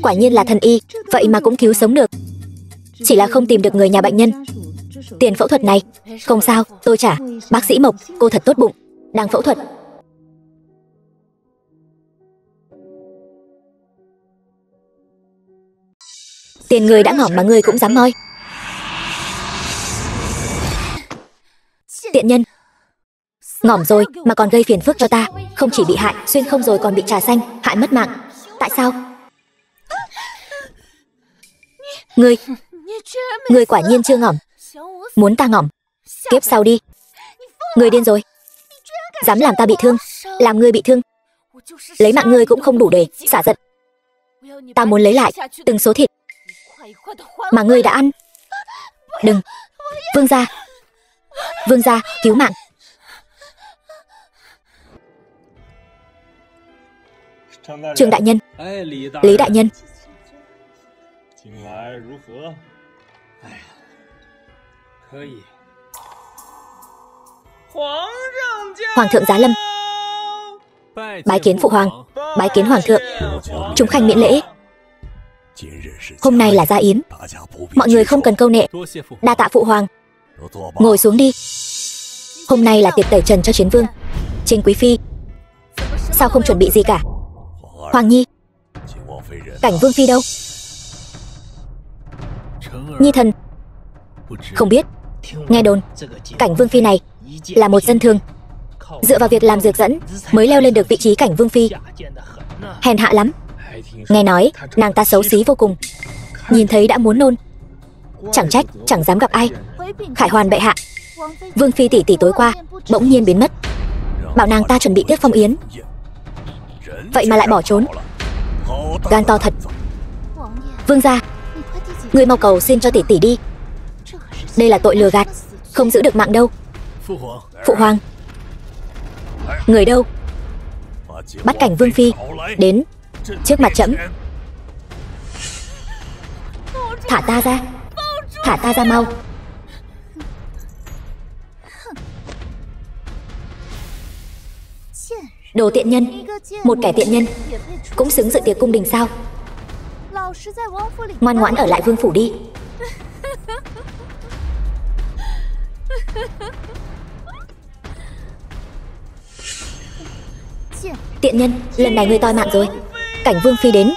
Quả nhiên là thần y, vậy mà cũng cứu sống được. Chỉ là không tìm được người nhà bệnh nhân. Tiền phẫu thuật này, không sao, tôi trả. Bác sĩ Mộc, cô thật tốt bụng. Đang phẫu thuật. Tiền người đã ngỏm mà ngươi cũng dám moi. Tiện nhân. Ngỏm rồi mà còn gây phiền phức cho ta. Không chỉ bị hại, xuyên không rồi còn bị trà xanh, hại mất mạng. Tại sao? Ngươi quả nhiên chưa ngỏm. Muốn ta ngỏm, kiếp sau đi. Ngươi điên rồi. Dám làm ta bị thương, làm ngươi bị thương. Lấy mạng ngươi cũng không đủ để xả giận. Ta muốn lấy lại từng số thịt mà ngươi đã ăn. Đừng. Vương gia. Vương gia, cứu mạng. Trương đại nhân. Lý đại nhân. Hoàng thượng giá lâm. Bái kiến phụ hoàng. Bái kiến hoàng thượng. Chúng khanh miễn lễ. Hôm nay là gia yến, mọi người không cần câu nệ. Đa tạ phụ hoàng. Ngồi xuống đi. Hôm nay là tiệc tẩy trần cho Chiến Vương. Trình quý phi, sao không chuẩn bị gì cả? Hoàng nhi. Cảnh Vương phi đâu? Nhi thần không biết. Nghe đồn Cảnh Vương phi này là một dân thường, dựa vào việc làm dược dẫn mới leo lên được vị trí Cảnh Vương phi. Hèn hạ lắm. Nghe nói nàng ta xấu xí vô cùng, nhìn thấy đã muốn nôn. Chẳng trách chẳng dám gặp ai. Khải hoàn bệ hạ, Vương phi tỷ tỷ tối qua bỗng nhiên biến mất. Bảo nàng ta chuẩn bị tiết phong yến, vậy mà lại bỏ trốn. Gan to thật. Vương gia, ngươi mau cầu xin cho tỷ tỷ đi. Đây là tội lừa gạt, không giữ được mạng đâu. Phụ hoàng. Người đâu? Bắt Cảnh Vương phi đến trước mặt trẫm. Thả ta ra. Thả ta ra mau. Đồ tiện nhân. Một kẻ tiện nhân cũng xứng dự tiệc cung đình sao? Ngoan ngoãn ở lại vương phủ đi. Tiện nhân, lần này ngươi toi mạng rồi. Cảnh Vương phi đến.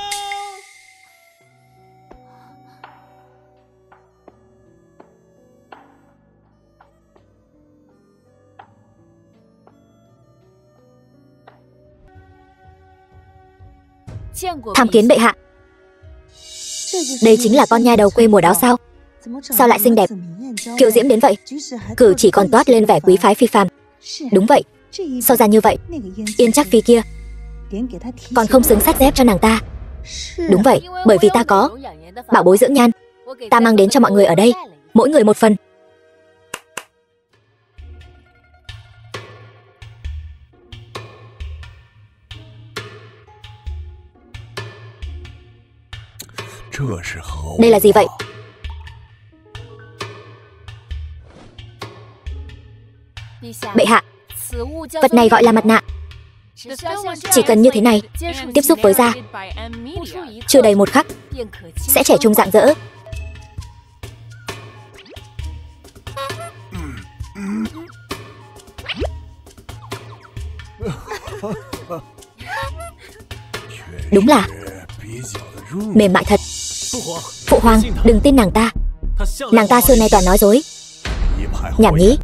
Tham kiến bệ hạ. Đây chính là con nha đầu quê mùa đó sao? Sao lại xinh đẹp, kiều diễm đến vậy? Cử chỉ còn toát lên vẻ quý phái phi phàm. Đúng vậy, sao ra như vậy? Yên Trác phi kia còn không xứng sách dép cho nàng ta. Đúng vậy, bởi vì ta có bảo bối dưỡng nhan. Ta mang đến cho mọi người ở đây, mỗi người một phần. Đây là gì vậy? Bệ hạ, vật này gọi là mặt nạ. Chỉ cần như thế này, tiếp xúc với da, chưa đầy một khắc sẽ trẻ trung rạng rỡ. Đúng là mềm mại thật. Phụ hoàng, đừng tin nàng ta. Nàng ta xưa nay toàn nói dối. Nhảm nhí.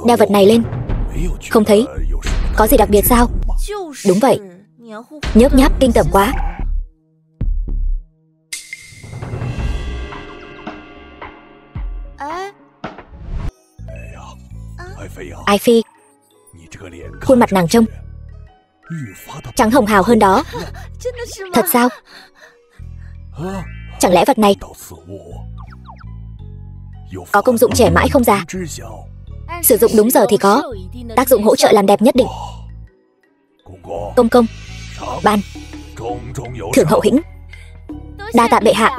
Đeo vật này lên. Không thấy có gì đặc biệt sao? Đúng vậy, nhớp nháp kinh tởm quá. Ai phi, khuôn mặt nàng trông trắng hồng hào hơn đó. Thật sao? Chẳng lẽ vật này có công dụng trẻ mãi không già? Sử dụng đúng giờ thì có tác dụng hỗ trợ làm đẹp nhất định. Công công ban thưởng hậu hĩnh. Đa tạ bệ hạ.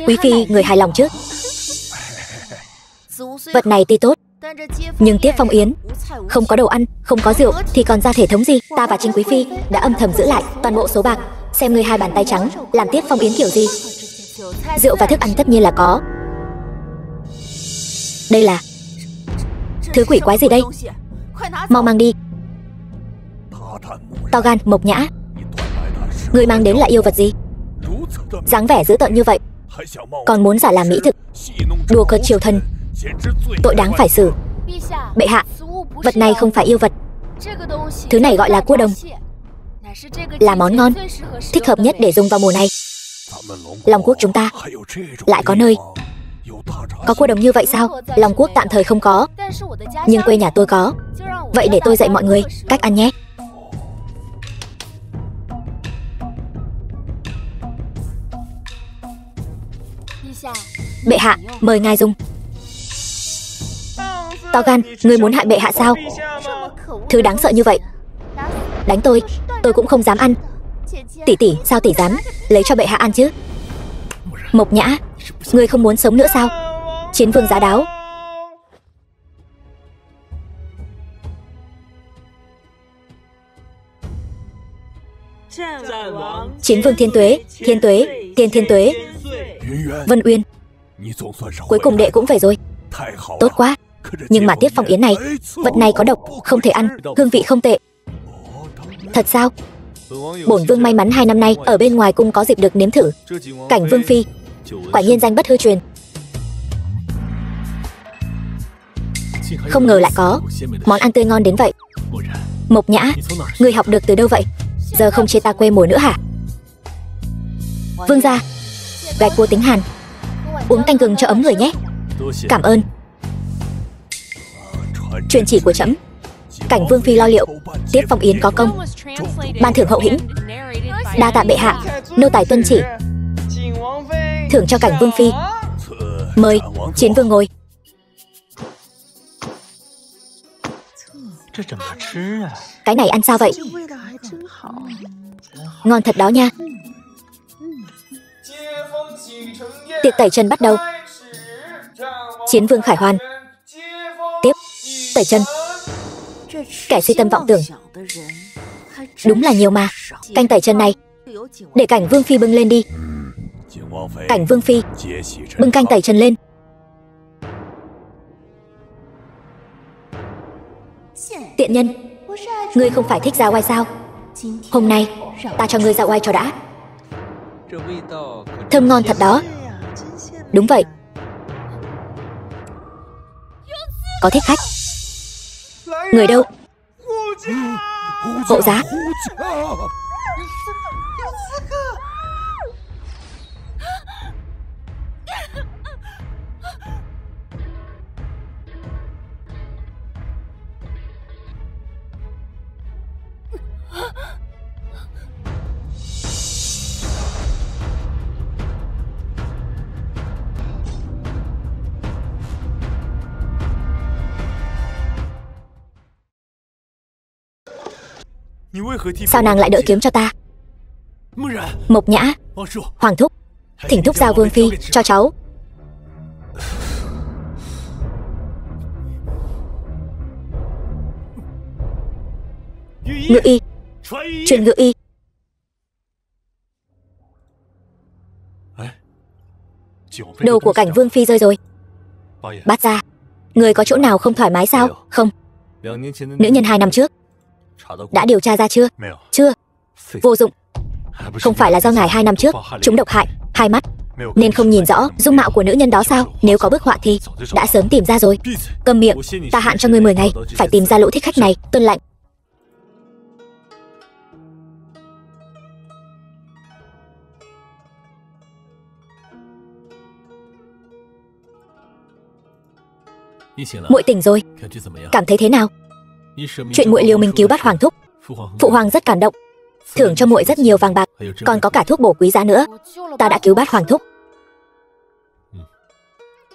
Quý phi, người hài lòng chứ? Vật này tuy tốt, nhưng Tiếp Phong Yến không có đồ ăn, không có rượu thì còn ra thể thống gì? Ta và Trinh quý phi đã âm thầm giữ lại toàn bộ số bạc. Xem ngươi hai bàn tay trắng làm Tiếp Phong Yến kiểu gì. Rượu và thức ăn tất nhiên là có. Đây là thứ quỷ quái gì đây? Mau mang đi. To gan Mộc Nhã, ngươi mang đến là yêu vật gì? Dáng vẻ dữ tợn như vậy, còn muốn giả làm mỹ thực, đùa cợt triều thần, tội đáng phải xử. Bệ hạ, vật này không phải yêu vật. Thứ này gọi là cua đồng, là món ngon, thích hợp nhất để dùng vào mùa này. Long Quốc chúng ta lại có nơi có cua đồng như vậy sao? Long Quốc tạm thời không có, nhưng quê nhà tôi có. Vậy để tôi dạy mọi người cách ăn nhé. Bệ hạ, mời ngài dùng. To gan, ngươi muốn hại bệ hạ sao? Thứ đáng sợ như vậy, đánh tôi cũng không dám ăn. Tỷ tỷ, sao tỷ dám lấy cho bệ hạ ăn chứ? Mộc Nhã, ngươi không muốn sống nữa sao? Chiến vương giá đáo. Chiến vương Thiên Tuế, Thiên Tuế, Tiên Thiên Tuế. Vân Uyên, cuối cùng đệ cũng về rồi. Tốt quá. Nhưng mà Tiếp Phong Yến này, vật này có độc, không thể ăn, hương vị không tệ. Thật sao? Bổn vương may mắn 2 năm nay ở bên ngoài cung có dịp được nếm thử. Cảnh vương phi quả nhiên danh bất hư truyền. Không ngờ lại có món ăn tươi ngon đến vậy. Mộc Nhã, ngươi học được từ đâu vậy? Giờ không chê ta quê mùa nữa hả? Vương gia, gái cua tính hàn, uống canh gừng cho ấm người nhé. Cảm ơn. Truyền chỉ của trẫm, Cảnh vương phi lo liệu, Tiếp Phong Yến có công, ban thưởng hậu hĩnh. Đa tạ bệ hạ, nô tài tuân chỉ. Thưởng cho Cảnh vương phi. Mời Chiến vương ngồi. Cái này ăn sao vậy? Ngon thật đó nha. Tiệc tẩy chân bắt đầu. Chiến vương khải hoàn. Tiếp tẩy chân. Kẻ si tâm vọng tưởng đúng là nhiều mà. Canh tẩy chân này để Cảnh vương phi bưng lên đi. Cảnh vương phi bưng canh tẩy chân lên. Tiện nhân, ngươi không phải thích ra oai sao? Hôm nay ta cho ngươi ra oai cho đã. Thơm ngon thật đó. Đúng vậy. Có thích khách. Người đâu? Hộ giá. Sao nàng lại đỡ kiếm cho ta? Mộc Nhã, Hoàng thúc, thỉnh thúc giao vương phi cho cháu. Ngự y, truyền ngự y. Đồ của Cảnh vương phi rơi rồi. Bát gia, người có chỗ nào không thoải mái sao? Không. Nữ nhân 2 năm trước đã điều tra ra chưa? Chưa. Vô dụng. Không phải là do ngài 2 năm trước chúng độc hại 2 mắt nên không nhìn rõ dung mạo của nữ nhân đó sao? Nếu có bức họa thì đã sớm tìm ra rồi. Câm miệng. Ta hạn cho ngươi 10 ngày phải tìm ra lũ thích khách này. Tuân lệnh. Muội tỉnh rồi, cảm thấy thế nào? Chuyện muội liều mình cứu bắt Hoàng thúc, phụ hoàng rất cảm động, thưởng cho muội rất nhiều vàng bạc, còn có cả thuốc bổ quý giá nữa. Ta đã cứu bắt Hoàng thúc.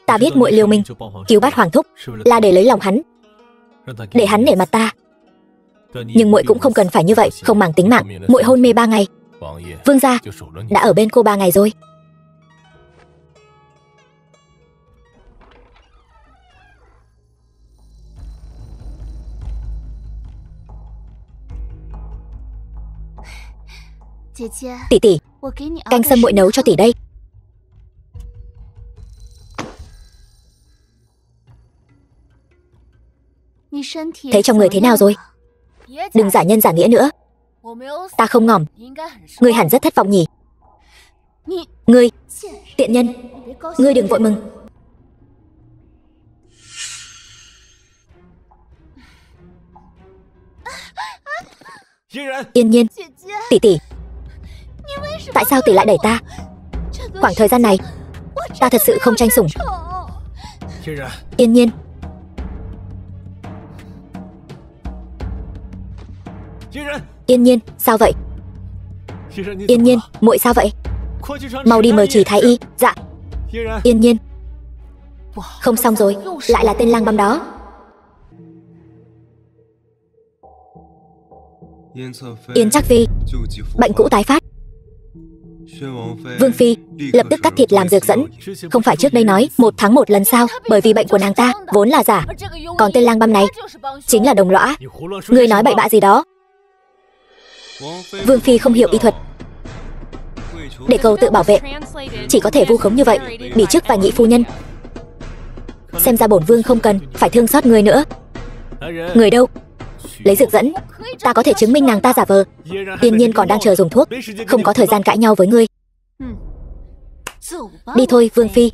Ta biết muội liều mình cứu bắt Hoàng thúc là để lấy lòng hắn, để hắn nể mặt ta. Nhưng muội cũng không cần phải như vậy, không màng tính mạng. Muội hôn mê 3 ngày Vương gia đã ở bên cô 3 ngày rồi. Tỷ tỷ, canh sâm muội nấu cho tỷ đây. Thấy trong người thế nào rồi? Đừng giả nhân giả nghĩa nữa. Ta không ngỏm. Ngươi hẳn rất thất vọng nhỉ? Ngươi, tiện nhân, ngươi đừng vội mừng. Yên Nhiên, tỷ tỷ, tại sao tỷ lại đẩy ta? Khoảng thời gian này, ta thật sự không tranh sủng. Yên Nhiên, Yên Nhiên, sao vậy? Yên Nhiên, muội sao vậy? Mau đi mời Trì thái y. Dạ. Yên Nhiên. Không xong rồi, lại là tên lang băm đó. Yên Trác Phi, bệnh cũ tái phát. Vương Phi lập tức cắt thịt làm dược dẫn. Không phải trước đây nói 1 tháng 1 lần sao? Bởi vì bệnh của nàng ta vốn là giả. Còn tên lang băm này chính là đồng lõa. Ngươi nói bậy bạ gì đó? Vương Phi không hiểu y thuật, để cầu tự bảo vệ, chỉ có thể vu khống như vậy, bỉ chức và nhị phu nhân. Xem ra bổn vương không cần phải thương xót người nữa. Người đâu? Lấy dược dẫn, ta có thể chứng minh nàng ta giả vờ. Yên Nhiên còn đang chờ dùng thuốc, không có thời gian cãi nhau với ngươi. Đi thôi, Vương Phi.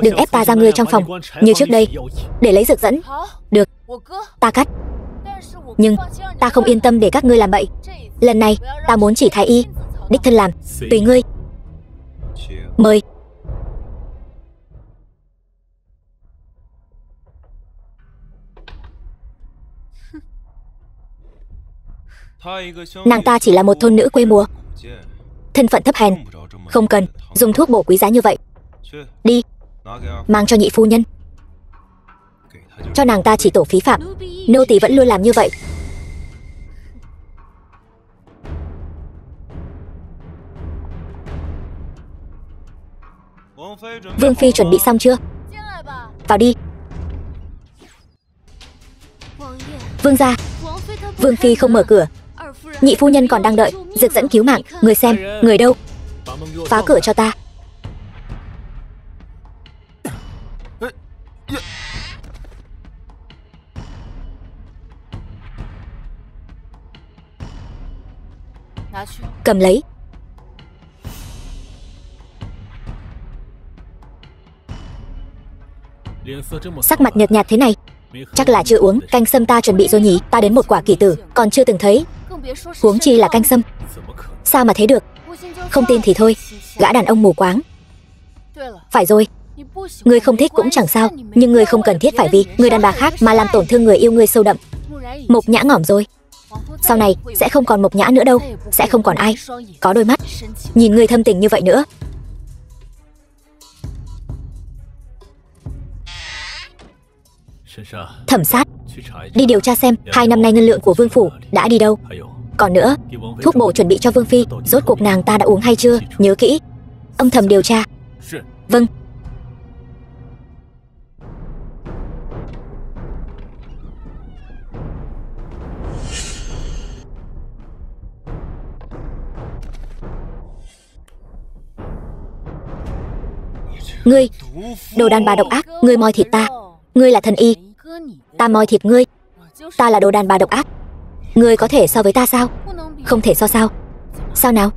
Đừng ép ta ra ngươi trong phòng như trước đây để lấy dược dẫn. Được, ta cắt. Nhưng ta không yên tâm để các ngươi làm bậy. Lần này ta muốn chỉ thái y đích thân làm. Tùy ngươi. Mời. Nàng ta chỉ là một thôn nữ quê mùa, thân phận thấp hèn, không cần dùng thuốc bổ quý giá như vậy. Đi, mang cho nhị phu nhân. Cho nàng ta chỉ tổ phí phạm. Nô tỳ vẫn luôn làm như vậy. Vương Phi chuẩn bị xong chưa? Vào đi. Vương gia, Vương Phi không mở cửa. Nhị phu nhân còn đang đợi dược dẫn cứu mạng. Người xem, người đâu? Phá cửa cho ta. Cầm lấy. Sắc mặt nhợt nhạt thế này, chắc là chưa uống canh sâm ta chuẩn bị rồi nhỉ. Ta đến một quả kỷ tử còn chưa từng thấy, huống chi là canh sâm. Sao mà thế được? Không tin thì thôi, gã đàn ông mù quáng. Phải rồi, ngươi không thích cũng chẳng sao, nhưng ngươi không cần thiết phải vì người đàn bà khác mà làm tổn thương người yêu ngươi sâu đậm. Mộc Nhã ngỏm rồi, sau này sẽ không còn Mộc Nhã nữa đâu. Sẽ không còn ai có đôi mắt nhìn ngươi thâm tình như vậy nữa. Thẩm Sát, đi điều tra xem 2 năm nay ngân lượng của vương phủ đã đi đâu. Còn nữa, thuốc bổ chuẩn bị cho Vương Phi, rốt cuộc nàng ta đã uống hay chưa? Nhớ kỹ, âm thầm điều tra. Vâng. Ngươi, đồ đàn bà độc ác, ngươi moi thịt ta. Ngươi là thần y, ta moi thịt ngươi. Ta là đồ đàn bà độc ác, ngươi có thể so với ta sao? Không thể so sao? Sao nào?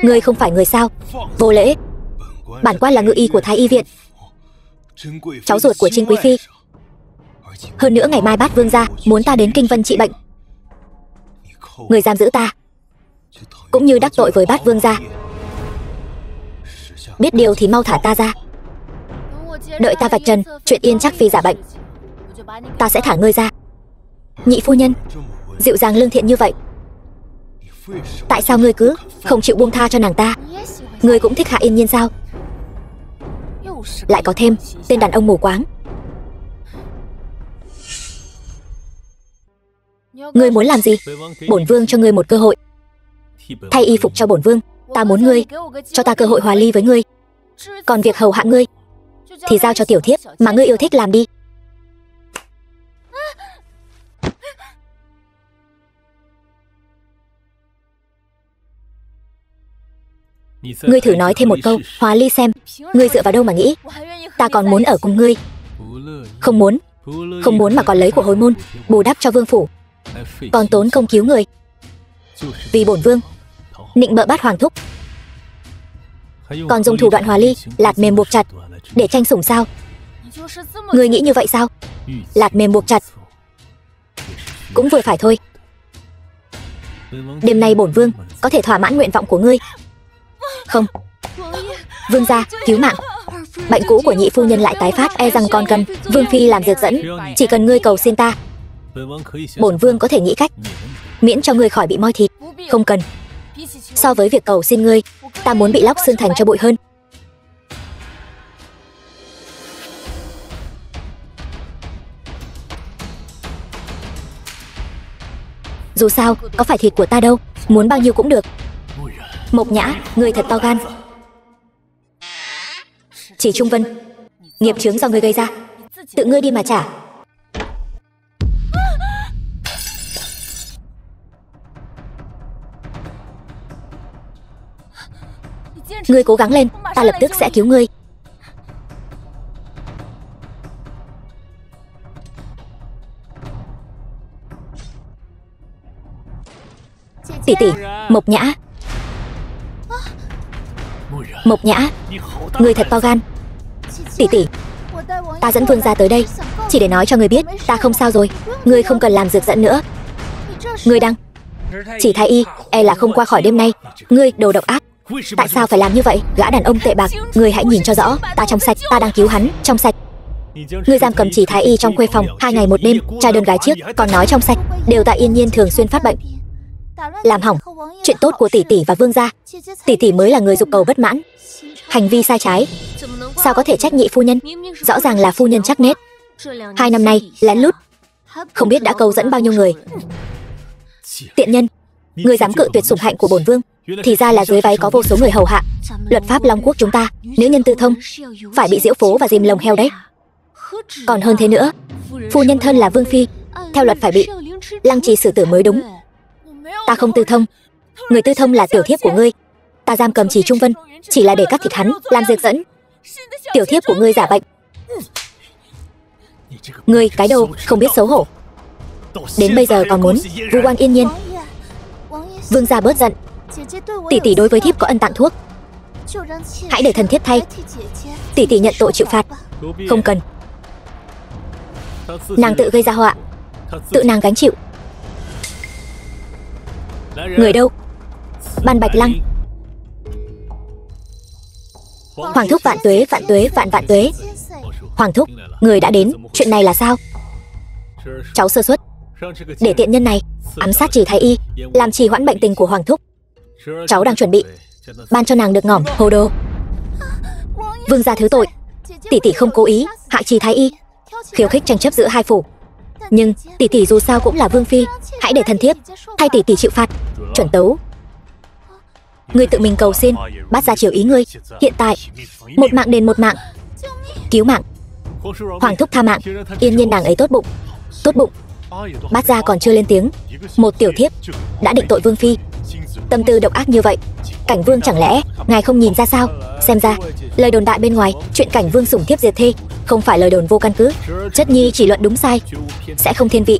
Ngươi không phải người sao? Vô lễ. Bản quan là ngự y của Thái y viện, cháu ruột của Trinh quý phi. Hơn nữa ngày mai Bát Vương gia muốn ta đến Kinh Vân trị bệnh. Người giam giữ ta cũng như đắc tội với Bát Vương gia. Biết điều thì mau thả ta ra. Đợi ta vạch trần chuyện Yên Trác Phi giả bệnh, ta sẽ thả ngươi ra. Nhị phu nhân dịu dàng lương thiện như vậy, tại sao ngươi cứ không chịu buông tha cho nàng ta? Ngươi cũng thích Hạ Yên Nhiên sao? Lại có thêm tên đàn ông mù quáng. Ngươi muốn làm gì? Bổn vương cho ngươi một cơ hội. Thay y phục cho bổn vương. Ta muốn ngươi cho ta cơ hội hòa ly với ngươi. Còn việc hầu hạ ngươi thì giao cho tiểu thiếp mà ngươi yêu thích làm đi. Ngươi thử nói thêm một câu hòa ly xem. Ngươi dựa vào đâu mà nghĩ ta còn muốn ở cùng ngươi? Không muốn. Không muốn mà còn lấy của hồi môn bù đắp cho vương phủ, còn tốn công cứu người. Vì bổn vương nịnh bợ bát hoàng thúc, còn dùng thủ đoạn hòa ly, lạt mềm buộc chặt để tranh sủng sao? Ngươi nghĩ như vậy sao? Lạt mềm buộc chặt cũng vừa phải thôi. Đêm nay bổn vương có thể thỏa mãn nguyện vọng của ngươi. Không. Vương gia, cứu mạng. Bệnh cũ của nhị phu nhân lại tái phát, e rằng còn cần vương phi làm dược dẫn. Chỉ cần ngươi cầu xin ta, bổn vương có thể nghĩ cách miễn cho ngươi khỏi bị moi thịt. Không cần. So với việc cầu xin ngươi, ta muốn bị lóc xương thành cho bụi hơn. Dù sao, có phải thịt của ta đâu, muốn bao nhiêu cũng được. Mộc Nhã, ngươi thật to gan. Chỉ Trung Vân, nghiệp chướng do ngươi gây ra, tự ngươi đi mà trả. Ngươi cố gắng lên, ta lập tức sẽ cứu ngươi. Tỷ tỷ, Mộc Nhã. Mộc Nhã, ngươi thật to gan. Tỷ tỷ, ta dẫn vương gia tới đây chỉ để nói cho ngươi biết ta không sao rồi. Ngươi không cần làm dược dẫn nữa. Ngươi đang chỉ thái y, e là không qua khỏi đêm nay. Ngươi đồ độc ác, tại sao phải làm như vậy? Gã đàn ông tệ bạc, ngươi hãy nhìn cho rõ. Ta trong sạch, ta đang cứu hắn, trong sạch. Ngươi giam cầm chỉ thái y trong khuê phòng 2 ngày 1 đêm, trai đơn gái chiếc, còn nói trong sạch. Đều tại Yên Nhiên thường xuyên phát bệnh, làm hỏng chuyện tốt của tỷ tỷ và vương gia. Tỷ tỷ mới là người dục cầu bất mãn, hành vi sai trái, sao có thể trách nhị phu nhân? Rõ ràng là phu nhân chắc nết. 2 năm nay lén lút không biết đã câu dẫn bao nhiêu người. Tiện nhân, ngươi dám cự tuyệt sủng hạnh của bổn vương, thì ra là dưới váy có vô số người hầu hạ. Luật pháp Long Quốc chúng ta, nữ nhân tư thông phải bị diễu phố và dìm lồng heo đấy. Còn hơn thế nữa, phu nhân thân là vương phi, theo luật phải bị lăng trì xử tử mới đúng. Ta không tư thông, người tư thông là tiểu thiếp của ngươi. Ta giam cầm Chỉ Trung Vân chỉ là để cắt thịt hắn, làm dược dẫn. Tiểu thiếp của ngươi giả bệnh. Ngươi cái đồ không biết xấu hổ, đến bây giờ còn muốn vu oan Yên Nhiên. Vương gia bớt giận, tỷ tỷ đối với thiếp có ân tặng thuốc, hãy để thần thiếp thay. Tỷ tỷ nhận tội chịu phạt. Không cần. Nàng tự gây ra họa, tự nàng gánh chịu. Người đâu? Ban Bạch Lăng. Hoàng thúc vạn tuế, vạn tuế, vạn vạn tuế. Hoàng thúc, người đã đến, chuyện này là sao? Cháu sơ suất, để tiện nhân này ám sát Chỉ thái y, làm trì hoãn bệnh tình của hoàng thúc. Cháu đang chuẩn bị ban cho nàng được ngỏm, hồ đồ. Vương gia thứ tội, tỷ tỷ không cố ý hại Chỉ thái y, khiêu khích tranh chấp giữa hai phủ. Nhưng tỷ tỷ dù sao cũng là vương phi, hãy để thần thiếp thay tỷ tỷ chịu phạt. Chuẩn tấu. Ngươi tự mình cầu xin, bát gia chiều ý ngươi. Hiện tại một mạng đền một mạng, cứu mạng. Hoàng thúc tha mạng, Yên Nhiên nàng ấy tốt bụng. Tốt bụng. Bát gia còn chưa lên tiếng, một tiểu thiếp đã định tội vương phi, tâm tư độc ác như vậy. Cảnh vương chẳng lẽ ngài không nhìn ra sao? Xem ra lời đồn đại bên ngoài chuyện cảnh vương sủng thiếp diệt thê không phải lời đồn vô căn cứ. Chất nhi chỉ luận đúng sai, sẽ không thiên vị.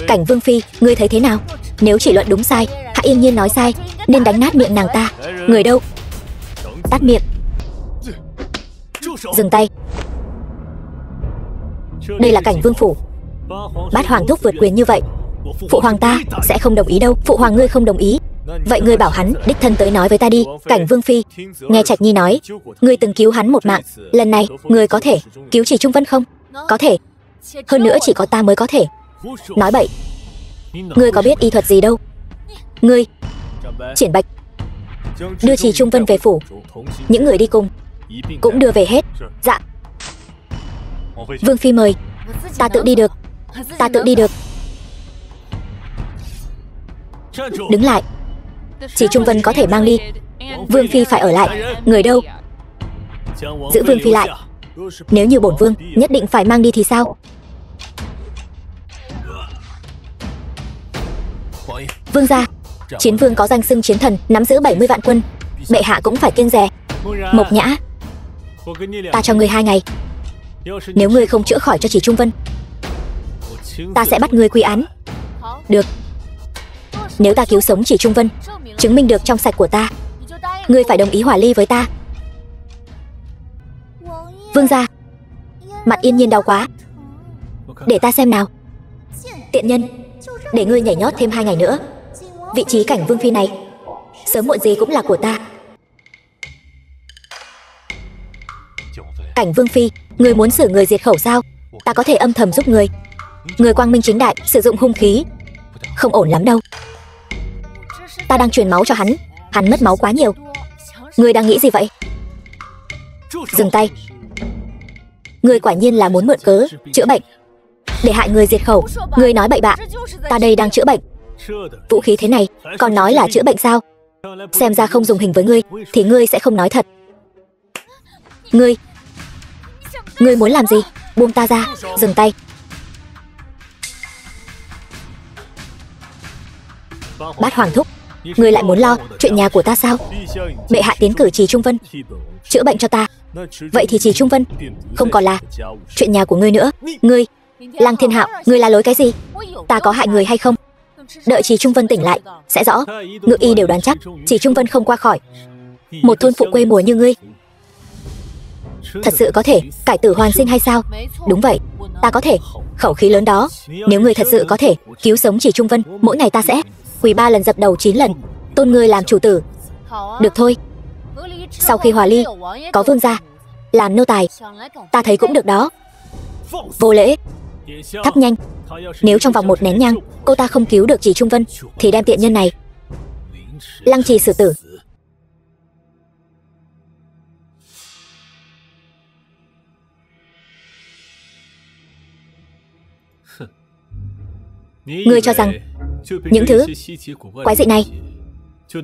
Cảnh vương phi, ngươi thấy thế nào? Nếu chỉ luận đúng sai, Hạ Yên Nhiên nói sai, nên đánh nát miệng nàng ta. Người đâu? Tắt miệng. Dừng tay. Đây là Cảnh vương phủ, bát hoàng thúc vượt quyền như vậy, phụ hoàng ta sẽ không đồng ý đâu. Phụ hoàng ngươi không đồng ý, vậy ngươi bảo hắn đích thân tới nói với ta đi. Cảnh vương phi, nghe Trạch Nhi nói ngươi từng cứu hắn một mạng, lần này ngươi có thể cứu Chỉ Trung Vân không? Có thể, hơn nữa chỉ có ta mới có thể. Nói bậy, ngươi có biết y thuật gì đâu. Ngươi Triển Bạch, đưa Chỉ Trung Vân về phủ, những người đi cùng cũng đưa về hết. Dạ. Vương phi mời. Ta tự đi được, ta tự đi được. Đứng lại. Chỉ Trung Vân có thể mang đi, Vương Phi phải ở lại. Người đâu? Giữ Vương Phi lại. Nếu như bổn vương nhất định phải mang đi thì sao? Vương gia, Chiến Vương có danh xưng chiến thần, nắm giữ 70 vạn quân. Bệ hạ cũng phải kiêng dè. Mộc Nhã, ta cho ngươi 2 ngày. Nếu ngươi không chữa khỏi cho Chỉ Trung Vân, ta sẽ bắt ngươi quy án. Được. Nếu ta cứu sống Chỉ Trung Vân, chứng minh được trong sạch của ta, ngươi phải đồng ý hòa ly với ta. Vương gia, mặt Yên Nhiên đau quá. Để ta xem nào. Tiện nhân, để ngươi nhảy nhót thêm 2 ngày nữa. Vị trí cảnh Vương Phi này sớm muộn gì cũng là của ta. Cảnh Vương Phi, ngươi muốn xử người diệt khẩu sao? Ta có thể âm thầm giúp ngươi. Người quang minh chính đại sử dụng hung khí không ổn lắm đâu. Ta đang truyền máu cho hắn, hắn mất máu quá nhiều. Ngươi đang nghĩ gì vậy? Dừng tay. Ngươi quả nhiên là muốn mượn cớ chữa bệnh để hại người diệt khẩu. Ngươi nói bậy bạ. Ta đây đang chữa bệnh. Vũ khí thế này còn nói là chữa bệnh sao? Xem ra không dùng hình với ngươi thì ngươi sẽ không nói thật. Ngươi muốn làm gì? Buông ta ra. Dừng tay. Bát Hoàng thúc, ngươi lại muốn lo chuyện nhà của ta sao? Bệ hạ tiến cử Chỉ Trung Vân chữa bệnh cho ta. Vậy thì Chỉ Trung Vân không còn là chuyện nhà của ngươi nữa. Ngươi, Lăng Thiên Hạo, ngươi la lối cái gì? Ta có hại người hay không? Đợi Chỉ Trung Vân tỉnh lại sẽ rõ. Ngự y đều đoán chắc Chỉ Trung Vân không qua khỏi. Một thôn phụ quê mùa như ngươi thật sự có thể cải tử hoàn sinh hay sao? Đúng vậy, ta có thể. Khẩu khí lớn đó. Nếu ngươi thật sự có thể cứu sống Chỉ Trung Vân, mỗi ngày ta sẽ quỳ 3 lần dập đầu 9 lần, tôn ngươi làm chủ tử. Được thôi. Sau khi hòa ly, có vương gia làm nô tài, ta thấy cũng được đó. Vô lễ. Thắp nhanh. Nếu trong vòng 1 nén nhang cô ta không cứu được Chỉ Trung Vân thì đem tiện nhân này lăng trì xử tử. Ngươi cho rằng những thứ quái dị này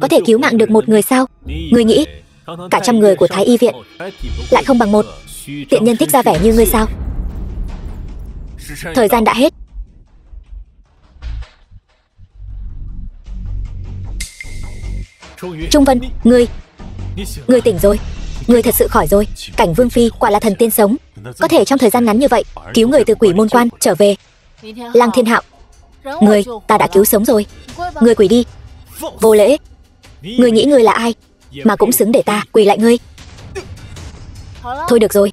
có thể cứu mạng được một người sao? Ngươi nghĩ cả 100 người của Thái Y viện lại không bằng một tiện nhân thích ra vẻ như ngươi sao? Thời gian đã hết. Trung Vân, ngươi tỉnh rồi. Ngươi thật sự khỏi rồi. Cảnh Vương Phi quả là thần tiên sống, có thể trong thời gian ngắn như vậy cứu người từ quỷ môn quan trở về. Lăng Thiên Hạo, ngươi, ta đã cứu sống rồi. Ngươi quỳ đi. Vô lễ. Ngươi nghĩ ngươi là ai mà cũng xứng để ta quỳ lại ngươi? Thôi được rồi,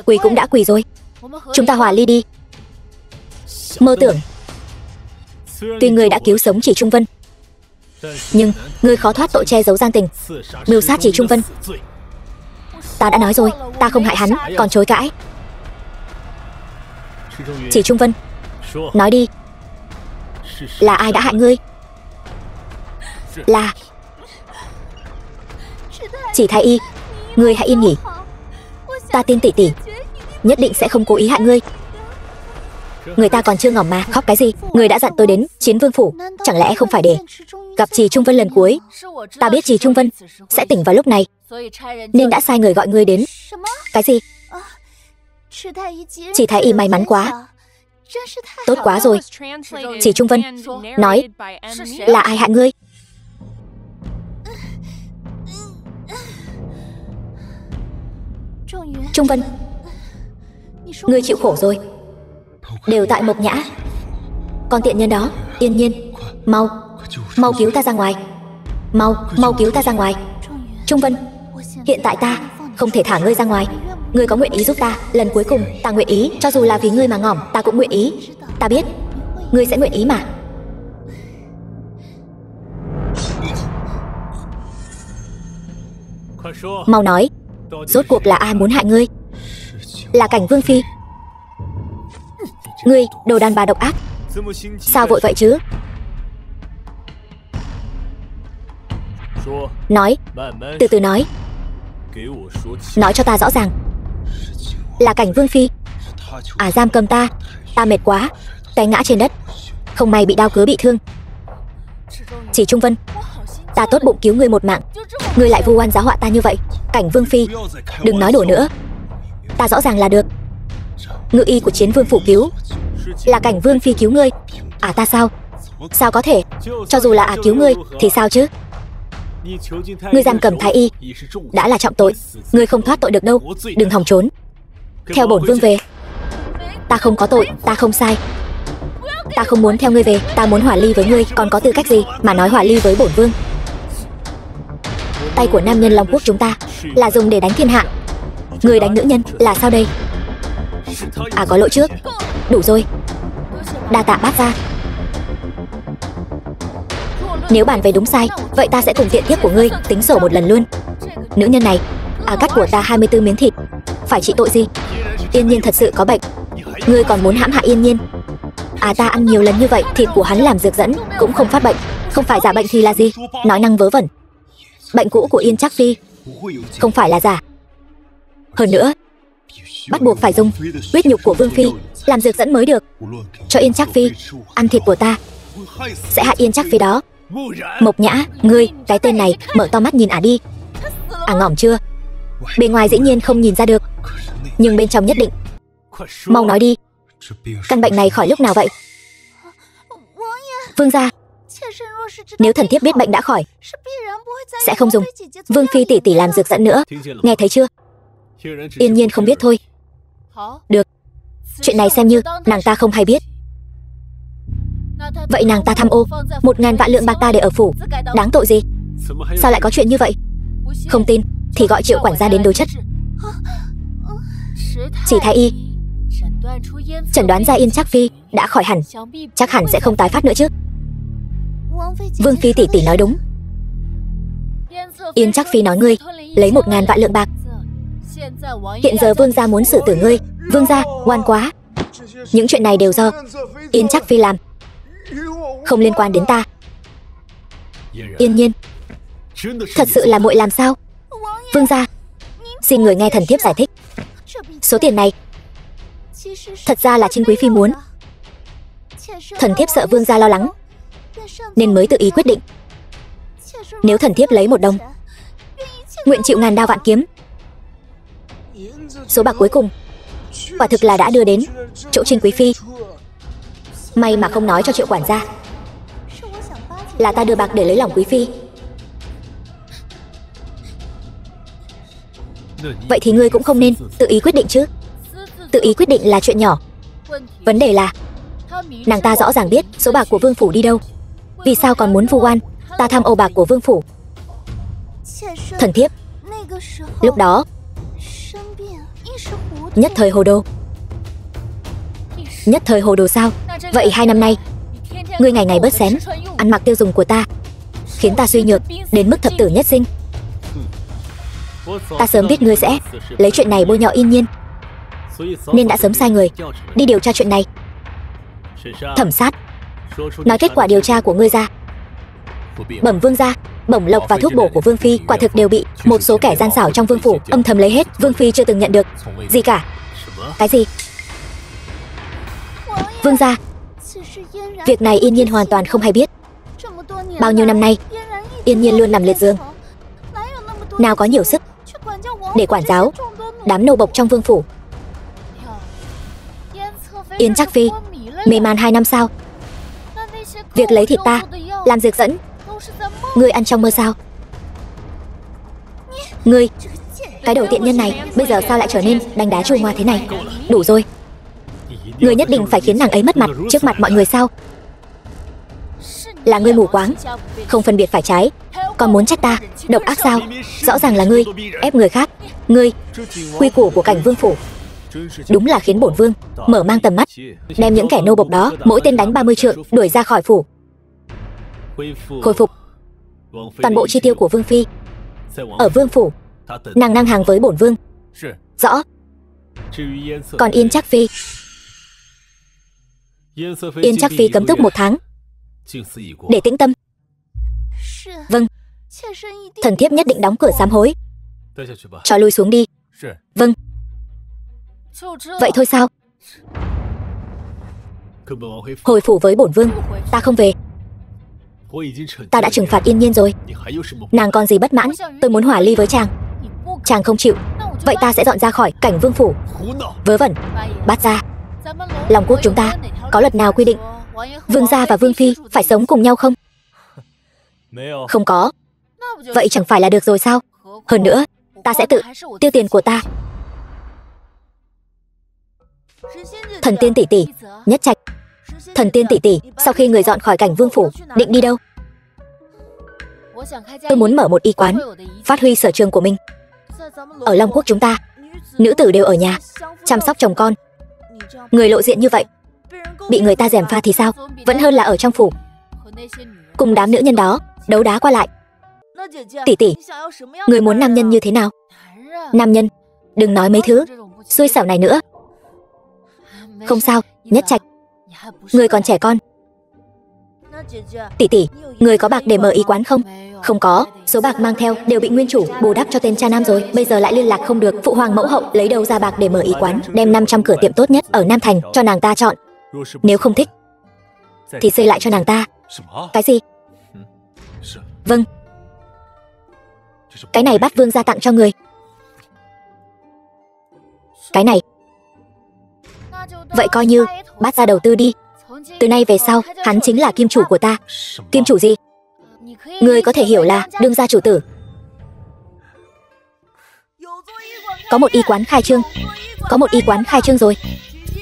quỳ cũng đã quỳ rồi. Chúng ta hòa ly đi. Mơ tưởng. Tuy ngươi đã cứu sống Chỉ Trung Vân, nhưng ngươi khó thoát tội che giấu gian tình, mưu sát Chỉ Trung Vân. Ta đã nói rồi, ta không hại hắn, còn chối cãi. Chỉ Trung Vân, nói đi, là ai đã hại ngươi? Là Chỉ Thái Y. Ngươi hãy yên nghỉ. Ta tin tỷ tỷ nhất định sẽ không cố ý hại ngươi. Người ta còn chưa ngỏm mà khóc cái gì? Ngươi đã dặn tôi đến Chiến Vương phủ, chẳng lẽ không phải để gặp Chỉ Trung Vân lần cuối? Ta biết Chỉ Trung Vân sẽ tỉnh vào lúc này, nên đã sai người gọi ngươi đến. Cái gì? Chỉ Thái Y may mắn quá. Tốt quá rồi. Chỉ Trung Vân, nói, là ai hại ngươi? Trung Vân, ngươi chịu khổ rồi. Đều tại Mộc Nhã. Con tiện nhân đó. Yên Nhiên, mau cứu ta ra ngoài. Mau cứu ta ra ngoài. Trung Vân, hiện tại ta không thể thả ngươi ra ngoài. Ngươi có nguyện ý giúp ta lần cuối cùng? Ta nguyện ý, cho dù là vì ngươi mà ngỏm, ta cũng nguyện ý. Ta biết ngươi sẽ nguyện ý mà. Mau nói, rốt cuộc là ai muốn hại ngươi? Là Cảnh Vương Phi. Ngươi, đồ đàn bà độc ác, sao vội vậy chứ? Nói, từ từ nói. Nói cho ta rõ ràng. Là Cảnh Vương Phi giam cầm ta. Ta mệt quá, té ngã trên đất, không may bị đao cứa bị thương. Chỉ Trung Vân, ta tốt bụng cứu ngươi một mạng, ngươi lại vu oan giá họa ta như vậy. Cảnh Vương phi, đừng nói đùa nữa. Ta rõ ràng là được. Ngự y của Chiến Vương phủ cứu, là Cảnh Vương phi cứu ngươi. Ta sao? Sao có thể? Cho dù là cứu ngươi thì sao chứ? Ngươi giam cầm thái y đã là trọng tội, ngươi không thoát tội được đâu. Đừng hòng trốn. Theo bổn vương về. Ta không có tội, ta không sai. Ta không muốn theo ngươi về, ta muốn hòa ly với ngươi. Còn có tư cách gì mà nói hòa ly với bổn vương? Tay của nam nhân Long Quốc chúng ta là dùng để đánh thiên hạ, ngươi đánh nữ nhân là sao đây? Có lỗi trước. Đủ rồi. Đa tạ bát gia. Nếu bàn về đúng sai, vậy ta sẽ cùng tiện thiếp của ngươi tính sổ một lần luôn. Nữ nhân này cắt của ta 24 miếng thịt, phải trị tội gì? Yên Nhiên thật sự có bệnh, ngươi còn muốn hãm hại Yên Nhiên? Ta ăn nhiều lần như vậy, thịt của hắn làm dược dẫn cũng không phát bệnh. Không phải giả bệnh thì là gì? Nói năng vớ vẩn. Bệnh cũ của Yên Trác phi không phải là giả. Hơn nữa, bắt buộc phải dùng huyết nhục của Vương phi làm dược dẫn mới được. Cho Yên Trác phi ăn thịt của ta sẽ hại Yên Trác phi đó. Mộc Nhã, ngươi, cái tên này, mở to mắt nhìn đi. Ngỏm chưa? Bên ngoài dĩ nhiên không nhìn ra được, nhưng bên trong nhất định. Mau nói đi, căn bệnh này khỏi lúc nào vậy? Vương gia, nếu thần thiếp biết bệnh đã khỏi, sẽ không dùng Vương phi tỷ tỷ làm dược dẫn nữa. Nghe thấy chưa? Yên Nhiên không biết thôi. Được, chuyện này xem như nàng ta không hay biết. Vậy nàng ta tham ô 1000 vạn lượng bạc ta để ở phủ, đáng tội gì? Sao lại có chuyện như vậy? Không tin thì gọi Triệu quản gia đến đối chất. Chỉ thái y chẩn đoán ra Yên Trác phi đã khỏi hẳn, chắc hẳn sẽ không tái phát nữa chứ. Vương phi tỷ tỷ nói đúng. Yên Trác phi nói ngươi lấy 1000 vạn lượng bạc. Hiện giờ vương gia muốn xử tử ngươi. Vương gia ngoan quá. Những chuyện này đều do Yên Trác phi làm, không liên quan đến ta. Yên Nhiên, thật sự là muội làm sao? Vương gia, xin người nghe thần thiếp giải thích. Số tiền này thật ra là Trinh quý phi muốn. Thần thiếp sợ vương gia lo lắng nên mới tự ý quyết định. Nếu thần thiếp lấy 1 đồng, nguyện chịu ngàn đao vạn kiếm. Số bạc cuối cùng quả thực là đã đưa đến chỗ Trinh quý phi. May mà không nói cho Triệu quản gia, là ta đưa bạc để lấy lòng quý phi. Vậy thì ngươi cũng không nên tự ý quyết định chứ. Tự ý quyết định là chuyện nhỏ. Vấn đề là nàng ta rõ ràng biết số bạc của Vương phủ đi đâu, vì sao còn muốn vu oan ta tham ô bạc của Vương phủ? Thần thiếp lúc đó nhất thời hồ đồ. Nhất thời hồ đồ sao? Vậy 2 năm nay ngươi ngày ngày bớt xén ăn mặc tiêu dùng của ta, khiến ta suy nhược đến mức thập tử nhất sinh. Ta sớm biết ngươi sẽ lấy chuyện này bôi nhọ Yên Nhiên, nên đã sớm sai người đi điều tra chuyện này. Thẩm sát, nói kết quả điều tra của ngươi ra. Bẩm vương gia, bổng lộc và thuốc bổ của Vương phi quả thực đều bị một số kẻ gian xảo trong Vương phủ âm thầm lấy hết. Vương phi chưa từng nhận được gì cả. Cái gì? Vương gia, việc này Yên Nhiên hoàn toàn không hay biết. Bao nhiêu năm nay Yên Nhiên luôn nằm liệt giường, nào có nhiều sức để quản giáo đám nô bộc trong Vương phủ. Yên Trác phi mê man 2 năm sao? Việc lấy thịt ta làm dược dẫn, ngươi ăn trong mơ sao? Ngươi, cái đồ tiện nhân này, bây giờ sao lại trở nên đánh đá chua ngoa thế này? Đủ rồi. Ngươi nhất định phải khiến nàng ấy mất mặt trước mặt mọi người sao? Là ngươi mù quáng, không phân biệt phải trái, còn muốn trách ta độc ác sao? Rõ ràng là ngươi ép người khác. Ngươi, quy củ của Cảnh Vương phủ đúng là khiến bổn vương mở mang tầm mắt, đem những kẻ nô bộc đó mỗi tên đánh 30 trượng đuổi ra khỏi phủ. Khôi phục toàn bộ chi tiêu của Vương phi ở Vương phủ, nàng ngang hàng với bổn vương. Rõ. Còn Yên Trác phi, Yên Trác phi cấm túc 1 tháng để tĩnh tâm. Vâng. Thần thiếp nhất định đóng cửa sám hối. Cho lui xuống đi. Vâng. Vậy thôi sao? Hồi phủ với bổn vương, ta không về. Ta đã trừng phạt Yên Nhiên rồi. Nàng còn gì bất mãn? Tôi muốn hòa ly với chàng. Chàng không chịu, vậy ta sẽ dọn ra khỏi Cảnh Vương phủ. Vớ vẩn. Bát gia, Long quốc chúng ta có luật nào quy định vương gia và vương phi phải sống cùng nhau không? Không có. Vậy chẳng phải là được rồi sao? Hơn nữa, ta sẽ tự tiêu tiền của ta. Thần tiên tỷ tỷ, Nhất Trạch. Thần tiên tỷ tỷ, sau khi người dọn khỏi Cảnh Vương phủ, định đi đâu? Tôi muốn mở một y quán, phát huy sở trường của mình. Ở Long quốc chúng ta, nữ tử đều ở nhà, chăm sóc chồng con. Người lộ diện như vậy, bị người ta gièm pha thì sao? Vẫn hơn là ở trong phủ, cùng đám nữ nhân đó đấu đá qua lại. Tỷ tỷ, người muốn nam nhân như thế nào? Nam nhân, đừng nói mấy thứ xui xẻo này nữa. Không sao, Nhất Trạch, người còn trẻ con. Tỷ tỷ, người có bạc để mở y quán không? Không có, số bạc mang theo đều bị nguyên chủ bù đắp cho tên cha nam rồi. Bây giờ lại liên lạc không được, phụ hoàng mẫu hậu lấy đâu ra bạc để mở y quán? Đem 500 cửa tiệm tốt nhất ở Nam Thành cho nàng ta chọn. Nếu không thích thì xây lại cho nàng ta. Cái gì? Vâng. Cái này Bát vương gia tặng cho người. Cái này. Vậy coi như Bát gia đầu tư đi. Từ nay về sau, hắn chính là kim chủ của ta. Kim chủ gì? Người có thể hiểu là đương gia chủ tử. Có một y quán khai trương. Có một y quán khai trương rồi.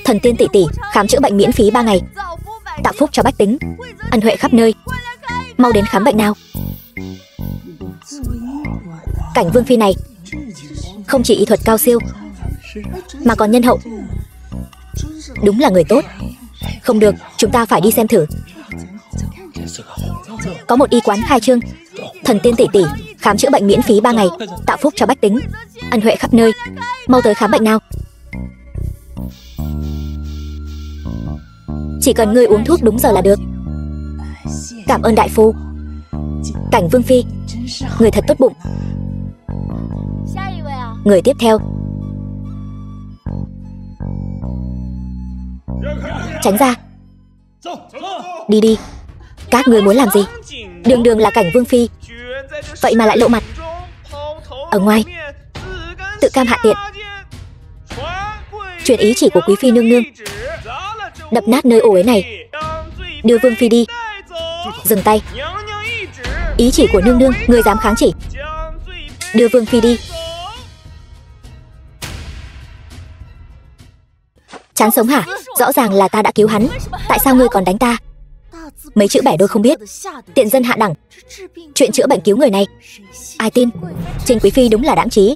Thần tiên tỷ tỷ, khám chữa bệnh miễn phí 3 ngày, tạo phúc cho bách tính, ân huệ khắp nơi. Mau đến khám bệnh nào. Cảnh Vương phi này không chỉ y thuật cao siêu mà còn nhân hậu. Đúng là người tốt. Không được, chúng ta phải đi xem thử. Có một y quán khai trương. Thần tiên tỷ tỷ, khám chữa bệnh miễn phí 3 ngày, tạo phúc cho bách tính, ân huệ khắp nơi. Mau tới khám bệnh nào. Chỉ cần ngươi uống thuốc đúng giờ là được. Cảm ơn đại phu. Cảnh Vương phi, người thật tốt bụng. Người tiếp theo. Tránh ra. Đi đi. Các người muốn làm gì? Đường đường là Cảnh Vương phi, vậy mà lại lộ mặt ở ngoài, tự cam hạ tiện. Truyền ý chỉ của quý phi nương nương, đập nát nơi ổ ấy này. Đưa Vương phi đi. Dừng tay. Ý chỉ của nương nương, người dám kháng chỉ? Đưa Vương phi đi. Chán sống hả? Rõ ràng là ta đã cứu hắn, tại sao ngươi còn đánh ta? Mấy chữ bẻ đôi không biết, tiện dân hạ đẳng. Chuyện chữa bệnh cứu người này ai tin? Trình quý phi đúng là đãng trí.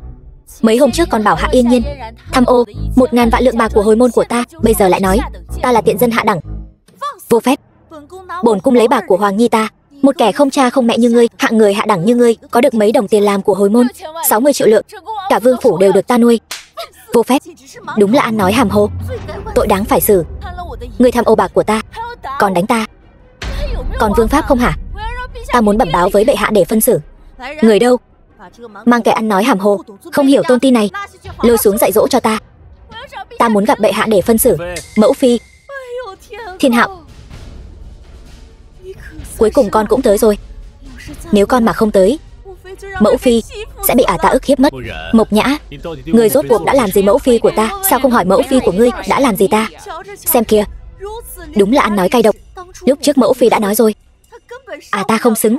Mấy hôm trước còn bảo Hạ Yên Nhiên tham ô 1000 vạn lượng bạc của hồi môn của ta, bây giờ lại nói ta là tiện dân hạ đẳng. Vô phép. Bổn cung lấy bạc của Hoàng Nhi ta. Một kẻ không cha không mẹ như ngươi, hạng người hạ đẳng như ngươi, có được mấy đồng tiền làm của hồi môn? 60 triệu lượng. Cả vương phủ đều được ta nuôi. Vô phép. Đúng là ăn nói hàm hồ, tội đáng phải xử. Ngươi tham ô bạc của ta, còn đánh ta. Còn vương pháp không hả? Ta muốn bẩm báo với bệ hạ để phân xử. Người đâu? Mang kẻ ăn nói hàm hồ, không hiểu tôn ti này lôi xuống dạy dỗ cho ta. Ta muốn gặp bệ hạ để phân xử. Mẫu phi. Thiên Hạo, cuối cùng con cũng tới rồi. Nếu con mà không tới, mẫu phi sẽ bị ta ức hiếp mất. Mộc Nhã, người rốt cuộc đã làm gì mẫu phi của ta? Sao không hỏi mẫu phi của ngươi đã làm gì ta? Xem kìa, đúng là ăn nói cay độc. Lúc trước mẫu phi đã nói rồi, ta không xứng.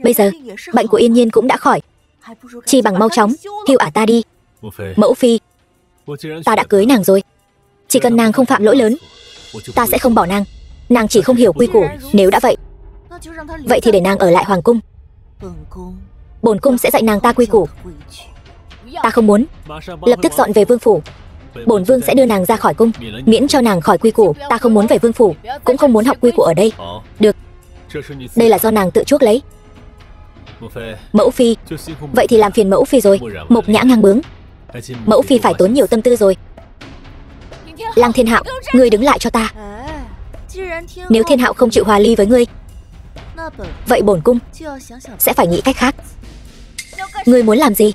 Bây giờ bệnh của Yên Nhiên cũng đã khỏi, chi bằng mau chóng hưu ta đi. Mẫu phi, ta đã cưới nàng rồi, chỉ cần nàng không phạm lỗi lớn, ta sẽ không bỏ nàng. Nàng chỉ không hiểu quy củ. Nếu đã vậy, vậy thì để nàng ở lại hoàng cung. Bổn cung sẽ dạy nàng ta quy củ. Ta không muốn. Lập tức dọn về vương phủ. Bổn vương sẽ đưa nàng ra khỏi cung, miễn cho nàng khỏi quy củ. Ta không muốn về vương phủ, cũng không muốn học quy củ ở đây. Được, đây là do nàng tự chuốc lấy. Mẫu phi, vậy thì làm phiền mẫu phi rồi. Mộc Nhã ngang bướng. Mẫu phi phải tốn nhiều tâm tư rồi. Lăng Thiên Hạo, ngươi đứng lại cho ta. Nếu Thiên Hạo không chịu hòa ly với ngươi, vậy bổn cung sẽ phải nghĩ cách khác. Ngươi muốn làm gì?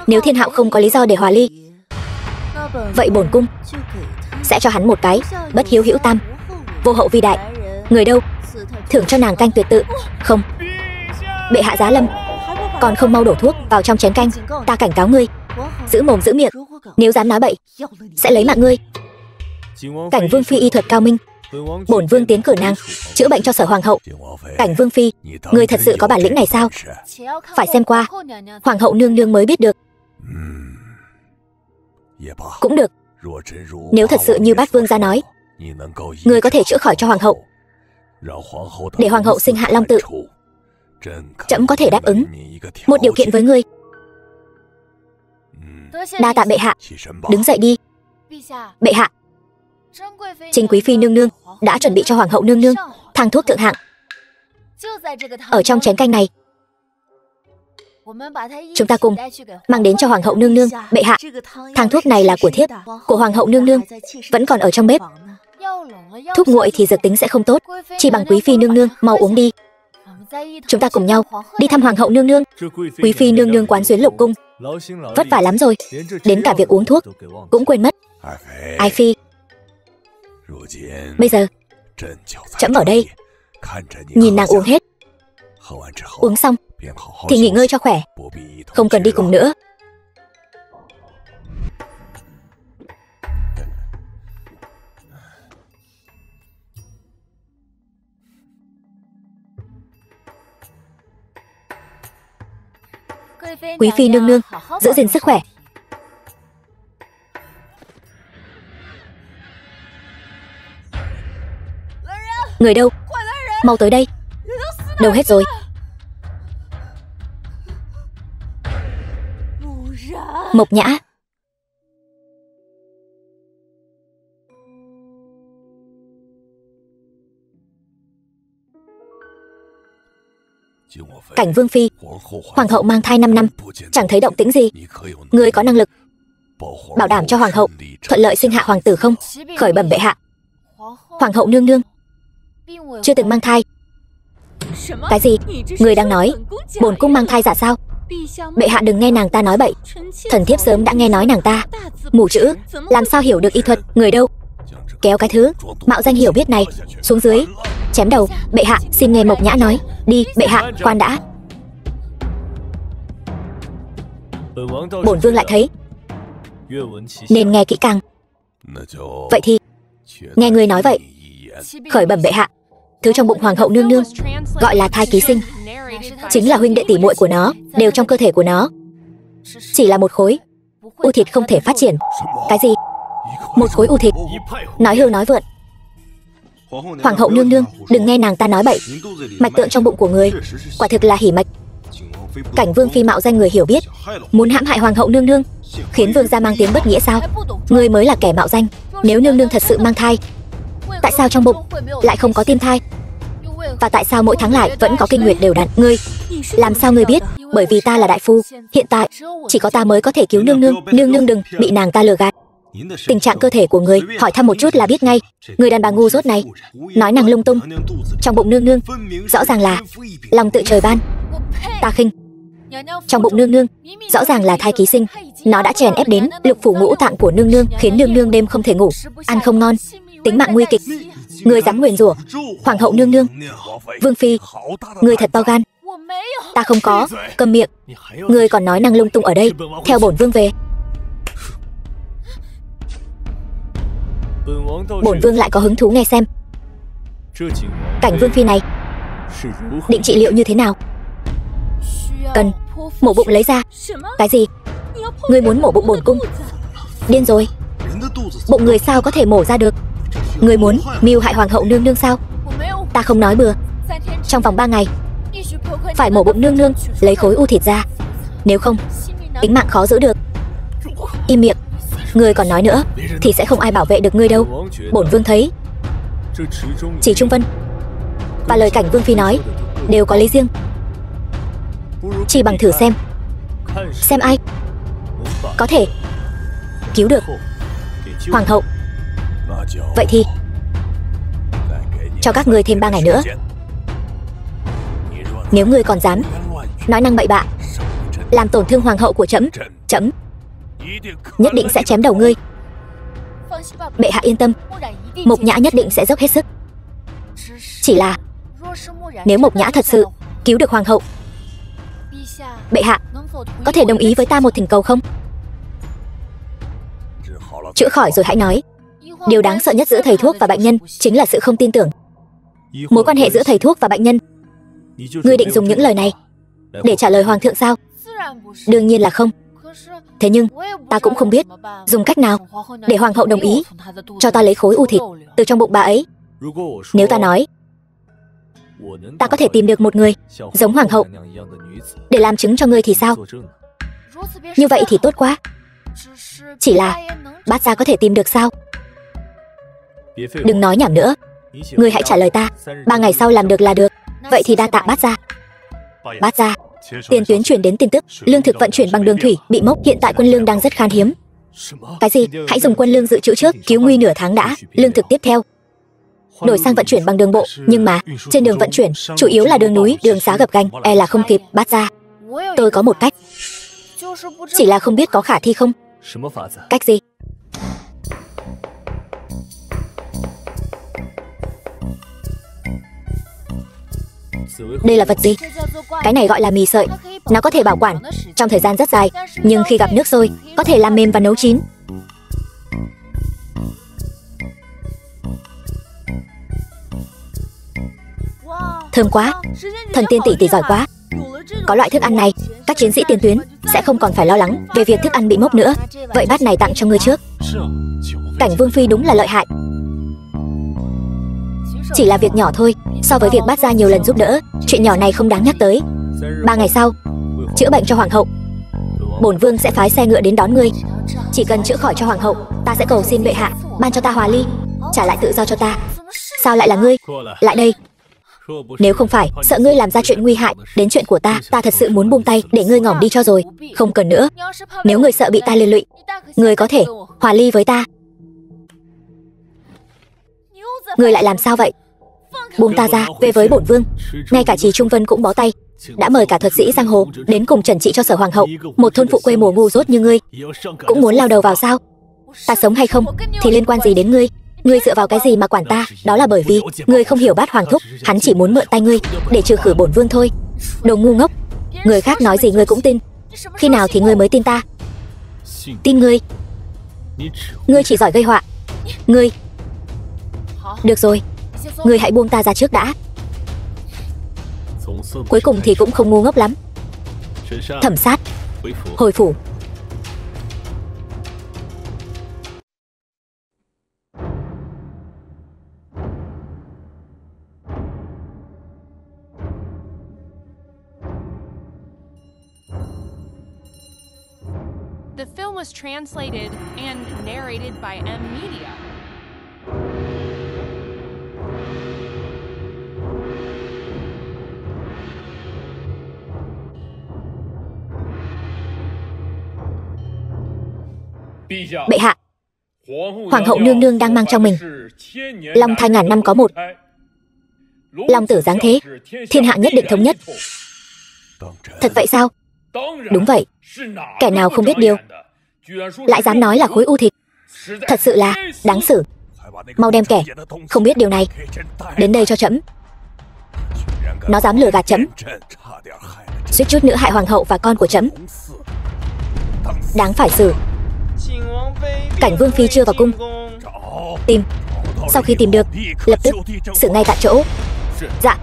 Nếu Thiên Hạo không có lý do để hòa ly, vậy bổn cung sẽ cho hắn một cái bất hiếu hữu tam, vô hậu vi đại. Người đâu? thưởng cho nàng canh tuyệt tự. Không. Bệ hạ giá lâm, còn không mau đổ thuốc vào trong chén canh. Ta cảnh cáo ngươi, giữ mồm giữ miệng, nếu dám nói bậy sẽ lấy mạng ngươi. Cảnh vương phi y thuật cao minh, bổn vương tiến cử nàng chữa bệnh cho Sở hoàng hậu. Cảnh vương phi, ngươi thật sự có bản lĩnh này sao? Phải xem qua, hoàng hậu nương nương mới biết được. Cũng được, nếu thật sự như bát vương gia nói, ngươi có thể chữa khỏi cho hoàng hậu, để hoàng hậu sinh hạ long tự. Trẫm có thể đáp ứng một điều kiện với ngươi. Đa tạ bệ hạ. Đứng dậy đi. Bệ hạ, Trinh quý phi nương nương đã chuẩn bị cho hoàng hậu nương nương thang thuốc thượng hạng. Ở trong chén canh này, chúng ta cùng mang đến cho hoàng hậu nương nương. Bệ hạ, thang thuốc này là của thiếp, của hoàng hậu nương nương, vẫn còn ở trong bếp. Thuốc nguội thì dược tính sẽ không tốt, chỉ bằng quý phi nương nương mau uống đi. Chúng ta cùng nhau đi thăm hoàng hậu nương nương. Quý phi nương nương quán xuyến lục cung, vất vả lắm rồi, đến cả việc uống thuốc cũng quên mất. Ai phi, bây giờ trẫm ở đây nhìn nàng uống hết. Uống xong thì nghỉ ngơi cho khỏe, không cần đi cùng nữa. Quý phi nương nương giữ gìn sức khỏe. Người đâu? Mau tới đây. Đâu hết rồi? Mộc Nhã. Cảnh vương phi, hoàng hậu mang thai 5 năm, chẳng thấy động tĩnh gì. Ngươi có năng lực bảo đảm cho hoàng hậu thuận lợi sinh hạ hoàng tử không? Khởi bẩm bệ hạ, hoàng hậu nương nương chưa từng mang thai. Cái gì? Ngươi đang nói bổn cung mang thai giả sao? Bệ hạ đừng nghe nàng ta nói bậy. Thần thiếp sớm đã nghe nói nàng ta mù chữ, làm sao hiểu được y thuật. Người đâu? Kéo cái thứ mạo danh hiểu biết này xuống dưới, chém đầu. Bệ hạ, xin nghe Mộc Nhã nói. Đi. Bệ hạ, khoan đã. Bổn vương lại thấy nên nghe kỹ càng. Vậy thì nghe ngươi nói vậy. Khởi bẩm bệ hạ, thứ trong bụng hoàng hậu nương nương gọi là thai ký sinh, chính là huynh đệ tỷ muội của nó, đều trong cơ thể của nó. Chỉ là một khối u thịt không thể phát triển. Cái gì? Một khối u thịt? Nói hưu nói vượn. Hoàng hậu nương nương, đừng nghe nàng ta nói bậy. Mạch tượng trong bụng của người quả thực là hỉ mạch. Cảnh vương phi mạo danh người hiểu biết, muốn hãm hại hoàng hậu nương nương, khiến vương gia mang tiếng bất nghĩa sao? Ngươi mới là kẻ mạo danh. Nếu nương nương thật sự mang thai, tại sao trong bụng lại không có tim thai? Và tại sao mỗi tháng lại vẫn có kinh nguyệt đều đặn? Ngươi, làm sao ngươi biết? Bởi vì ta là đại phu, hiện tại chỉ có ta mới có thể cứu nương nương. Nương nương đừng bị nàng ta lừa gạt. Tình trạng cơ thể của người hỏi thăm một chút là biết ngay. Người đàn bà ngu dốt này nói năng lung tung. Trong bụng nương nương rõ ràng là lòng tự trời ban. Ta khinh. Trong bụng nương nương rõ ràng là thai ký sinh. Nó đã chèn ép đến lục phủ ngũ tạng của nương nương, khiến nương nương đêm không thể ngủ, ăn không ngon, tính mạng nguy kịch. Người dám nguyền rủa hoàng hậu nương nương. Vương phi, người thật to gan. Ta không có. Câm miệng. Người còn nói năng lung tung ở đây. Theo bổn vương về. Bổn vương lại có hứng thú nghe xem cảnh vương phi này định trị liệu như thế nào. Cần mổ bụng lấy ra. Cái gì? Ngươi muốn mổ bụng bổn cung? Điên rồi. Bụng người sao có thể mổ ra được? Ngươi muốn mưu hại hoàng hậu nương nương sao? Ta không nói bừa. Trong vòng 3 ngày phải mổ bụng nương nương, lấy khối u thịt ra. Nếu không, tính mạng khó giữ được. Im miệng. Ngươi còn nói nữa thì sẽ không ai bảo vệ được ngươi đâu. Bổn vương thấy chỉ Trung Vân và lời cảnh vương phi nói đều có lý riêng. Chỉ bằng thử xem ai có thể cứu được hoàng hậu. Vậy thì cho các ngươi thêm 3 ngày nữa. Nếu ngươi còn dám nói năng bậy bạ, làm tổn thương hoàng hậu của trẫm, trẫm nhất định sẽ chém đầu ngươi. Bệ hạ yên tâm, Mộc Nhã nhất định sẽ dốc hết sức. Chỉ là Nếu Mộc Nhã thật sự cứu được hoàng hậu, bệ hạ có thể đồng ý với ta một thỉnh cầu không? Chữa khỏi rồi hãy nói. Điều đáng sợ nhất giữa thầy thuốc và bệnh nhân chính là sự không tin tưởng. Mối quan hệ giữa thầy thuốc và bệnh nhân, ngươi định dùng những lời này để trả lời hoàng thượng sao? Đương nhiên là không. Thế nhưng ta cũng không biết dùng cách nào để hoàng hậu đồng ý cho ta lấy khối u thịt từ trong bụng bà ấy. Nếu ta nói ta có thể tìm được một người giống hoàng hậu để làm chứng cho ngươi thì sao? Như vậy thì tốt quá. Chỉ là Bát Gia có thể tìm được sao? Đừng nói nhảm nữa. Ngươi hãy trả lời ta. 3 ngày sau làm được là được. Vậy thì đa tạ Bát Gia. Bát Gia, tiền tuyến truyền đến tin tức lương thực vận chuyển bằng đường thủy bị mốc. Hiện tại quân lương đang rất khan hiếm. Cái gì? Hãy dùng quân lương dự trữ trước, cứu nguy nửa tháng đã. Lương thực tiếp theo đổi sang vận chuyển bằng đường bộ. Nhưng mà trên đường vận chuyển chủ yếu là đường núi, đường xá gập ghềnh, e là không kịp. Bát Gia, tôi có một cách, chỉ là không biết có khả thi không. Cách gì? Đây là vật gì? Cái này gọi là mì sợi. Nó có thể bảo quản trong thời gian rất dài, nhưng khi gặp nước sôi có thể làm mềm và nấu chín. Thơm quá. Thần tiên tỷ tỷ giỏi quá. Có loại thức ăn này, các chiến sĩ tiền tuyến sẽ không còn phải lo lắng về việc thức ăn bị mốc nữa. Vậy bát này tặng cho ngươi trước. Cảnh Vương phi đúng là lợi hại. Chỉ là việc nhỏ thôi, so với việc Bát Gia nhiều lần giúp đỡ, chuyện nhỏ này không đáng nhắc tới. 3 ngày sau, chữa bệnh cho hoàng hậu. Bổn vương sẽ phái xe ngựa đến đón ngươi. Chỉ cần chữa khỏi cho hoàng hậu, ta sẽ cầu xin bệ hạ ban cho ta hòa ly, trả lại tự do cho ta. Sao lại là ngươi? Lại đây. Nếu không phải sợ ngươi làm ra chuyện nguy hại đến chuyện của ta, ta thật sự muốn buông tay để ngươi ngỏm đi cho rồi. Không cần nữa. Nếu ngươi sợ bị ta liên lụy, ngươi có thể hòa ly với ta. Ngươi lại làm sao vậy? Buông ta ra, về với bổn vương. Ngay cả Trì Trung Vân cũng bó tay, đã mời cả thuật sĩ giang hồ đến cùng trần trị cho Sở hoàng hậu. Một thôn phụ quê mùa ngu dốt như ngươi cũng muốn lao đầu vào sao? Ta sống hay không thì liên quan gì đến ngươi? Ngươi dựa vào cái gì mà quản ta? Đó là bởi vì ngươi không hiểu Bát Hoàng thúc, hắn chỉ muốn mượn tay ngươi để trừ khử bổn vương thôi. Đồ ngu ngốc. Người khác nói gì ngươi cũng tin. Khi nào thì ngươi mới tin ta? Tin ngươi? Ngươi chỉ giỏi gây họa. Ngươi... Được rồi, ngươi hãy buông ta ra trước đã. Cuối cùng thì cũng không ngu ngốc lắm. Thẩm Sát, hồi phủ. The film was translated and narrated by M Media. Bệ hạ, Hoàng hậu nương nương đang mang trong mình long thai ngàn năm có một. Long tử giáng thế, thiên hạ nhất định thống nhất. Thật vậy sao? Đúng vậy. Kẻ nào không biết điều lại dám nói là khối u thịt, thật sự là đáng xử. Mau đem kẻ không biết điều này đến đây cho trẫm. Nó dám lừa gạt trẫm, suýt chút nữa hại hoàng hậu và con của trẫm, đáng phải xử. Cảnh Vương phi chưa vào cung. Tìm. Sau khi tìm được, lập tức xử ngay tại chỗ. Dạ.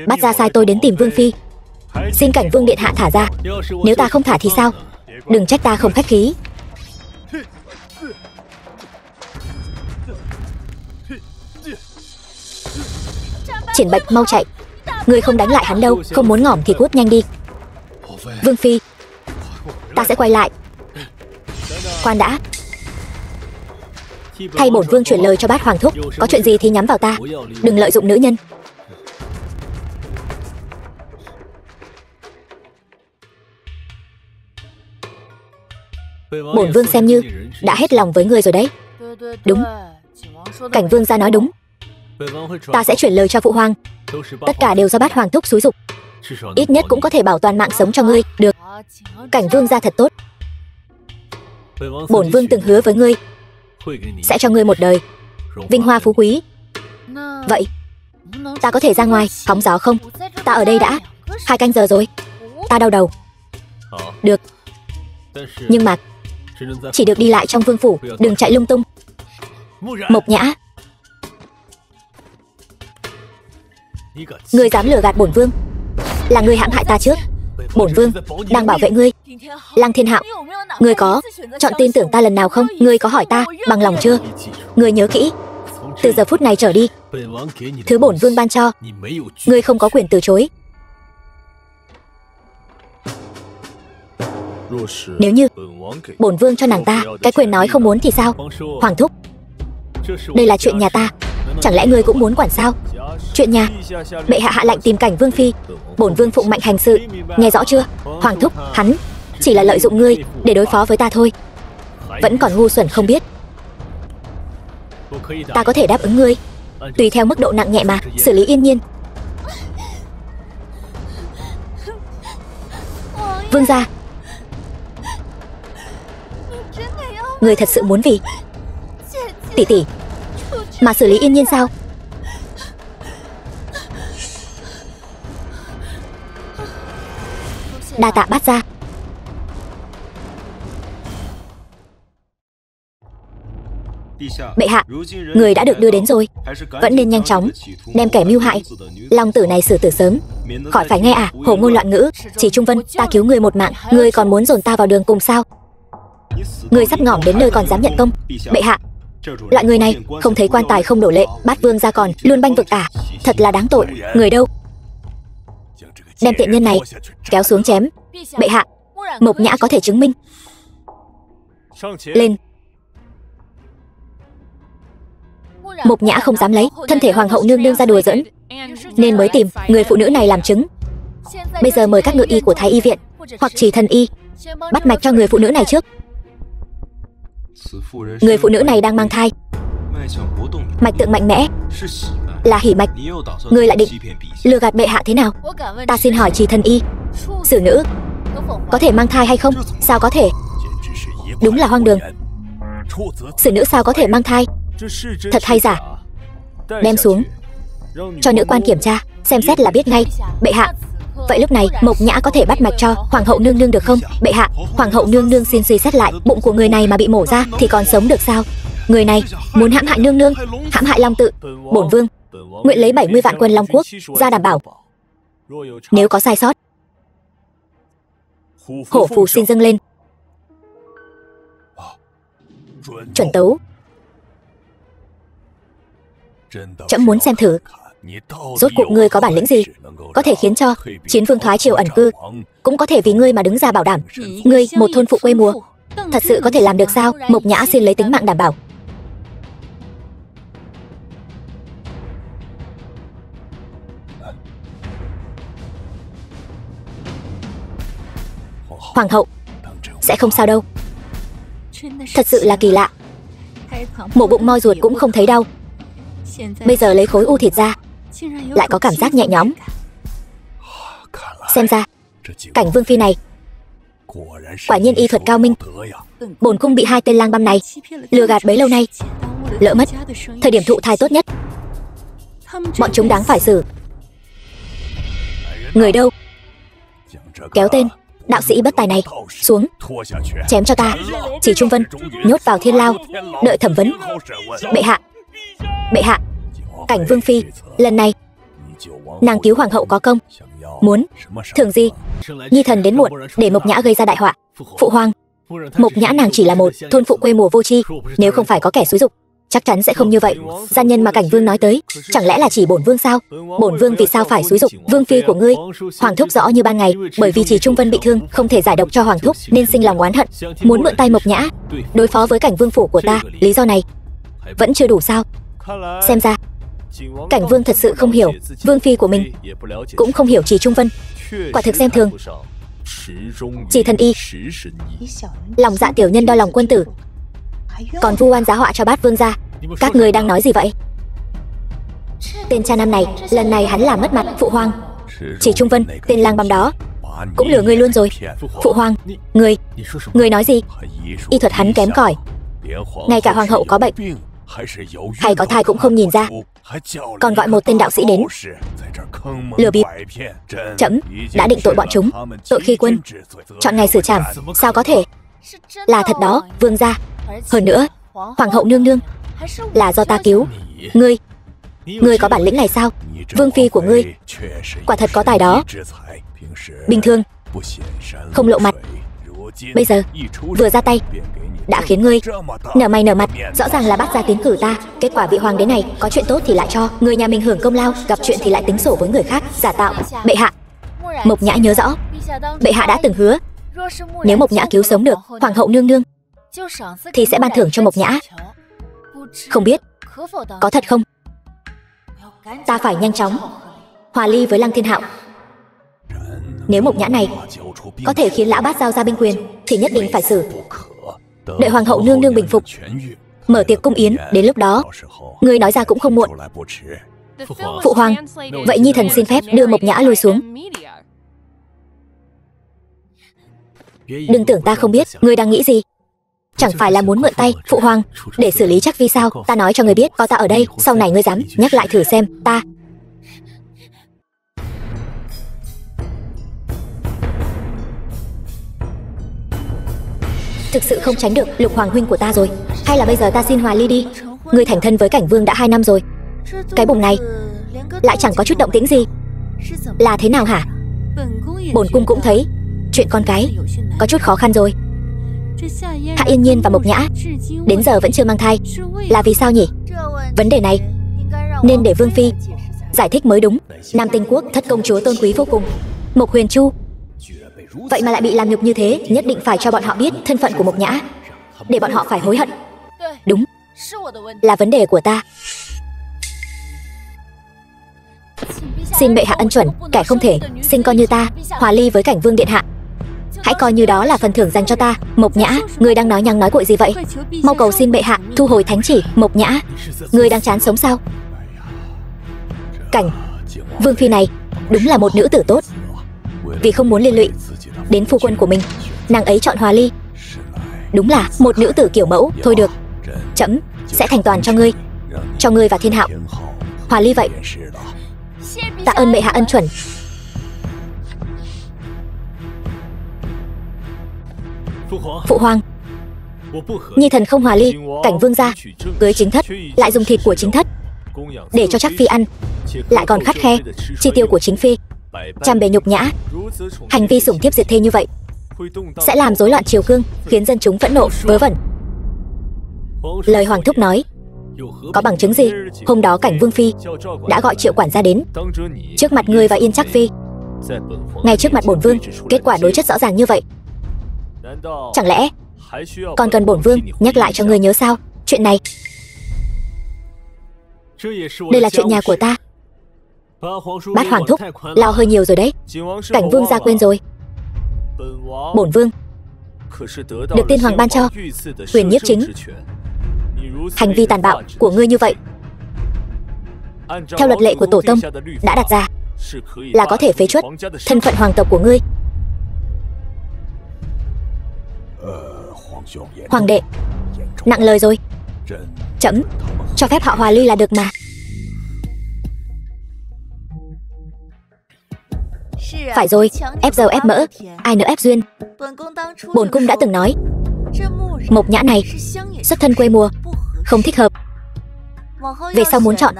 Bát Gia sai tôi đến tìm Vương phi, xin Cảnh Vương điện hạ thả ra. Nếu ta không thả thì sao? Đừng trách ta không khách khí. Triển Bạch, mau chạy. Ngươi không đánh lại hắn đâu. Không muốn ngỏm thì cút nhanh đi. Vương phi, ta sẽ quay lại. Khoan đã. Thay bổn vương chuyển lời cho Bát Hoàng thúc, có chuyện gì thì nhắm vào ta, đừng lợi dụng nữ nhân. Bổn vương xem như đã hết lòng với ngươi rồi đấy. Đúng, Cảnh Vương gia nói đúng. Ta sẽ chuyển lời cho phụ hoàng. Tất cả đều do Bát Hoàng thúc xúi giục. Ít nhất cũng có thể bảo toàn mạng sống cho ngươi. Được. Cảnh Vương gia thật tốt. Bổn vương từng hứa với ngươi sẽ cho ngươi một đời vinh hoa phú quý. Vậy ta có thể ra ngoài hóng gió không? Ta ở đây đã 2 canh giờ rồi. Ta đau đầu. Được. Nhưng mà chỉ được đi lại trong vương phủ, đừng chạy lung tung. Mộc Nhã, ngươi dám lừa gạt bổn vương? Là ngươi hãm hại ta trước. Bổn vương đang bảo vệ ngươi. Lăng Thiên Hạo, ngươi có chọn tin tưởng ta lần nào không? Ngươi có hỏi ta bằng lòng chưa? Ngươi nhớ kỹ, từ giờ phút này trở đi, thứ bổn vương ban cho, ngươi không có quyền từ chối. Nếu như bổn vương cho nàng ta cái quyền nói không muốn thì sao? Hoàng thúc, đây là chuyện nhà ta, chẳng lẽ ngươi cũng muốn quản sao? Chuyện nhà, bệ hạ hạ lệnh tìm Cảnh Vương phi, bổn vương phụng mệnh hành sự, nghe rõ chưa? Hoàng thúc, hắn chỉ là lợi dụng ngươi để đối phó với ta thôi. Vẫn còn ngu xuẩn không biết. Ta có thể đáp ứng ngươi, tùy theo mức độ nặng nhẹ mà xử lý yên nhiên. Vương gia, ngươi thật sự muốn vì tỷ tỷ mà xử lý yên nhiên sao? Đa tạ Bát gia. Bệ hạ, người đã được đưa đến rồi, vẫn nên nhanh chóng đem kẻ mưu hại Long tử này xử tử sớm, khỏi phải nghe hồ ngôn loạn ngữ. Chỉ Trung Vân, ta cứu người một mạng, ngươi còn muốn dồn ta vào đường cùng sao? Ngươi sắp ngỏm đến nơi còn dám nhận công. Bệ hạ, loại người này không thấy quan tài không đổ lệ, Bát vương gia còn luôn banh vực thật là đáng tội. Người đâu? Đem tiện nhân này kéo xuống chém. Bệ hạ, Mộc Nhã có thể chứng minh. Lên. Mộc Nhã không dám lấy thân thể hoàng hậu nương nương ra đùa giỡn, nên mới tìm người phụ nữ này làm chứng. Bây giờ mời các ngự y của Thái y viện hoặc Chỉ thần y bắt mạch cho người phụ nữ này trước. Người phụ nữ này đang mang thai, mạch tượng mạnh mẽ, là hỉ mạch. Ngươi lại định lừa gạt bệ hạ thế nào? Ta xin hỏi Chỉ thần y, xử nữ có thể mang thai hay không? Sao có thể? Đúng là hoang đường. Xử nữ sao có thể mang thai? Thật hay giả? Đem xuống cho nữ quan kiểm tra, xem xét là biết ngay. Bệ hạ, vậy lúc này Mộc Nhã có thể bắt mạch cho hoàng hậu nương nương được không? Bệ hạ, hoàng hậu nương nương xin suy xét lại, bụng của người này mà bị mổ ra thì còn sống được sao? Người này muốn hãm hại nương nương, hãm hại Long tự. Bổn vương nguyện lấy 70 vạn quân Long quốc ra đảm bảo. Nếu có sai sót, hổ phù xin dâng lên. Chuẩn tấu. Trẫm muốn xem thử, rốt cuộc ngươi có bản lĩnh gì, có thể khiến cho Chiến vương thoái triều ẩn cư, cũng có thể vì ngươi mà đứng ra bảo đảm. Ngươi, một thôn phụ quê mùa, thật sự có thể làm được sao? Mộc Nhã xin lấy tính mạng đảm bảo. Hoàng hậu sẽ không sao đâu. Thật sự là kỳ lạ, mổ bụng moi ruột cũng không thấy đau, bây giờ lấy khối u thịt ra lại có cảm giác nhẹ nhõm. Xem ra Cảnh Vương phi này quả nhiên y thuật cao minh. Bổn cung bị 2 tên lang băm này lừa gạt bấy lâu nay, lỡ mất thời điểm thụ thai tốt nhất. Bọn chúng đáng phải xử. Người đâu? Kéo tên đạo sĩ bất tài này xuống, chém cho ta. Chỉ Trung Vân nhốt vào thiên lao, đợi thẩm vấn. Bệ hạ, bệ hạ, Cảnh Vương phi lần này nàng cứu hoàng hậu có công, muốn thưởng gì? Nhi thần đến muộn để Mộc Nhã gây ra đại họa. Phụ hoàng, Mộc Nhã nàng chỉ là một thôn phụ quê mùa vô tri, nếu không phải có kẻ xúi giục chắc chắn sẽ không như vậy. Gian nhân mà Cảnh Vương nói tới chẳng lẽ là chỉ bổn vương sao? Bổn vương vì sao phải xúi giục vương phi của ngươi? Hoàng thúc rõ như ban ngày, bởi vì Chỉ Trung Vân bị thương không thể giải độc cho hoàng thúc nên sinh lòng oán hận, muốn mượn tay Mộc Nhã đối phó với Cảnh Vương phủ của ta. Lý do này vẫn chưa đủ sao? Xem ra Cảnh Vương thật sự không hiểu vương phi của mình, cũng không hiểu Chỉ Trung Vân, quả thực xem thường. Chỉ thần y, lòng dạ tiểu nhân đau lòng quân tử, còn vu oan giá họa cho Bát vương gia. Các ngươi đang nói gì vậy? Tên cha năm này, lần này hắn làm mất mặt. Phụ hoàng, Chỉ Trung Vân, tên lang băm đó cũng lừa ngươi luôn rồi. Phụ hoàng, ngươi nói gì? Y thuật hắn kém cỏi, Ngay cả hoàng hậu có bệnh hay có thai cũng không nhìn ra, còn gọi một tên đạo sĩ đến lừa bịp. Trẫm đã định tội bọn chúng, tội khi quân, chọn ngày xử trảm. Sao có thể? Là thật đó, vương gia. Hơn nữa, hoàng hậu nương nương là do ta cứu. Ngươi có bản lĩnh này sao? Vương phi của ngươi quả thật có tài đó. Bình thường không lộ mặt, bây giờ vừa ra tay đã khiến ngươi nở mày nở mặt. Rõ ràng là bắt ra tiến cử ta, kết quả vị hoàng đế này có chuyện tốt thì lại cho người nhà mình hưởng công lao, gặp chuyện thì lại tính sổ với người khác, giả tạo. Bệ hạ, Mộc Nhã nhớ rõ, bệ hạ đã từng hứa nếu Mộc Nhã cứu sống được hoàng hậu nương nương thì sẽ ban thưởng cho Mộc Nhã. Không biết có thật không? Ta phải nhanh chóng hòa ly với Lăng Thiên Hạo. Nếu Mộc Nhã này có thể khiến lão bát giao ra binh quyền thì nhất định phải xử. Đợi hoàng hậu nương nương bình phục, mở tiệc cung yến, đến lúc đó ngươi nói ra cũng không muộn. Phụ hoàng, vậy nhi thần xin phép đưa Mộc Nhã lui xuống. Đừng tưởng ta không biết ngươi đang nghĩ gì. Chẳng phải là muốn mượn tay phụ hoàng để xử lý Trác Vi sao? Ta nói cho ngươi biết, có ta ở đây, sau này ngươi dám nhắc lại thử xem. Ta thực sự không tránh được Lục hoàng huynh của ta rồi. Hay là bây giờ ta xin hòa ly đi? Ngươi thành thân với Cảnh Vương đã 2 năm rồi, cái bụng này lại chẳng có chút động tĩnh gì. Là thế nào hả? Bổn cung cũng thấy chuyện con cái có chút khó khăn rồi. Hạ Yên Nhiên và Mộc Nhã đến giờ vẫn chưa mang thai, là vì sao nhỉ? Vấn đề này nên để Vương phi giải thích mới đúng. Nam Tinh Quốc thất công chúa tôn quý vô cùng, Mộc Huyền Chu, vậy mà lại bị làm nhục như thế. Nhất định phải cho bọn họ biết thân phận của Mộc Nhã, để bọn họ phải hối hận. Đúng, là vấn đề của ta. Xin bệ hạ ân chuẩn, kẻ không thể sinh con như ta hòa ly với Cảnh Vương điện hạ. Hãy coi như đó là phần thưởng dành cho ta. Mộc Nhã, ngươi đang nói nhăng nói cuội gì vậy? Mau cầu xin bệ hạ thu hồi thánh chỉ. Mộc Nhã, ngươi đang chán sống sao? Cảnh Vương phi này đúng là một nữ tử tốt. Vì không muốn liên lụy đến phu quân của mình, nàng ấy chọn hòa ly. Đúng là một nữ tử kiểu mẫu. Thôi được, trẫm sẽ thành toàn cho ngươi và Thiên Hạo hòa ly vậy. Tạ ơn bệ hạ ân chuẩn. Phụ hoàng, nhi thần không hòa ly. Cảnh Vương gia cưới chính thất, lại dùng thịt của chính thất để cho Trác Phi ăn, lại còn khắt khe chi tiêu của chính phi, trăm bề nhục nhã. Hành vi sủng thiếp diệt thê như vậy sẽ làm rối loạn triều cương, khiến dân chúng phẫn nộ. Vớ vẩn. Lời hoàng thúc nói có bằng chứng gì? Hôm đó Cảnh Vương phi đã gọi Triệu quản gia đến trước mặt ngươi và Yên Trác phi, ngay trước mặt bổn vương. Kết quả đối chất rõ ràng như vậy, chẳng lẽ còn cần bổn vương nhắc lại cho ngươi nhớ sao? Chuyện này, đây là chuyện nhà của ta. Bát hoàng thúc lao hơi nhiều rồi đấy. Cảnh Vương gia quên rồi, bổn vương được tiên hoàng ban cho quyền nhiếp chính. Hành vi tàn bạo của ngươi như vậy, theo luật lệ của tổ tông đã đặt ra, là có thể phế truất thân phận hoàng tộc của ngươi. Hoàng đệ nặng lời rồi. Trẫm cho phép họ hòa ly là được mà. Phải rồi, ép dầu ép mỡ, ai nỡ ép duyên. Bổn cung đã từng nói, Mộc Nhã này xuất thân quê mùa, không thích hợp. Về sau muốn chọn,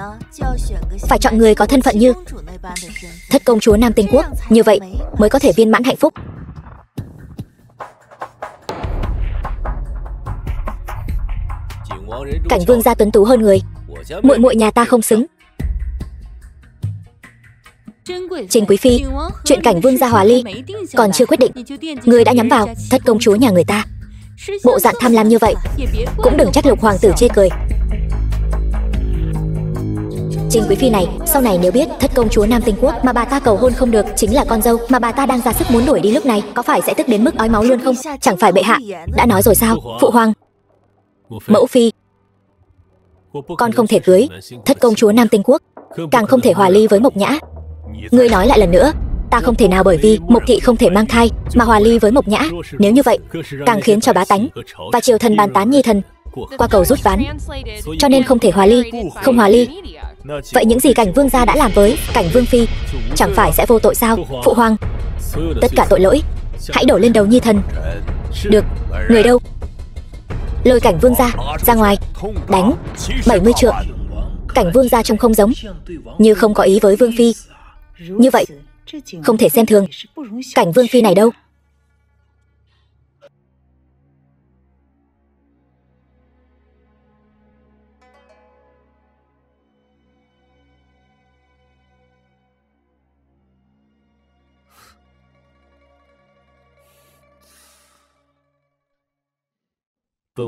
phải chọn người có thân phận như thất công chúa Nam Tinh Quốc, như vậy mới có thể viên mãn hạnh phúc. Cảnh Vương gia tuấn tú hơn người, muội muội nhà ta không xứng. Trình quý phi, chuyện Cảnh Vương gia hòa ly còn chưa quyết định, người đã nhắm vào thất công chúa nhà người ta. Bộ dạng tham lam như vậy cũng đừng trách Lục hoàng tử chê cười. Trình quý phi này, sau này nếu biết thất công chúa Nam Tinh Quốc mà bà ta cầu hôn không được chính là con dâu mà bà ta đang ra sức muốn đuổi đi lúc này, có phải sẽ tức đến mức ói máu luôn không? Chẳng phải bệ hạ đã nói rồi sao? Phụ hoàng, mẫu phi, con không thể cưới thất công chúa Nam Tinh Quốc, càng không thể hòa ly với Mộc Nhã. Ngươi nói lại lần nữa, ta không thể nào bởi vì Mộc thị không thể mang thai mà hòa ly với Mộc Nhã. Nếu như vậy, càng khiến cho bá tánh và triều thần bàn tán nhi thần qua cầu rút ván, cho nên không thể hòa ly. Không hòa ly, vậy những gì Cảnh Vương gia đã làm với Cảnh Vương phi chẳng phải sẽ vô tội sao? Phụ hoàng, tất cả tội lỗi hãy đổ lên đầu nhi thần. Được, người đâu? Lôi Cảnh Vương gia ra ngoài, đánh 70 trượng. Cảnh Vương gia trông không giống như không có ý với Vương phi. Như vậy không thể xem thường Cảnh Vương phi này đâu.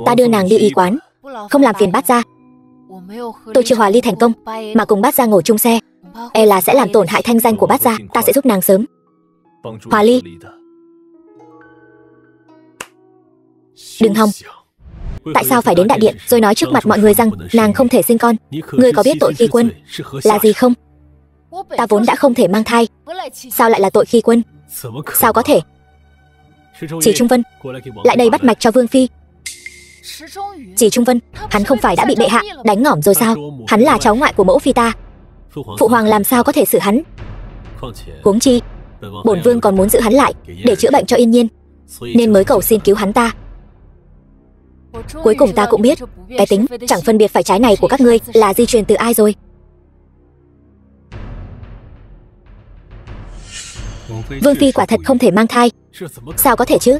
Ta đưa nàng đi y quán, không làm phiền Bát gia. Tôi chưa hòa ly thành công mà cùng Bát gia ngồi chung xe, e là sẽ làm tổn hại thanh danh của Bát gia. Ta sẽ giúp nàng sớm hòa ly. Đừng hòng. Tại sao phải đến đại điện rồi nói trước mặt mọi người rằng nàng không thể sinh con? Ngươi có biết tội khi quân là gì không? Ta vốn đã không thể mang thai, sao lại là tội khi quân? Sao có thể? Chỉ Trung Vân lại đây bắt mạch cho Vương phi. Chỉ Trung Vân, hắn không phải đã bị bệ hạ đánh ngỏm rồi sao? Hắn là cháu ngoại của mẫu phi ta. Phụ hoàng làm sao có thể xử hắn? Huống chi bổn vương còn muốn giữ hắn lại để chữa bệnh cho Yên Nhiên, nên mới cầu xin cứu hắn ta. Cuối cùng ta cũng biết cái tính chẳng phân biệt phải trái này của các ngươi là di truyền từ ai rồi. Vương phi quả thật không thể mang thai. Sao có thể chứ?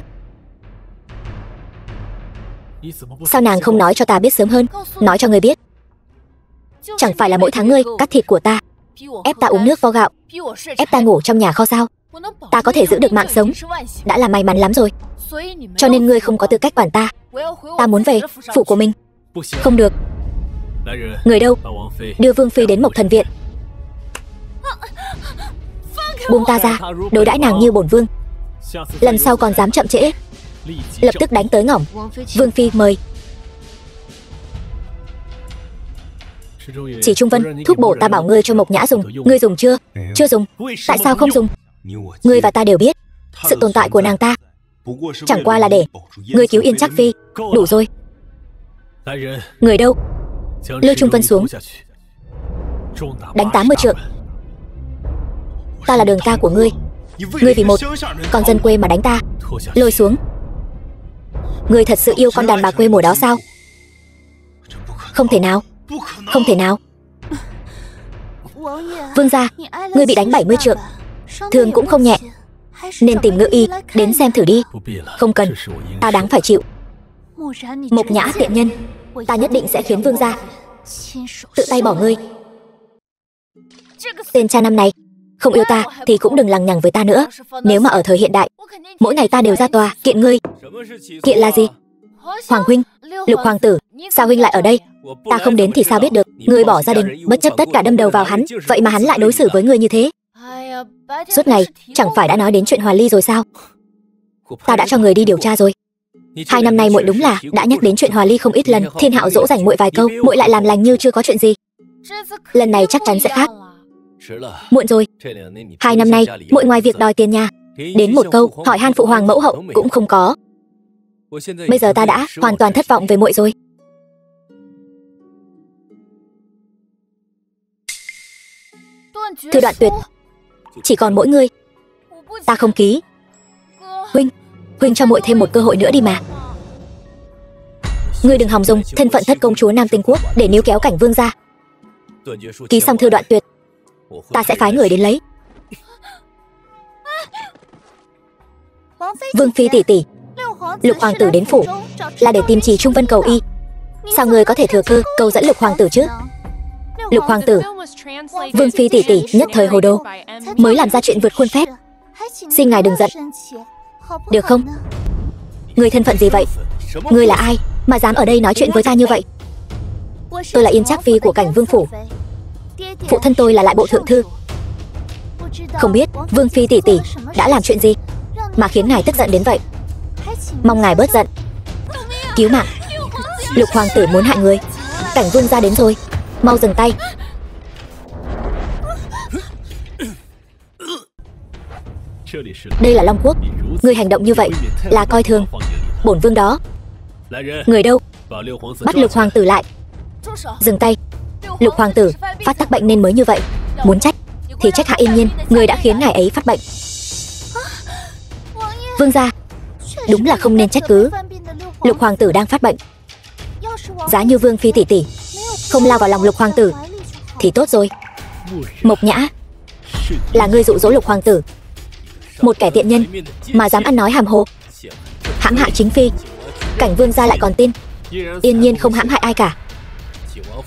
Sao nàng không nói cho ta biết sớm hơn? Nói cho ngươi biết, chẳng phải là mỗi tháng ngươi cắt thịt của ta, ép ta uống nước vo gạo, ép ta ngủ trong nhà kho sao? Ta có thể giữ được mạng sống đã là may mắn lắm rồi. Cho nên ngươi không có tư cách quản ta. Ta muốn về phủ của mình. Không được. Người đâu? Đưa Vương phi đến Mộc Thần Viện. Buông ta ra, đối đãi nàng như bổn vương. Lần sau còn dám chậm trễ, lập tức đánh tới ngỏm. Vương phi mời. Chỉ Trung Vân, thuốc bổ ta bảo ngươi cho Mộc Nhã dùng, ngươi dùng chưa? Chưa dùng. Tại sao không dùng? Ngươi và ta đều biết sự tồn tại của nàng ta chẳng qua là để ngươi cứu Yên Trác phi. Đủ rồi. Người đâu? Lôi Trung Vân xuống, đánh 80 trượng. Ta là đường ca của ngươi, ngươi vì một con dân quê mà đánh ta. Lôi xuống. Ngươi thật sự yêu con đàn bà quê mùa đó sao? Không thể nào. Không thể nào. Vương gia, ngươi bị đánh 70 trượng, thương cũng không nhẹ, nên tìm ngự y đến xem thử đi. Không cần, ta đáng phải chịu. Mộc Nhã tiện nhân, ta nhất định sẽ khiến vương gia tự tay bỏ ngươi. Tên cha năm này, không yêu ta thì cũng đừng lằng nhằng với ta nữa. Nếu mà ở thời hiện đại, mỗi ngày ta đều ra tòa kiện ngươi. Kiện là gì? Hoàng huynh, Lục hoàng tử, sao huynh lại ở đây? Ta không đến thì sao biết được? Ngươi bỏ gia đình, bất chấp tất cả đâm đầu vào hắn, vậy mà hắn lại đối xử với ngươi như thế. Suốt ngày chẳng phải đã nói đến chuyện hòa ly rồi sao? Ta đã cho người đi điều tra rồi. 2 năm nay muội đúng là đã nhắc đến chuyện hòa ly không ít lần. Thiên Hạo dỗ dành muội vài câu, muội lại làm lành như chưa có chuyện gì. Lần này chắc chắn sẽ khác. Muộn rồi. 2 năm nay muội ngoài việc đòi tiền nhà, đến một câu hỏi han phụ hoàng mẫu hậu cũng không có. Bây giờ ta đã hoàn toàn thất vọng về muội rồi. Thư đoạn tuyệt chỉ còn mỗi ngươi. Ta không ký. Huynh cho muội thêm một cơ hội nữa đi mà. Ngươi đừng hòng dùng thân phận thất công chúa Nam Tinh Quốc để níu kéo Cảnh Vương ra. Ký xong thư đoạn tuyệt, ta sẽ phái người đến lấy. Vương phi tỷ tỷ, Lục hoàng tử đến phủ là để tìm Trì Trung Vân cầu y. Sao ngươi có thể thừa cơ cầu dẫn Lục hoàng tử chứ? Lục hoàng tử, Vương phi tỷ tỷ nhất thời hồ đồ, mới làm ra chuyện vượt khuôn phép. Xin ngài đừng giận, được không? Ngươi thân phận gì vậy? Ngươi là ai mà dám ở đây nói chuyện với ta như vậy? Tôi là Yên Trác phi của Cảnh Vương phủ. Phụ thân tôi là Lại Bộ thượng thư. Không biết Vương phi tỷ tỷ đã làm chuyện gì mà khiến ngài tức giận đến vậy. Mong ngài bớt giận. Cứu mạng, Lục hoàng tử muốn hại người. Cảnh Vương gia đến rồi, mau dừng tay. Đây là Long Quốc, ngươi hành động như vậy là coi thường bổn vương đó. Người đâu? Bắt Lục hoàng tử lại. Dừng tay. Lục hoàng tử phát tác bệnh nên mới như vậy. Muốn trách thì trách Hạ Yên Nhiên, người đã khiến ngài ấy phát bệnh. Vương gia, đúng là không nên trách cứ. Lục hoàng tử đang phát bệnh. Giá như Vương phi tỷ tỷ không lao vào lòng Lục hoàng tử thì tốt rồi. Mộc Nhã, là ngươi dụ dỗ Lục hoàng tử, một kẻ tiện nhân mà dám ăn nói hàm hồ, hãm hại chính phi. Cảnh vương gia lại còn tin Yên Nhiên không hãm hại ai cả.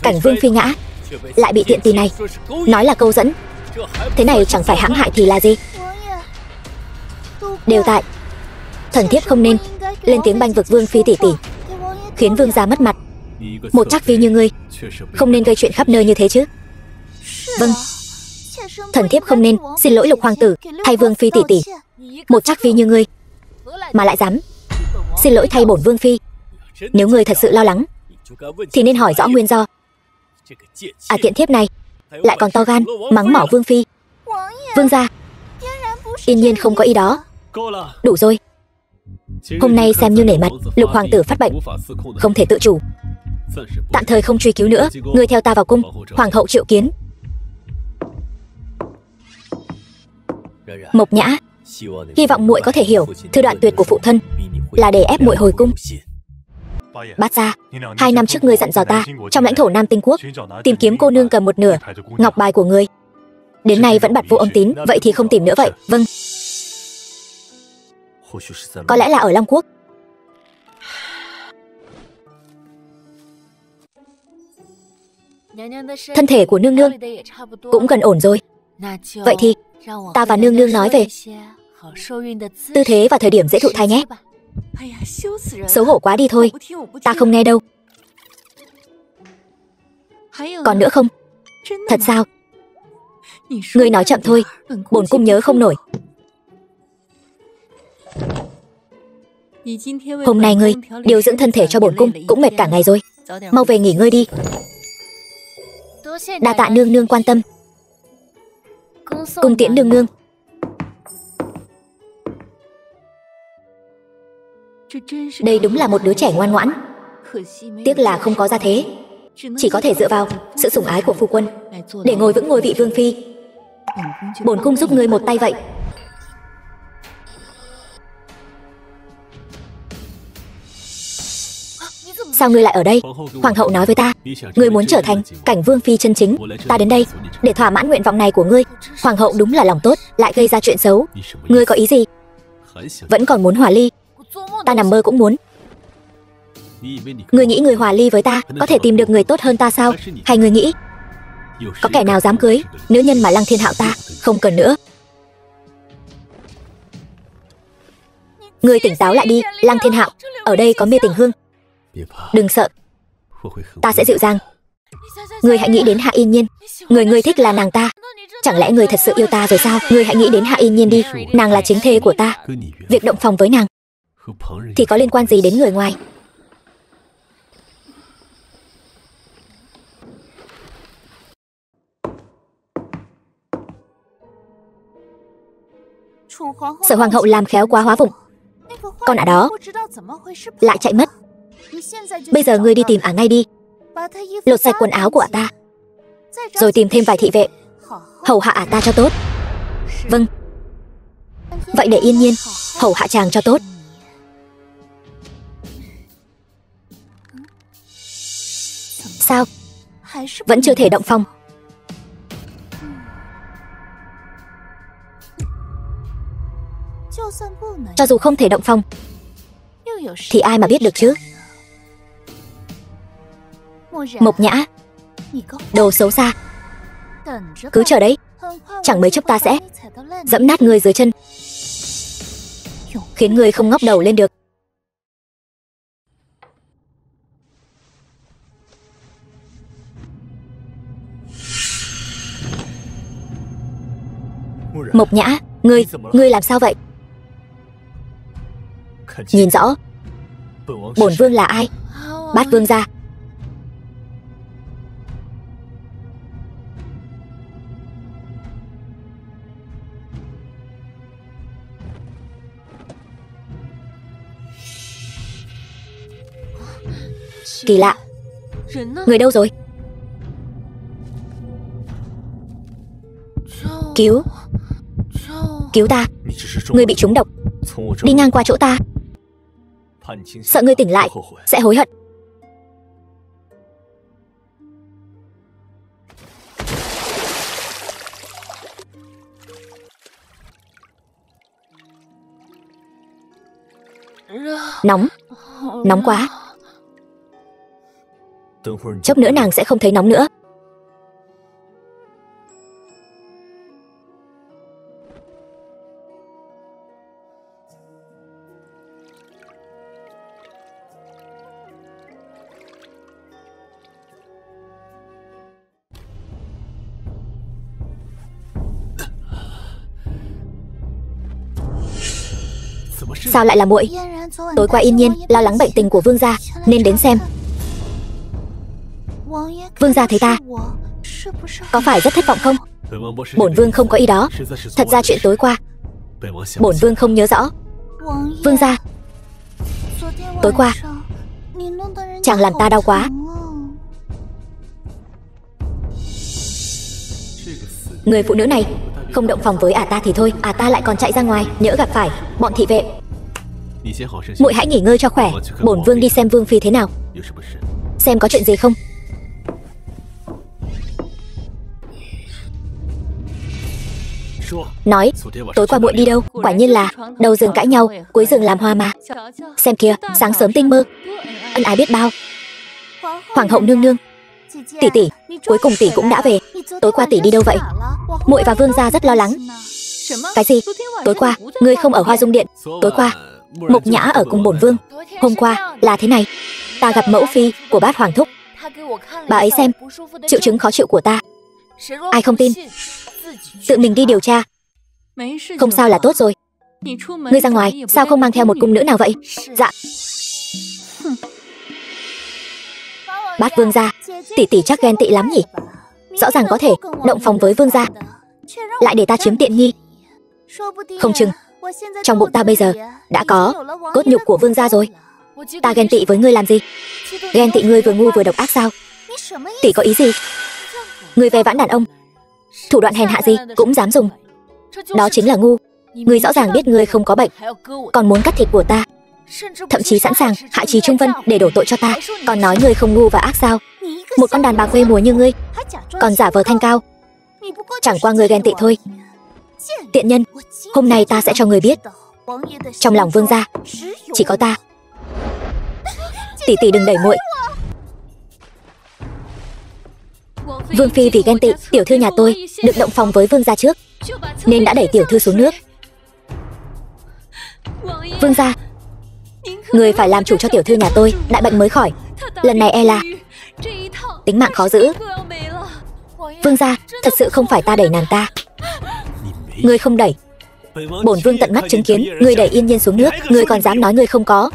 Cảnh vương phi ngã lại bị tiện tì này nói là câu dẫn. Thế này chẳng phải hãm hại thì là gì? Đều tại thần thiếp không nên lên tiếng banh vực Vương phi tỷ tỷ, khiến vương gia mất mặt. Một trác phi như ngươi không nên gây chuyện khắp nơi như thế chứ. Vâng, thần thiếp không nên xin lỗi Lục hoàng tử thay Vương phi tỷ tỷ. Một trác phi như ngươi mà lại dám xin lỗi thay bổn Vương phi. Nếu ngươi thật sự lo lắng thì nên hỏi rõ nguyên do. Tiện thiếp này lại còn to gan mắng mỏ Vương phi. Vương gia, Yên Nhiên không có ý đó. Đủ rồi. Hôm nay xem như nể mặt Lục hoàng tử phát bệnh, không thể tự chủ, tạm thời không truy cứu nữa. Ngươi theo ta vào cung. Hoàng hậu triệu kiến. Mộc Nhã, hy vọng muội có thể hiểu thư đoạn tuyệt của phụ thân là để ép muội hồi cung. Bát gia, 2 năm trước ngươi dặn dò ta trong lãnh thổ Nam Tinh Quốc tìm kiếm cô nương cầm một nửa ngọc bài của ngươi. Đến nay vẫn bặt vô âm tín. Vậy thì không tìm nữa vậy? Vâng. Có lẽ là ở Long Quốc. Thân thể của nương nương cũng gần ổn rồi. Vậy thì ta và nương nương nói về tư thế và thời điểm dễ thụ thai nhé. Xấu hổ quá đi thôi, ta không nghe đâu. Còn nữa không? Thật sao? Ngươi nói chậm thôi, bổn cung nhớ không nổi. Hôm nay ngươi điều dưỡng thân thể cho bổn cung cũng mệt cả ngày rồi. Mau về nghỉ ngơi đi. Đa tạ nương nương quan tâm. Cung tiễn nương nương. Đây đúng là một đứa trẻ ngoan ngoãn. Tiếc là không có gia thế, chỉ có thể dựa vào sự sủng ái của phu quân để ngồi vững ngôi vị vương phi. Bổn cung giúp ngươi một tay vậy. Sao ngươi lại ở đây? Hoàng hậu nói với ta, ngươi muốn trở thành cảnh vương phi chân chính. Ta đến đây để thỏa mãn nguyện vọng này của ngươi. Hoàng hậu đúng là lòng tốt, lại gây ra chuyện xấu. Ngươi có ý gì? Vẫn còn muốn hòa ly? Ta nằm mơ cũng muốn. Ngươi nghĩ người hòa ly với ta có thể tìm được người tốt hơn ta sao? Hay ngươi nghĩ có kẻ nào dám cưới nữ nhân mà Lăng Thiên Hạo ta không cần nữa? Ngươi tỉnh táo lại đi, Lăng Thiên Hạo, ở đây có Mê Tình Hương. Đừng sợ, ta sẽ dịu dàng. Ngươi hãy nghĩ đến Hạ Yên Nhiên, người ngươi thích là nàng ta. Chẳng lẽ ngươi thật sự yêu ta rồi sao? Ngươi hãy nghĩ đến Hạ Yên Nhiên đi, nàng là chính thê của ta. Việc động phòng với nàng thì có liên quan gì đến người ngoài? Sở hoàng hậu làm khéo quá hóa vùng. Con ả đó lại chạy mất. Bây giờ ngươi đi tìm ả ngay đi, lột sạch quần áo của ả ta, rồi tìm thêm vài thị vệ hầu hạ ả ta cho tốt. Vâng. Vậy để Yên Nhiên hầu hạ chàng cho tốt. Sao? Vẫn chưa thể động phòng? Cho dù không thể động phòng thì ai mà biết được chứ? Mộc Nhã, đồ xấu xa, cứ chờ đấy, chẳng mấy chốc ta sẽ dẫm nát ngươi dưới chân, khiến ngươi không ngóc đầu lên được. Mộc Nhã, ngươi làm sao vậy? Nhìn rõ bổn vương là ai? Bát vương gia. Kỳ lạ. Người đâu rồi? Cứu ta. Người bị trúng độc, đi ngang qua chỗ ta. Sợ ngươi tỉnh lại sẽ hối hận. Nóng quá. Chốc nữa nàng sẽ không thấy nóng nữa. Sao lại là muội? Tối qua Yên Nhiên lo lắng bệnh tình của vương gia nên đến xem. Vương gia thấy ta có phải rất thất vọng không? Bổn vương không có ý đó. Thật ra chuyện tối qua bổn vương không nhớ rõ. Vương gia, tối qua chàng làm ta đau quá. Người phụ nữ này không động phòng với ta thì thôi, ta lại còn chạy ra ngoài, nhỡ gặp phải bọn thị vệ. Muội hãy nghỉ ngơi cho khỏe, bổn vương đi xem vương phi thế nào, xem có chuyện gì không. Nói, tối qua muội đi đâu? Quả nhiên là đầu giường cãi nhau, cuối giường làm hoa mà. Xem kìa, sáng sớm tinh mơ, ân ái biết bao. Hoàng hậu nương nương, tỷ tỷ, cuối cùng tỷ cũng đã về. Tối qua tỷ đi đâu vậy? Muội và vương gia rất lo lắng. Cái gì? Tối qua ngươi không ở Hoa Dung Điện. Tối qua Mục Nhã ở cùng bổn vương. Hôm qua là thế này, ta gặp mẫu phi của Bát Hoàng thúc. Bà ấy xem triệu chứng khó chịu của ta. Ai không tin, tự mình đi điều tra. Không sao là tốt rồi. Ngươi ra ngoài sao không mang theo một cung nữ nào vậy? Dạ. Bát vương gia, tỷ tỷ chắc ghen tị lắm nhỉ? Rõ ràng có thể động phòng với vương gia, lại để ta chiếm tiện nghi. Không chừng trong bụng ta bây giờ đã có cốt nhục của vương gia rồi. Ta ghen tị với ngươi làm gì? Ghen tị ngươi vừa ngu vừa độc ác sao? Tỷ có ý gì? Ngươi ve vãn đàn ông, thủ đoạn hèn hạ gì cũng dám dùng. Đó chính là ngu. Ngươi rõ ràng biết ngươi không có bệnh, còn muốn cắt thịt của ta, thậm chí sẵn sàng hại Trì Trung Vân để đổ tội cho ta. Còn nói ngươi không ngu và ác sao? Một con đàn bà quê mùa như ngươi còn giả vờ thanh cao, chẳng qua ngươi ghen tị thôi. Tiện nhân, hôm nay ta sẽ cho ngươi biết, trong lòng vương gia chỉ có ta. Tỷ tỷ đừng đẩy muội. Vương phi vì ghen tị tiểu thư nhà tôi được động phòng với vương gia trước, nên đã đẩy tiểu thư xuống nước. Vương gia, người phải làm chủ cho tiểu thư nhà tôi, đại bệnh mới khỏi, lần này e là tính mạng khó giữ. Vương gia, thật sự không phải ta đẩy nàng ta. Ngươi không đẩy. Bổn vương tận mắt chứng kiến ngươi đẩy Yên Nhiên xuống nước, ngươi còn dám nói ngươi không có.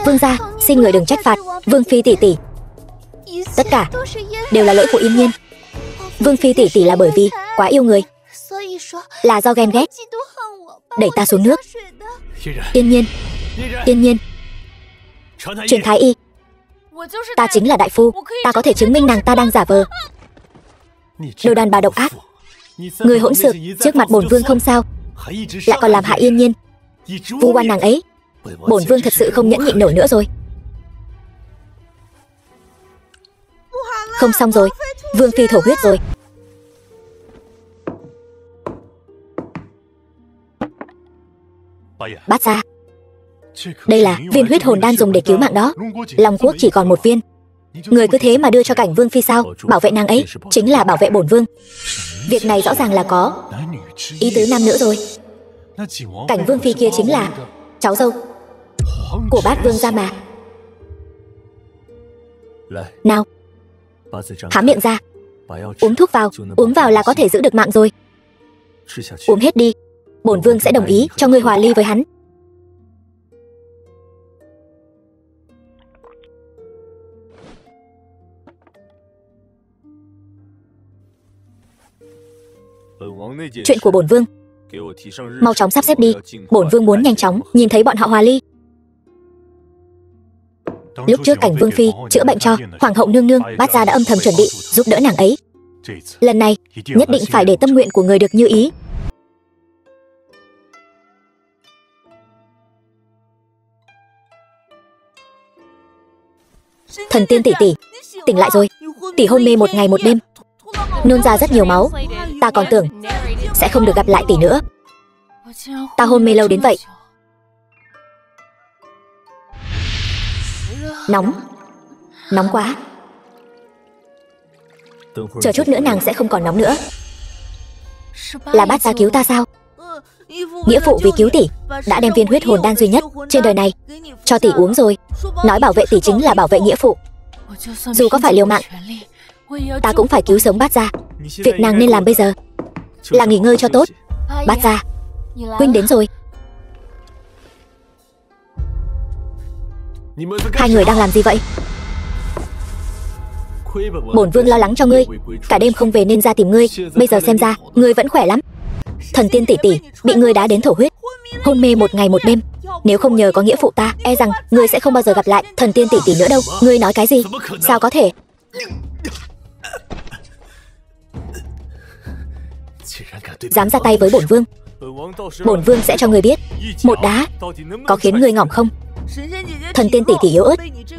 Vương gia, xin người đừng trách phạt vương phi tỷ tỷ. Tất cả đều là lỗi của Yên Nhiên. Vương phi tỷ tỷ là bởi vì quá yêu người, là do ghen ghét đẩy ta xuống nước. Yên Nhiên, Yên Nhiên, truyền thái y, ta chính là đại phu, ta có thể chứng minh nàng ta đang giả vờ. Đồ đàn bà độc ác, người hỗn xược trước mặt bổn vương không sao, lại còn làm hại Yên Nhiên, vu oan nàng ấy. Bổn vương thật sự không nhẫn nhịn nổi nữa rồi. Không xong rồi, vương phi thổ huyết rồi. Bát gia, đây là viên huyết hồn đan dùng để cứu mạng đó. Long Quốc chỉ còn một viên, người cứ thế mà đưa cho Cảnh vương phi sao? Bảo vệ nàng ấy chính là bảo vệ bổn vương. Việc này rõ ràng là có ý tứ nam nữ rồi. Cảnh vương phi kia chính là cháu dâu của Bát vương gia mà. Nào, há miệng ra, uống thuốc vào, uống vào là có thể giữ được mạng rồi. Uống hết đi, bổn vương sẽ đồng ý cho ngươi hòa ly với hắn. Chuyện của bổn vương mau chóng sắp xếp đi, bổn vương muốn nhanh chóng nhìn thấy bọn họ hòa ly. Lúc trước Cảnh Vương Phi chữa bệnh cho Hoàng hậu nương nương, Bát Gia đã âm thầm chuẩn bị giúp đỡ nàng ấy. Lần này nhất định phải để tâm nguyện của người được như ý. Thần tiên tỷ tỷ, tỉnh lại rồi. Tỷ hôn mê một ngày một đêm, nôn ra rất nhiều máu. Ta còn tưởng sẽ không được gặp lại tỷ nữa. Ta hôn mê lâu đến vậy. Nóng, nóng quá. Chờ chút nữa nàng sẽ không còn nóng nữa. Là Bát Gia cứu ta sao? Nghĩa phụ vì cứu tỷ đã đem viên huyết hồn đan duy nhất trên đời này cho tỷ uống rồi. Nói bảo vệ tỷ chính là bảo vệ nghĩa phụ. Dù có phải liều mạng, ta cũng phải cứu sống Bát Gia. Việc nàng nên làm bây giờ là nghỉ ngơi cho tốt. Bát Gia, huynh đến rồi. Hai người đang làm gì vậy? Bổn vương lo lắng cho ngươi, cả đêm không về nên ra tìm ngươi. Bây giờ xem ra ngươi vẫn khỏe lắm. Thần tiên tỷ tỷ bị ngươi đá đến thổ huyết, hôn mê một ngày một đêm. Nếu không nhờ có nghĩa phụ ta, e rằng ngươi sẽ không bao giờ gặp lại thần tiên tỷ tỷ nữa đâu. Ngươi nói cái gì? Sao có thể? Dám ra tay với bổn vương, bổn vương sẽ cho ngươi biết một đá có khiến ngươi ngỏm không. Thần tiên tỷ tỷ yếu ớt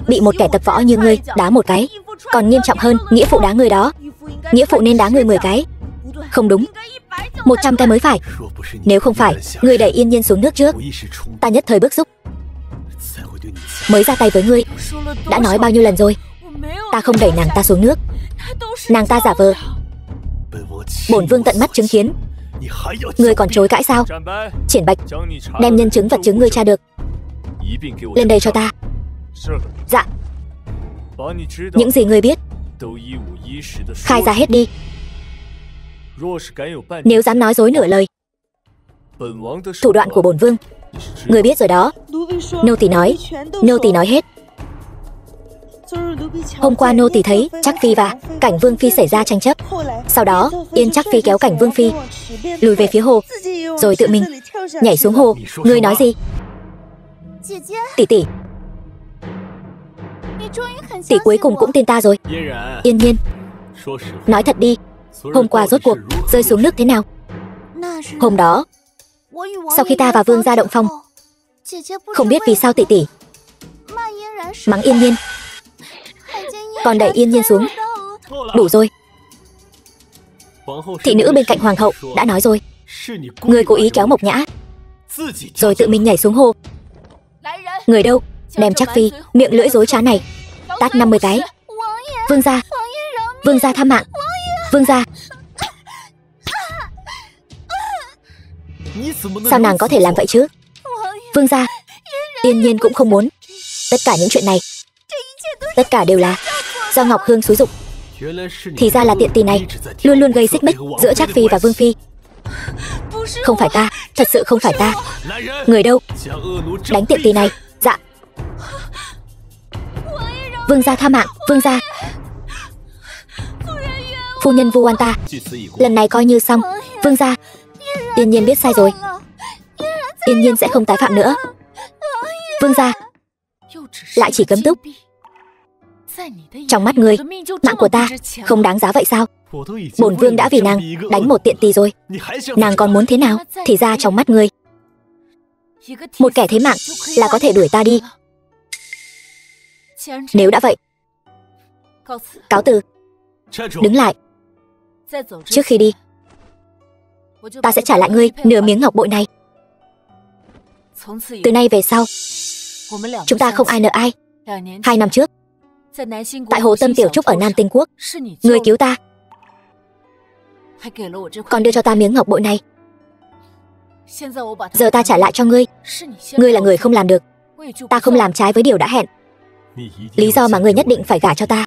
bị một kẻ tập võ như ngươi đá một cái, còn nghiêm trọng hơn, nghĩa phụ đá ngươi đó. Nghĩa phụ nên đá ngươi 10 cái. Không đúng, 100 cái mới phải. Nếu không phải ngươi đẩy Yên Nhiên xuống nước trước, ta nhất thời bức xúc mới ra tay với ngươi. Đã nói bao nhiêu lần rồi, ta không đẩy nàng ta xuống nước. Nàng ta giả vờ, bổn vương tận mắt chứng kiến. Ngươi còn chối cãi sao? Triển Bạch, đem nhân chứng vật chứng ngươi tra được lên đây cho ta. Dạ. Những gì ngươi biết khai ra hết đi. Nếu dám nói dối nửa lời, thủ đoạn của bổn vương ngươi biết rồi đó. Nô tỳ nói hết. Hôm qua nô tỳ thấy Trác Phi và Cảnh Vương Phi xảy ra tranh chấp. Sau đó Yên Trác Phi kéo Cảnh Vương Phi lùi về phía hồ, rồi tự mình nhảy xuống hồ. Ngươi nói gì? Tỷ tỷ, tỷ cuối cùng cũng tin ta rồi. Yên Nhiên, nói thật đi, hôm qua rốt cuộc rơi xuống nước thế nào? Hôm đó, sau khi ta và Vương gia động phòng, không biết vì sao tỷ tỷ mắng Yên Nhiên, còn đẩy Yên Nhiên xuống. Đủ rồi. Thị nữ bên cạnh hoàng hậu đã nói rồi, người cố ý kéo Mộc Nhã rồi tự mình nhảy xuống hồ. Người đâu? Đem Trác Phi miệng lưỡi dối trá này tát 50 cái. Vương gia tha mạng. Vương gia, sao nàng có thể làm vậy chứ? Vương gia, Yên Nhiên cũng không muốn. Tất cả những chuyện này, tất cả đều là do Ngọc Hương xúi giục. Thì ra là tiện tỳ này luôn luôn gây xích mích giữa Trác Phi và Vương Phi. Không phải ta, thật sự không phải ta. Người đâu? Đánh tiện tỳ này. Dạ. Vương gia tha mạng. Vương gia, phu nhân vu oan ta, lần này coi như xong. Vương gia, Yên Nhiên biết sai rồi, Yên Nhiên sẽ không tái phạm nữa. Vương gia, lại chỉ cấm túc. Trong mắt người, mạng của ta không đáng giá vậy sao? Bổn vương đã vì nàng đánh một tiện tỳ rồi, nàng còn muốn thế nào? Thì ra trong mắt người, một kẻ thế mạng là có thể đuổi ta đi. Nếu đã vậy, cáo từ. Đứng lại. Trước khi đi, ta sẽ trả lại ngươi nửa miếng ngọc bội này. Từ nay về sau, chúng ta không ai nợ ai. 2 năm trước, tại Hồ Tâm Tiểu Trúc ở Nam Tinh Quốc, ngươi cứu ta, còn đưa cho ta miếng ngọc bội này. Giờ ta trả lại cho ngươi. Ngươi là người không làm được. Ta không làm trái với điều đã hẹn. Lý do mà ngươi nhất định phải gả cho ta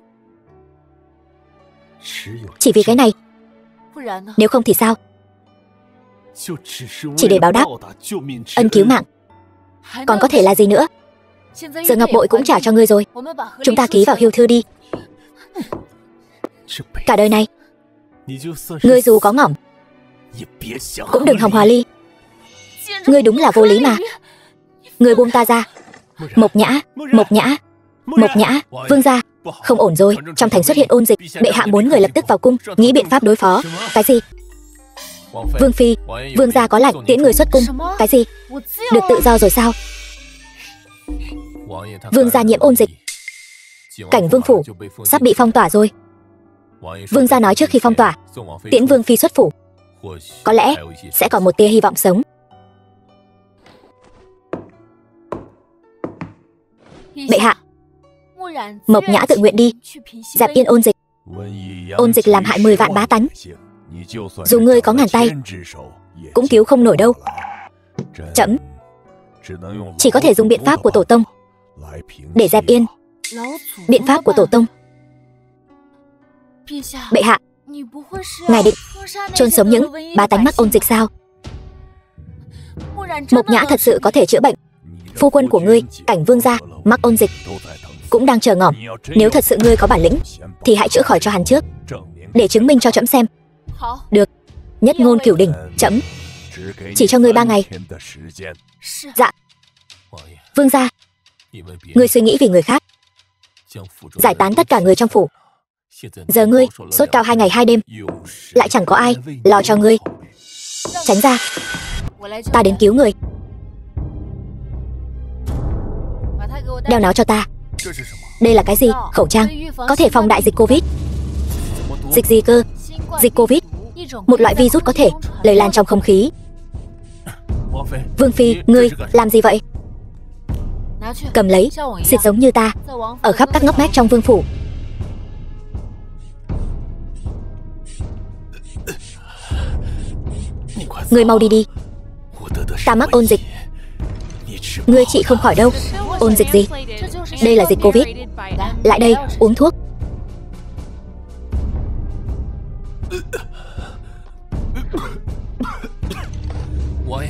chỉ vì cái này. Nếu không thì sao? Chỉ để báo đáp ân cứu mạng, còn có thể là gì nữa? Giờ ngọc bội cũng trả cho ngươi rồi, chúng ta ký vào hưu thư đi. Cả đời này, ngươi dù có ngỏm cũng đừng hòng hòa ly. Ngươi đúng là vô lý mà. Ngươi buông ta ra. Mộc Nhã, Mộc Nhã, vương gia, không ổn rồi, trong thành xuất hiện ôn dịch, bệ hạ muốn người lập tức vào cung, nghĩ biện pháp đối phó. Cái gì? Vương phi, vương gia có lệnh tiễn người xuất cung. Cái gì? Được tự do rồi sao? Vương gia nhiễm ôn dịch, cảnh vương phủ sắp bị phong tỏa rồi. Vương gia nói trước khi phong tỏa, tiễn vương phi xuất phủ, có lẽ sẽ còn một tia hy vọng sống. Bệ hạ, Mộc Nhã tự nguyện đi, dẹp yên ôn dịch. Ôn dịch làm hại 10 vạn bá tánh, dù ngươi có ngàn tay cũng cứu không nổi đâu. Chấm chỉ có thể dùng biện pháp của tổ tông để dẹp yên. Biện pháp của tổ tông. Bệ hạ, ngài định chôn sống những bá tánh mắc ôn dịch sao? Mộc Nhã thật sự có thể chữa bệnh. Phu quân của ngươi, cảnh vương gia, mắc ôn dịch cũng đang chờ ngỏm. Nếu thật sự ngươi có bản lĩnh thì hãy chữa khỏi cho hắn trước, để chứng minh cho trẫm xem. Được, nhất ngôn cửu đỉnh. Trẫm chỉ cho ngươi 3 ngày. Dạ. Vương gia, ngươi suy nghĩ vì người khác, giải tán tất cả người trong phủ. Giờ ngươi sốt cao 2 ngày 2 đêm, lại chẳng có ai lo cho ngươi. Tránh ra, ta đến cứu người. Đeo nó cho ta. Đây là cái gì? Khẩu trang, có thể phòng đại dịch Covid. Dịch gì cơ? Dịch Covid, một loại virus có thể lây lan trong không khí. Vương phi, ngươi làm gì vậy? Cầm lấy, xịt giống như ta, ở khắp các ngóc ngách trong vương phủ. Ngươi mau đi đi, ta mắc ôn dịch, ngươi trị không khỏi đâu. Ôn dịch gì? Đây là dịch Covid. Lại đây, uống thuốc.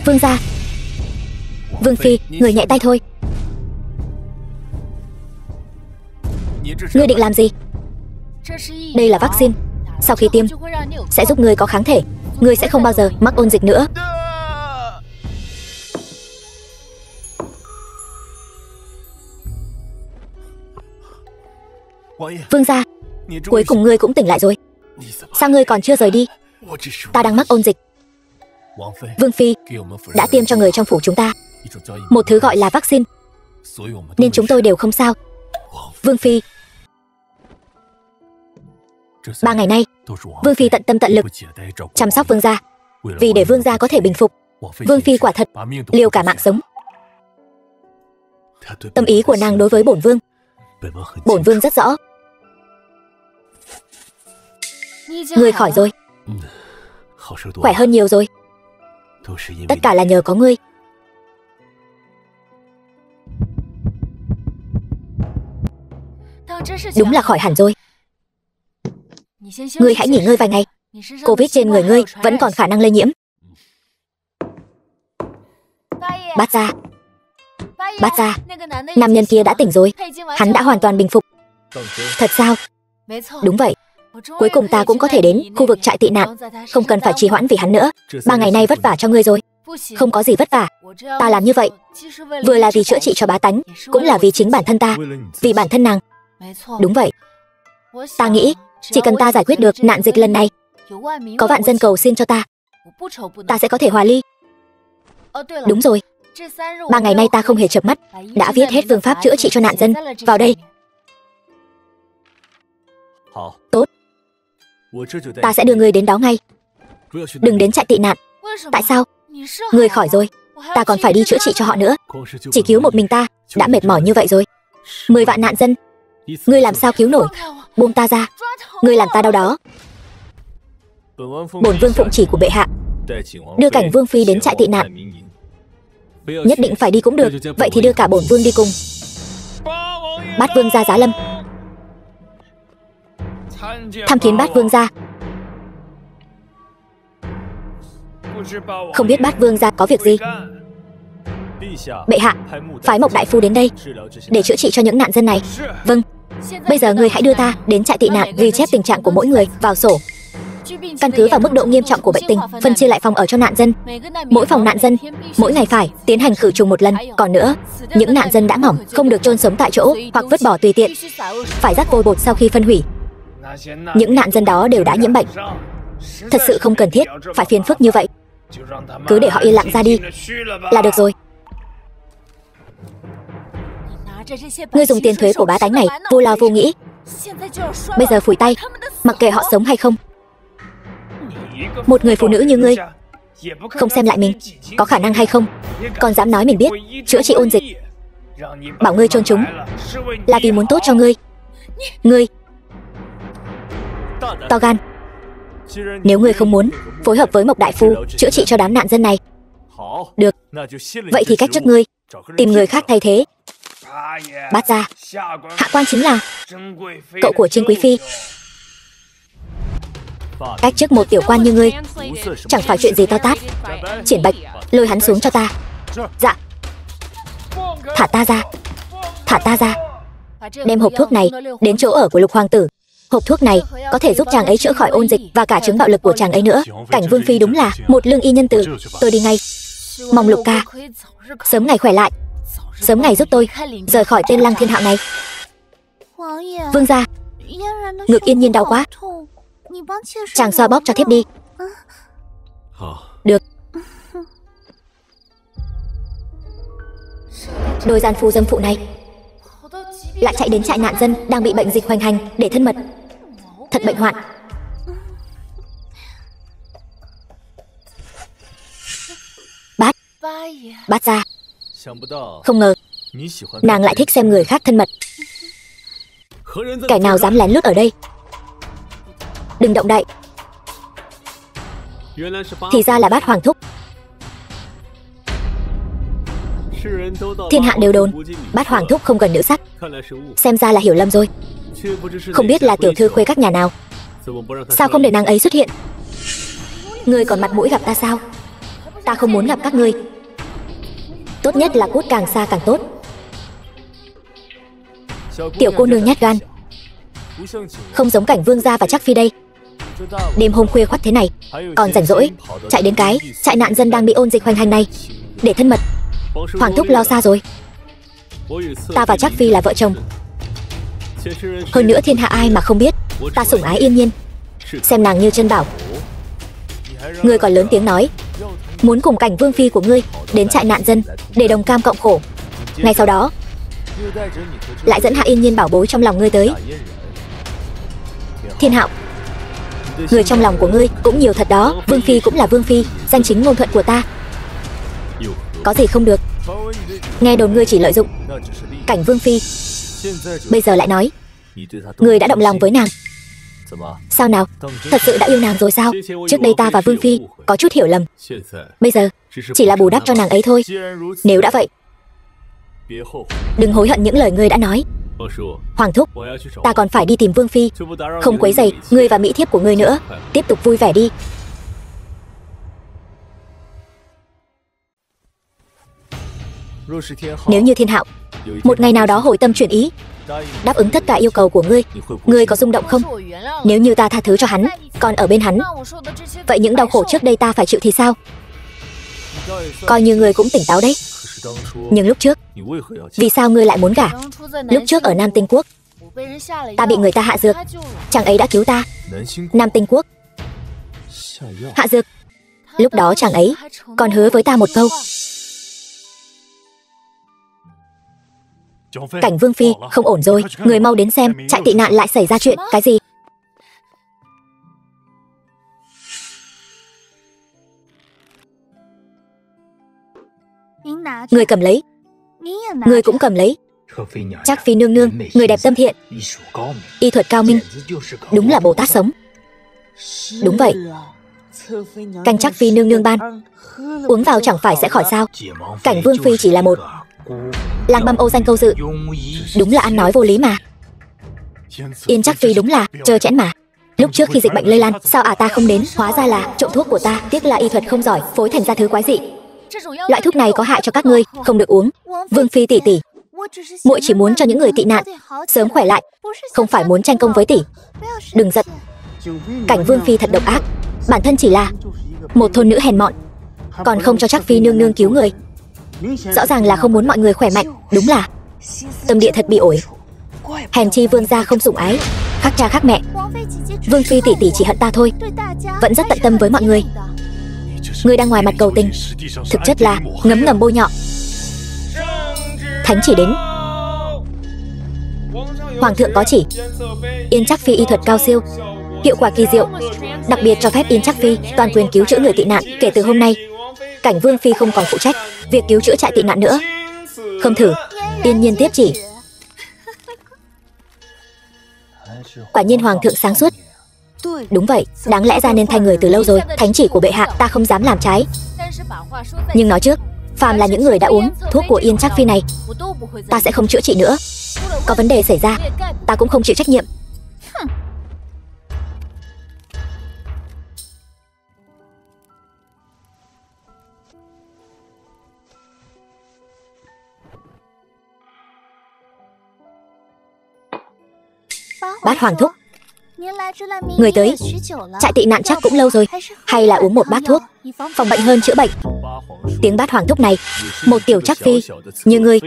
Vương gia, vương phi, người nhẹ tay thôi. Ngươi định làm gì? Đây là vaccine, sau khi tiêm sẽ giúp ngươi có kháng thể, ngươi sẽ không bao giờ mắc ôn dịch nữa. Vương gia, cuối cùng ngươi cũng tỉnh lại rồi. Sao ngươi còn chưa rời đi? Ta đang mắc ôn dịch. Vương phi đã tiêm cho người trong phủ chúng ta một thứ gọi là vaccine, nên chúng tôi đều không sao. Vương phi, 3 ngày nay vương phi tận tâm tận lực chăm sóc vương gia, vì để vương gia có thể bình phục. Vương phi quả thật liều cả mạng sống. Tâm ý của nàng đối với bổn vương rất rõ. Ngươi khỏi rồi, khỏe hơn nhiều rồi. Tất cả là nhờ có ngươi. Đúng là khỏi hẳn rồi. Ngươi hãy nghỉ ngơi vài ngày. Covid trên người ngươi vẫn còn khả năng lây nhiễm. Bát gia, bát gia, nam nhân kia đã tỉnh rồi. Hắn đã hoàn toàn bình phục. Thật sao? Đúng vậy. Cuối cùng ta cũng có thể đến khu vực trại tị nạn, không cần phải trì hoãn vì hắn nữa. 3 ngày nay vất vả cho ngươi rồi. Không có gì vất vả. Ta làm như vậy vừa là vì chữa trị cho bá tánh, cũng là vì chính bản thân ta, vì bản thân nàng. Đúng vậy. Ta nghĩ chỉ cần ta giải quyết được nạn dịch lần này, có vạn dân cầu xin cho ta, ta sẽ có thể hòa ly. Đúng rồi, 3 ngày nay ta không hề chợp mắt, đã viết hết phương pháp chữa trị cho nạn dân vào đây. Tốt, ta sẽ đưa ngươi đến đó ngay. Đừng đến trại tị nạn. Tại sao? Ngươi khỏi rồi, ta còn phải đi chữa trị cho họ nữa. Chỉ cứu một mình ta đã mệt mỏi như vậy rồi. 10 vạn nạn dân, ngươi làm sao cứu nổi? Buông ta ra, ngươi làm ta đau đó. Bổn vương phụng chỉ của bệ hạ, đưa cảnh vương phi đến trại tị nạn. Nhất định phải đi cũng được. Vậy thì đưa cả bổn vương đi cùng. Bát vương gia giá lâm. Tham kiến bát vương gia. Không biết bát vương gia có việc gì? Bệ hạ phái Mộc đại phu đến đây để chữa trị cho những nạn dân này. Vâng. Bây giờ ngươi hãy đưa ta đến trại tị nạn, ghi chép tình trạng của mỗi người vào sổ. Căn cứ vào mức độ nghiêm trọng của bệnh tình, phân chia lại phòng ở cho nạn dân. Mỗi phòng nạn dân mỗi ngày phải tiến hành khử trùng một lần. Còn nữa, những nạn dân đã mỏng không được chôn sống tại chỗ hoặc vứt bỏ tùy tiện, phải rắc vôi bột sau khi phân hủy. Những nạn dân đó đều đã nhiễm bệnh. Thật sự không cần thiết phải phiền phức như vậy. Cứ để họ yên lặng ra đi là được rồi. Ngươi dùng tiền thuế của bá tánh này vô lo vô nghĩ, bây giờ phủi tay, mặc kệ họ sống hay không. Một người phụ nữ như ngươi, không xem lại mình có khả năng hay không, còn dám nói mình biết chữa trị ôn dịch. Bảo ngươi chôn chúng là vì muốn tốt cho ngươi. Ngươi to gan. Nếu ngươi không muốn phối hợp với Mộc đại phu chữa trị cho đám nạn dân này, được, vậy thì cách chức ngươi, tìm người khác thay thế. Bát gia, hạ quan chính là cậu của Trinh quý phi. Cách chức một tiểu quan như ngươi chẳng phải chuyện gì to tát. Triển Bạch, lôi hắn xuống cho ta. Dạ. Thả ta ra, thả ta ra. Đem hộp thuốc này đến chỗ ở của Lục hoàng tử. Hộp thuốc này có thể giúp chàng ấy chữa khỏi ôn dịch và cả chứng bạo lực của chàng ấy nữa. Cảnh Vương phi đúng là một lương y nhân từ. Tôi đi ngay. Mong Lục ca sớm ngày khỏe lại, sớm ngày giúp tôi rời khỏi tên Lăng Thiên Hạo này. Vương gia, ngực Yên Nhiên đau quá, chàng xoa bóp cho thiếp đi. Được. Đôi gian phu dâm phụ này lại chạy đến trại nạn dân đang bị bệnh dịch hoành hành để thân mật. Thật bệnh hoạn. Bát gia, không ngờ nàng lại thích xem người khác thân mật. Kẻ nào dám lén lút ở đây? Đừng động đậy. Thì ra là Bát hoàng thúc. Thiên hạ đều đồn Bát hoàng thúc không cần nữ sắc, xem ra là hiểu lầm rồi. Không biết là tiểu thư khuê các nhà nào, sao không để nàng ấy xuất hiện? Ngươi còn mặt mũi gặp ta sao? Ta không muốn gặp các ngươi. Tốt nhất là cút càng xa càng tốt. Tiểu cô nương nhát gan, không giống Cảnh vương gia và Trác phi đây. Đêm hôm khuya khoắt thế này còn rảnh rỗi chạy đến cái trại nạn dân đang bị ôn dịch hoành hành này để thân mật. Hoàng thúc lo xa rồi. Ta và Trác phi là vợ chồng. Hơn nữa thiên hạ ai mà không biết ta sủng ái Yên Nhiên, xem nàng như chân bảo. Ngươi còn lớn tiếng nói muốn cùng Cảnh vương phi của ngươi đến trại nạn dân để đồng cam cộng khổ. Ngay sau đó lại dẫn Hạ Yên Nhiên bảo bối trong lòng ngươi tới. Thiên Hạo, người trong lòng của ngươi cũng nhiều thật đó. Vương phi cũng là vương phi, danh chính ngôn thuận của ta. Có gì không được? Nghe đồn ngươi chỉ lợi dụng Cảnh vương phi, bây giờ lại nói ngươi đã động lòng với nàng. Sao nào, thật sự đã yêu nàng rồi sao? Trước đây ta và vương phi có chút hiểu lầm, bây giờ chỉ là bù đắp cho nàng ấy thôi. Nếu đã vậy, đừng hối hận những lời ngươi đã nói. Hoàng thúc, ta còn phải đi tìm vương phi, không quấy rầy ngươi và mỹ thiếp của ngươi nữa. Tiếp tục vui vẻ đi. Nếu như Thiên Hạo một ngày nào đó hồi tâm chuyển ý, đáp ứng tất cả yêu cầu của ngươi, ngươi có rung động không? Nếu như ta tha thứ cho hắn, còn ở bên hắn, vậy những đau khổ trước đây ta phải chịu thì sao? Coi như ngươi cũng tỉnh táo đấy. Nhưng lúc trước, vì sao ngươi lại muốn gả? Lúc trước ở Nam Tinh Quốc, ta bị người ta hạ dược, chàng ấy đã cứu ta. Nam Tinh Quốc hạ dược. Lúc đó chàng ấy còn hứa với ta một câu: Cảnh vương phi không ổn rồi, người mau đến xem trại tị nạn lại xảy ra chuyện cái gì. Người cầm lấy, người cũng cầm lấy. Trác phi nương nương, người đẹp tâm thiện, y thuật cao minh, đúng là Bồ Tát sống. Đúng vậy, canh Trác phi nương nương ban, uống vào chẳng phải sẽ khỏi sao? Cảnh vương phi chỉ là một lang băm ô danh câu dự, đúng là ăn nói vô lý mà. Yên Trác phi đúng là trơ chẽn mà. Lúc trước khi dịch bệnh lây lan, sao ta không đến? Hóa ra là trộm thuốc của ta, tiếc là y thuật không giỏi, phối thành ra thứ quái dị. Loại thuốc này có hại cho các ngươi, không được uống. Vương phi tỷ tỷ, muội chỉ muốn cho những người tị nạn sớm khỏe lại, không phải muốn tranh công với tỷ. Đừng giận, Cảnh Vương Phi thật độc ác. Bản thân chỉ là một thôn nữ hèn mọn, còn không cho Trác Phi nương nương cứu người. Rõ ràng là không muốn mọi người khỏe mạnh. Đúng là tâm địa thật bị ổi. Hèn chi vương gia không sủng ái, khác cha khác mẹ. Vương Phi tỷ tỷ chỉ hận ta thôi, vẫn rất tận tâm với mọi người. Ngươi đang ngoài mặt cầu tình, thực chất là ngấm ngầm bôi nhọ. Thánh chỉ đến. Hoàng thượng có chỉ, Yên Trác Phi y thuật cao siêu, hiệu quả kỳ diệu, đặc biệt cho phép Yên Trác Phi toàn quyền cứu chữa người tị nạn. Kể từ hôm nay, Cảnh Vương Phi không còn phụ trách việc cứu chữa trại tị nạn nữa. Không thử, Yên Nhiên tiếp chỉ. Quả nhiên Hoàng thượng sáng suốt. Đúng vậy, đáng lẽ ra nên thay người từ lâu rồi. Thánh chỉ của bệ hạ ta không dám làm trái. Nhưng nói trước, phàm là những người đã uống thuốc của Yên Trác Phi này, ta sẽ không chữa trị nữa. Có vấn đề xảy ra, ta cũng không chịu trách nhiệm. Bát Hoàng thúc, người tới trại tị nạn chắc cũng lâu rồi, hay là uống một bát thuốc phòng bệnh hơn chữa bệnh. Tiếng Bát Hoàng thúc này, một tiểu Trác Phi như ngươi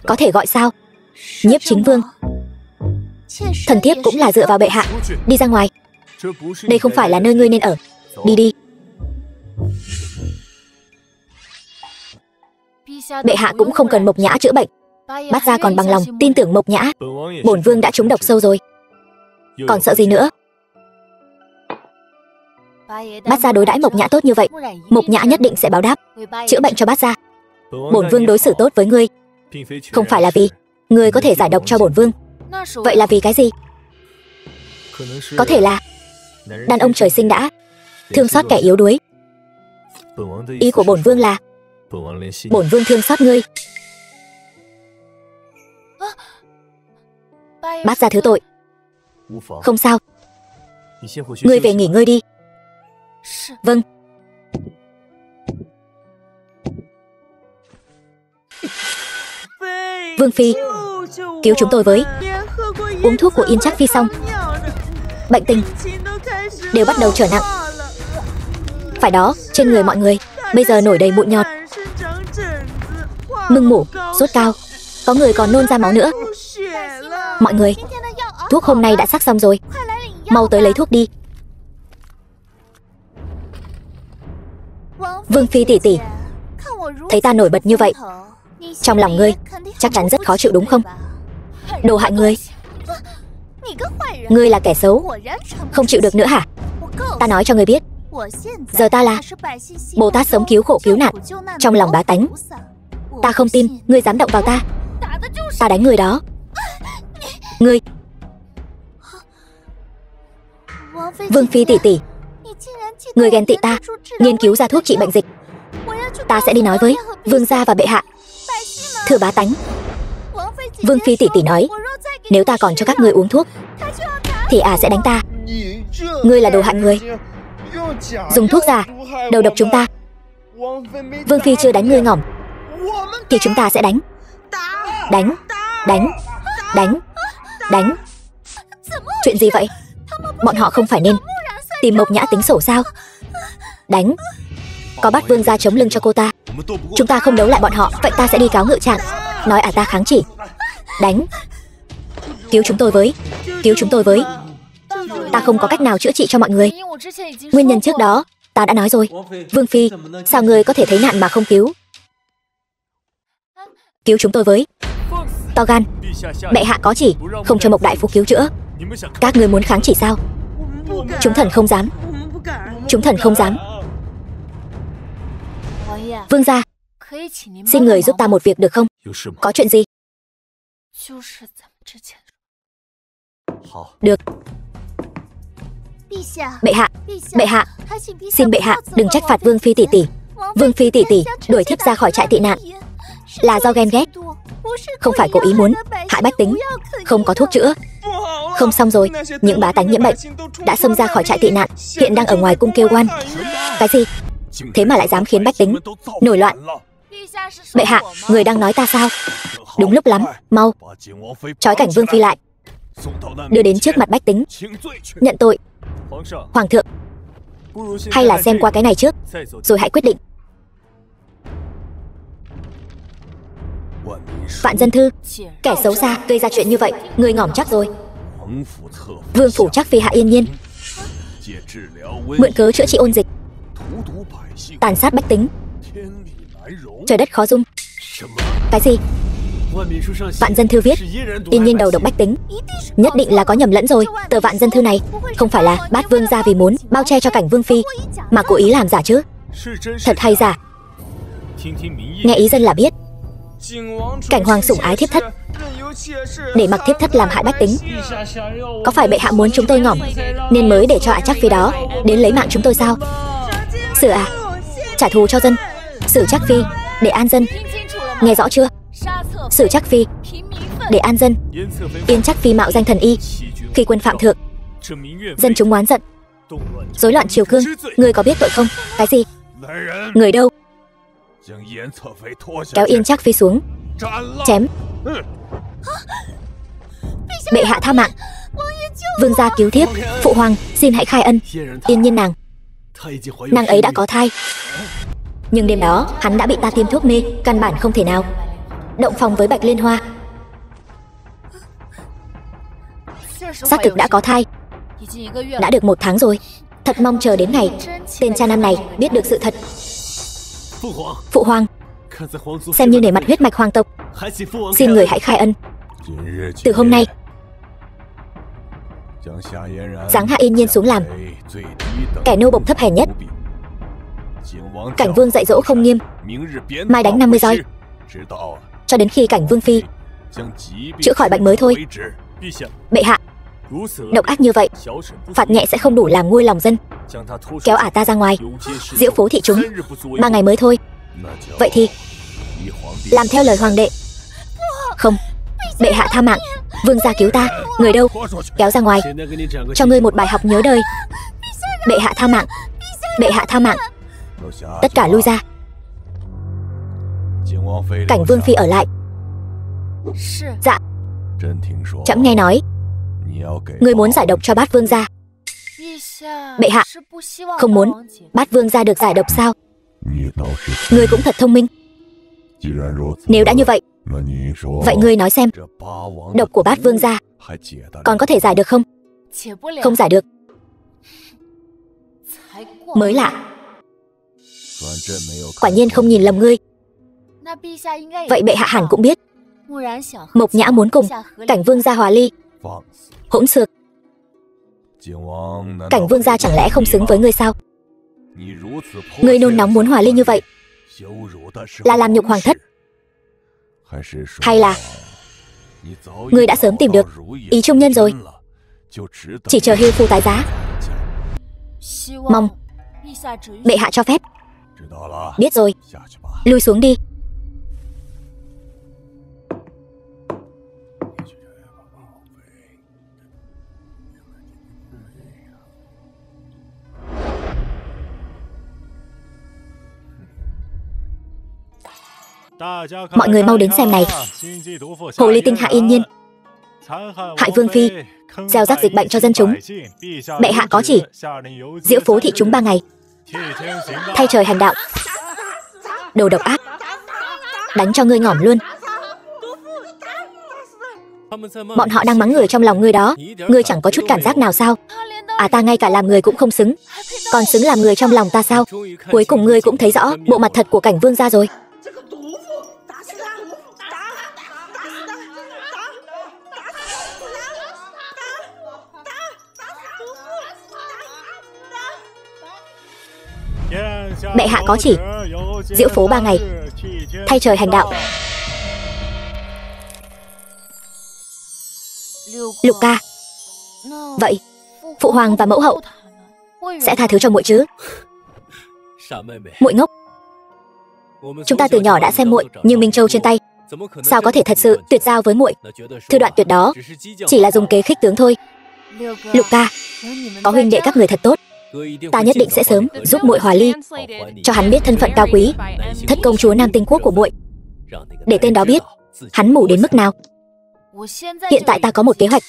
có thể gọi sao? Nhiếp Chính Vương, thần thiếp cũng là dựa vào bệ hạ. Đi ra ngoài, đây không phải là nơi ngươi nên ở. Đi đi. Bệ hạ cũng không cần Mộc Nhã chữa bệnh, Bát gia còn bằng lòng tin tưởng Mộc Nhã. Bổn vương đã trúng độc sâu rồi, còn sợ gì nữa? Bát gia đối đãi Mộc Nhã tốt như vậy, Mộc Nhã nhất định sẽ báo đáp, chữa bệnh cho Bát gia. Bổn vương đối xử tốt với ngươi, không phải là vì ngươi có thể giải độc cho bổn vương. Vậy là vì cái gì? Có thể là đàn ông trời sinh đã thương xót kẻ yếu đuối. Ý của bổn vương là bổn vương thương xót ngươi. Bát gia thứ tội. Không sao, ngươi về nghỉ ngơi đi. Vâng. Vương Phi, cứu chúng tôi với. Uống thuốc của Yên Trác Phi xong, bệnh tình đều bắt đầu trở nặng. Phải đó, trên người mọi người bây giờ nổi đầy mụn nhọt, mưng mủ, sốt cao, có người còn nôn ra máu nữa. Mọi người, thuốc hôm nay đã sắc xong rồi, mau tới lấy thuốc đi. Vương Phi tỷ tỷ, thấy ta nổi bật như vậy, trong lòng ngươi chắc chắn rất khó chịu đúng không? Đồ hại ngươi, ngươi là kẻ xấu, không chịu được nữa hả? Ta nói cho ngươi biết, giờ ta là Bồ Tát sống cứu khổ cứu nạn trong lòng bá tánh. Ta không tin ngươi dám động vào ta. Ta đánh người đó. Ngươi, Vương Phi tỷ tỷ, ngươi ghen tị ta nghiên cứu ra thuốc trị bệnh dịch. Ta sẽ đi nói với vương gia và bệ hạ. Thưa bá tánh, Vương Phi tỷ tỷ nói, nếu ta còn cho các ngươi uống thuốc thì sẽ đánh ta. Ngươi là đồ hại người, dùng thuốc giả đầu độc chúng ta. Vương Phi chưa đánh ngươi ngỏm thì chúng ta sẽ đánh. Đánh, đánh, đánh, đánh. Chuyện gì vậy? Bọn họ không phải nên tìm Mộc Nhã tính sổ sao? Đánh. Có bắt vương gia chống lưng cho cô ta, chúng ta không đấu lại bọn họ, vậy ta sẽ đi cáo ngự trạng, nói ta kháng chỉ. Đánh. Cứu chúng tôi với, cứu chúng tôi với. Ta không có cách nào chữa trị cho mọi người. Nguyên nhân trước đó ta đã nói rồi. Vương Phi, sao ngươi có thể thấy nạn mà không cứu? Cứu chúng tôi với. To gan, bệ hạ có chỉ không cho Mộc đại phu cứu chữa. Các ngươi muốn kháng chỉ sao? Chúng thần không dám, chúng thần không dám. Vương gia, xin người giúp ta một việc được không? Có chuyện gì? Được. Bệ hạ, bệ hạ, xin bệ hạ đừng trách phạt Vương Phi tỷ tỷ. Vương Phi tỷ tỷ đuổi thiếp ra khỏi trại tị nạn là do ghen ghét, không phải cố ý muốn hại bách tính. Không có thuốc chữa. Không xong rồi, những bá tánh nhiễm bệnh đã xông ra khỏi trại tị nạn, hiện đang ở ngoài cung kêu oan. Cái gì? Thế mà lại dám khiến bách tính nổi loạn. Bệ hạ, người đang nói ta sao? Đúng lúc lắm, mau trói Cảnh Vương Phi lại, đưa đến trước mặt bách tính nhận tội. Hoàng thượng, hay là xem qua cái này trước, rồi hãy quyết định. Vạn Dân Thư, kẻ xấu xa gây ra chuyện như vậy, người ngỏm chắc rồi. Vương phủ chắc phi Hạ Yên Nhiên mượn cớ chữa trị ôn dịch, tàn sát bách tính, trời đất khó dung. Cái gì? Vạn Dân Thư viết Yên Nhiên đầu độc bách tính, nhất định là có nhầm lẫn rồi. Tờ Vạn Dân Thư này không phải là Bát Vương gia vì muốn bao che cho Cảnh Vương phi mà cố ý làm giả chứ? Thật hay giả? Nghe ý dân là biết. Cảnh hoàng sủng ái thiếp thất, để mặc thiếp thất làm hại bách tính. Có phải bệ hạ muốn chúng tôi ngỏm nên mới để cho Ả Trác Phi đó đến lấy mạng chúng tôi sao? Xử à? Trả thù cho dân. Xử Trác Phi để an dân. Nghe rõ chưa? Xử Trác Phi để an dân. Yên Trác Phi mạo danh thần y, khi quân phạm thượng, dân chúng oán giận, rối loạn triều cương. Ngươi có biết tội không? Cái gì? Người đâu? Kéo Yên Trác Phi xuống, chém. Bệ hạ tha mạng, vương gia cứu thiếp. Phụ hoàng xin hãy khai ân. Yên Nhiên nàng ấy đã có thai, nhưng đêm đó hắn đã bị ta tiêm thuốc mê, căn bản không thể nào động phòng với Bạch Liên Hoa. Xác thực đã có thai, đã được 1 tháng rồi. Thật mong chờ đến ngày tên cha nam này biết được sự thật. Phụ hoàng, xem như nể mặt huyết mạch hoàng tộc, xin người hãy khai ân. Từ hôm nay giáng Hạ Yên Nhiên xuống làm kẻ nô bộc thấp hèn nhất. Cảnh Vương dạy dỗ không nghiêm, mai đánh 50 roi, cho đến khi Cảnh Vương phi chữa khỏi bệnh mới thôi. Bệ hạ, độc ác như vậy, phạt nhẹ sẽ không đủ làm nguôi lòng dân. Kéo Ả ta ra ngoài, diễu phố thị chúng 3 ngày mới thôi. Vậy thì làm theo lời hoàng đệ. Không, bệ hạ tha mạng, vương gia cứu ta. Người đâu? Kéo ra ngoài, cho ngươi một bài học nhớ đời. Bệ hạ tha mạng, bệ hạ tha mạng. Tất cả lui ra. Cảnh Vương phi ở lại. Dạ. Trẫm nghe nói ngươi muốn giải độc cho Bát Vương gia. Bệ hạ không muốn Bát Vương gia được giải độc sao? Ngươi cũng thật thông minh. Nếu đã như vậy, vậy ngươi nói xem, độc của Bát Vương gia còn có thể giải được không? Không giải được. Mới lạ. Quả nhiên không nhìn lầm ngươi. Vậy bệ hạ hẳn cũng biết Mộc Nhã muốn cùng Cảnh Vương gia hòa ly. Hỗn xược. Cảnh Vương gia chẳng lẽ không xứng với ngươi sao? Ngươi nôn nóng muốn hòa ly như vậy là làm nhục hoàng thất, hay là ngươi đã sớm tìm được ý trung nhân rồi, chỉ chờ hưu phu tái giá? Mong bệ hạ cho phép. Biết rồi, lui xuống đi. Mọi người mau đến xem này. Hồ ly tinh Hạ Yên Nhiên hại Vương phi, gieo rắc dịch bệnh cho dân chúng. Bệ hạ có chỉ diễu phố thị chúng 3 ngày, thay trời hành đạo. Đồ độc ác, đánh cho ngươi ngỏm luôn. Bọn họ đang mắng người trong lòng ngươi đó. Ngươi chẳng có chút cảm giác nào sao? À, ta ngay cả làm người cũng không xứng, còn xứng làm người trong lòng ta sao? Cuối cùng ngươi cũng thấy rõ bộ mặt thật của Cảnh Vương gia rồi. Bệ hạ có chỉ diễu phố 3 ngày, thay trời hành đạo. Lục ca, vậy phụ hoàng và mẫu hậu sẽ tha thứ cho muội chứ? Muội ngốc. Chúng ta từ nhỏ đã xem muội như Minh Châu trên tay, sao có thể thật sự tuyệt giao với muội? Thư đoạn tuyệt đó chỉ là dùng kế khích tướng thôi. Lục ca, có huynh đệ các người thật tốt, ta nhất định sẽ sớm giúp muội hòa ly, cho hắn biết thân phận cao quý thất công chúa Nam Tinh Quốc của muội, để tên đó biết hắn mù đến mức nào. Hiện tại ta có một kế hoạch.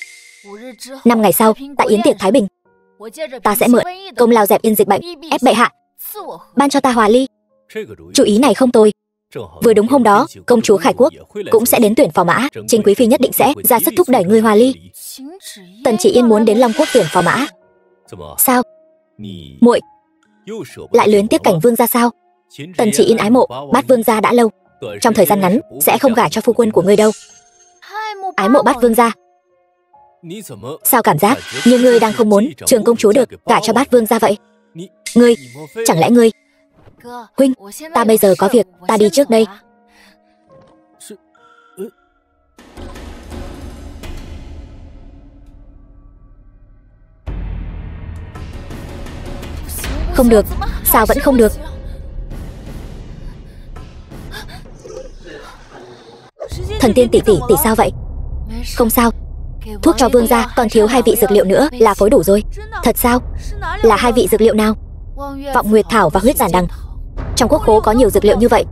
5 ngày sau tại yến tiệc Thái Bình, Ta sẽ mượn công lao dẹp yên dịch bệnh, ép bệ hạ ban cho ta hòa ly. Chủ ý này không tồi. Vừa đúng hôm đó, công chúa Khải Quốc cũng sẽ đến tuyển phò mã, Trình quý phi nhất định sẽ ra sức thúc đẩy ngươi hòa ly. Tần Chỉ Yên muốn đến Long Quốc tuyển phò mã. Sao? Muội lại luyến tiếc Cảnh vương gia sao? Tần Chỉ Yên ái mộ Bát vương gia đã lâu, trong thời gian ngắn sẽ không gả cho phu quân của ngươi đâu. Ái mộ Bát vương gia? Sao cảm giác như ngươi đang không muốn Trường công chúa được gả cho Bát vương gia vậy? Ngươi, chẳng lẽ ngươi... Huynh, ta bây giờ có việc, ta đi trước đây. Không được, sao vẫn không được? Thần tiên tỷ tỷ sao vậy? Không sao. Thuốc cho vương gia, còn thiếu 2 vị dược liệu nữa là phối đủ rồi. Thật sao? Là 2 vị dược liệu nào? Vọng nguyệt thảo và huyết giản đằng. Trong quốc khố có nhiều dược liệu như vậy.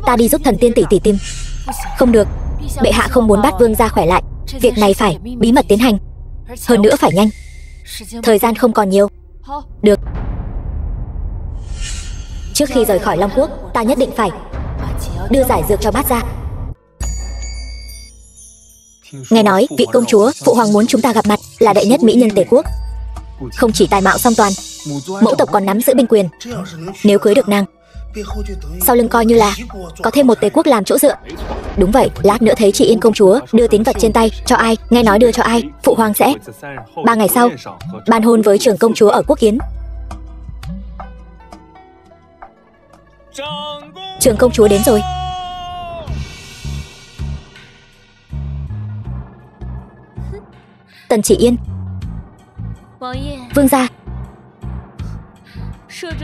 Ta đi giúp thần tiên tỷ tìm. Không được, bệ hạ không muốn Bát vương gia khỏe lại. Việc này phải bí mật tiến hành. Hơn nữa phải nhanh. Thời gian không còn nhiều. Được. Trước khi rời khỏi Long Quốc, ta nhất định phải đưa giải dược cho Bát gia. Nghe nói vị công chúa phụ hoàng muốn chúng ta gặp mặt là đệ nhất mỹ nhân Tề quốc. Không chỉ tài mạo song toàn, mẫu tộc còn nắm giữ binh quyền. Nếu cưới được nàng, sau lưng coi như là có thêm một Tề quốc làm chỗ dựa. Đúng vậy, lát nữa thấy chị Yên công chúa đưa tín vật trên tay cho ai, nghe nói đưa cho ai, phụ hoàng sẽ 3 ngày sau ban hôn với trưởng công chúa ở Quốc Kiến. Trưởng công chúa đến rồi. Tần Chỉ Yên. Vương gia.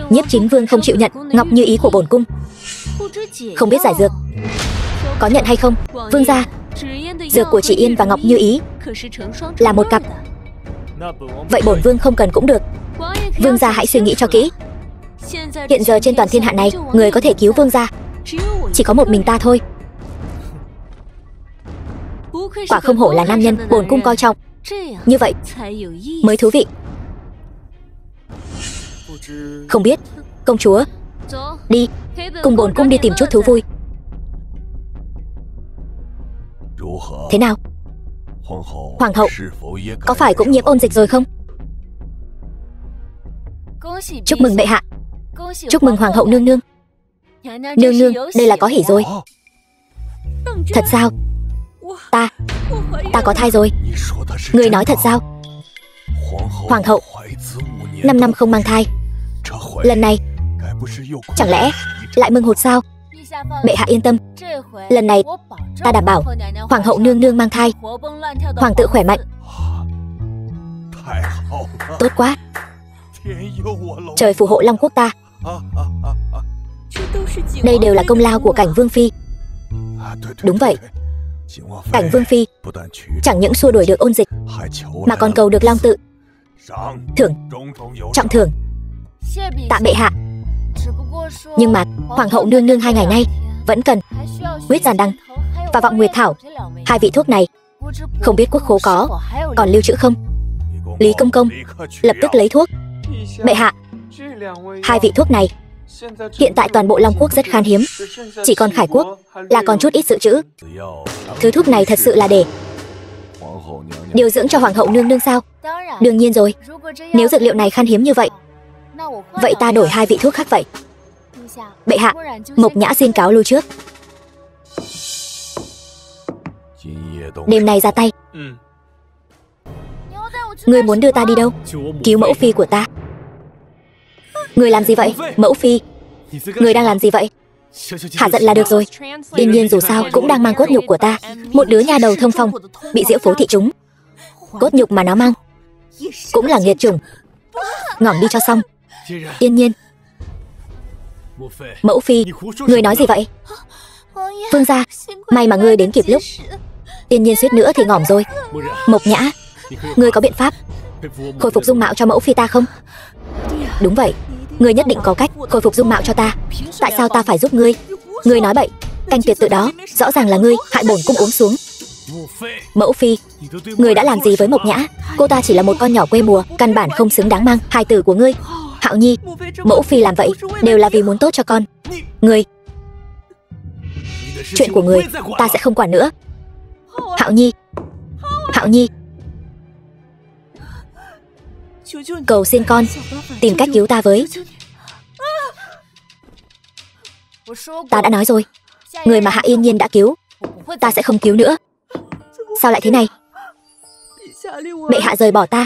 Nhiếp chính vương không chịu nhận ngọc như ý của bổn cung, không biết giải dược, có nhận hay không? Vương gia, dược của Chỉ Yên và ngọc như ý là một cặp. Vậy bổn vương không cần cũng được. Vương gia hãy suy nghĩ cho kỹ. Hiện giờ trên toàn thiên hạ này, người có thể cứu vương gia chỉ có một mình ta thôi. Quả không hổ là nam nhân bổn cung coi trọng. Như vậy mới thú vị. Không biết, công chúa, đi, cùng bổn cung đi tìm chút thú vui. Thế nào? Hoàng hậu có phải cũng nhiễm ôn dịch rồi không? Chúc mừng bệ hạ. Chúc mừng hoàng hậu nương nương. Nương nương, đây là có hỉ rồi. Thật sao? Ta có thai rồi. Người nói thật sao? Hoàng hậu 5 năm không mang thai, lần này chẳng lẽ lại mừng hụt sao? Bệ hạ yên tâm, lần này ta đảm bảo hoàng hậu nương nương mang thai, hoàng tử khỏe mạnh. Tốt quá, trời phù hộ Long Quốc ta. Đây đều là công lao của Cảnh vương phi. Đúng vậy, Cảnh vương phi chẳng những xua đuổi được ôn dịch mà còn cầu được Long tự thưởng, trọng thưởng. Tạ bệ hạ. Nhưng mà hoàng hậu nương nương 2 ngày nay vẫn cần huyết giản đằng và vọng nguyệt thảo. 2 vị thuốc này không biết quốc khố có còn lưu trữ không? Lý công công lập tức lấy thuốc. Bệ hạ, 2 vị thuốc này hiện tại toàn bộ Long Quốc rất khan hiếm, chỉ còn Khải Quốc là còn chút ít dự trữ. Thứ thuốc này thật sự là để điều dưỡng cho hoàng hậu nương nương sao? Đương nhiên rồi, nếu dược liệu này khan hiếm như vậy, vậy ta đổi 2 vị thuốc khác vậy. Bệ hạ, Mộc Nhã xin cáo lui trước. Đêm nay ra tay. Ngươi muốn đưa ta đi đâu? Cứu mẫu phi của ta. Người làm gì vậy? Mẫu phi, người đang làm gì vậy? Hạ giận là được rồi. Yên nhiên dù sao cũng đang mang cốt nhục của ta. Một đứa nhà đầu thông phong bị Diễu phố thị trúng, cốt nhục mà nó mang cũng là nghiệt chủng. Ngỏm đi cho xong. Yên nhiên. Mẫu phi, người nói gì vậy? Vương gia, may mà ngươi đến kịp lúc. Yên nhiên suýt nữa thì ngỏm rồi. Mộc Nhã, ngươi có biện pháp khôi phục dung mạo cho mẫu phi ta không? Đúng vậy, ngươi nhất định có cách khôi phục dung mạo cho ta. Tại sao ta phải giúp ngươi? Ngươi nói bậy, canh tuyệt tự đó rõ ràng là ngươi hại bổn cung uống xuống. Mẫu phi, người đã làm gì với Mộc Nhã? Cô ta chỉ là một con nhỏ quê mùa, căn bản không xứng đáng mang hài tử của ngươi. Hạo Nhi, mẫu phi làm vậy đều là vì muốn tốt cho con. Ngươi, chuyện của người ta sẽ không quản nữa. Hạo Nhi, Hạo Nhi, cầu xin con tìm cách cứu ta với. Ta đã nói rồi, người mà Hạ Yên Nhiên đã cứu, ta sẽ không cứu nữa. Sao lại thế này? Bệ hạ rời bỏ ta,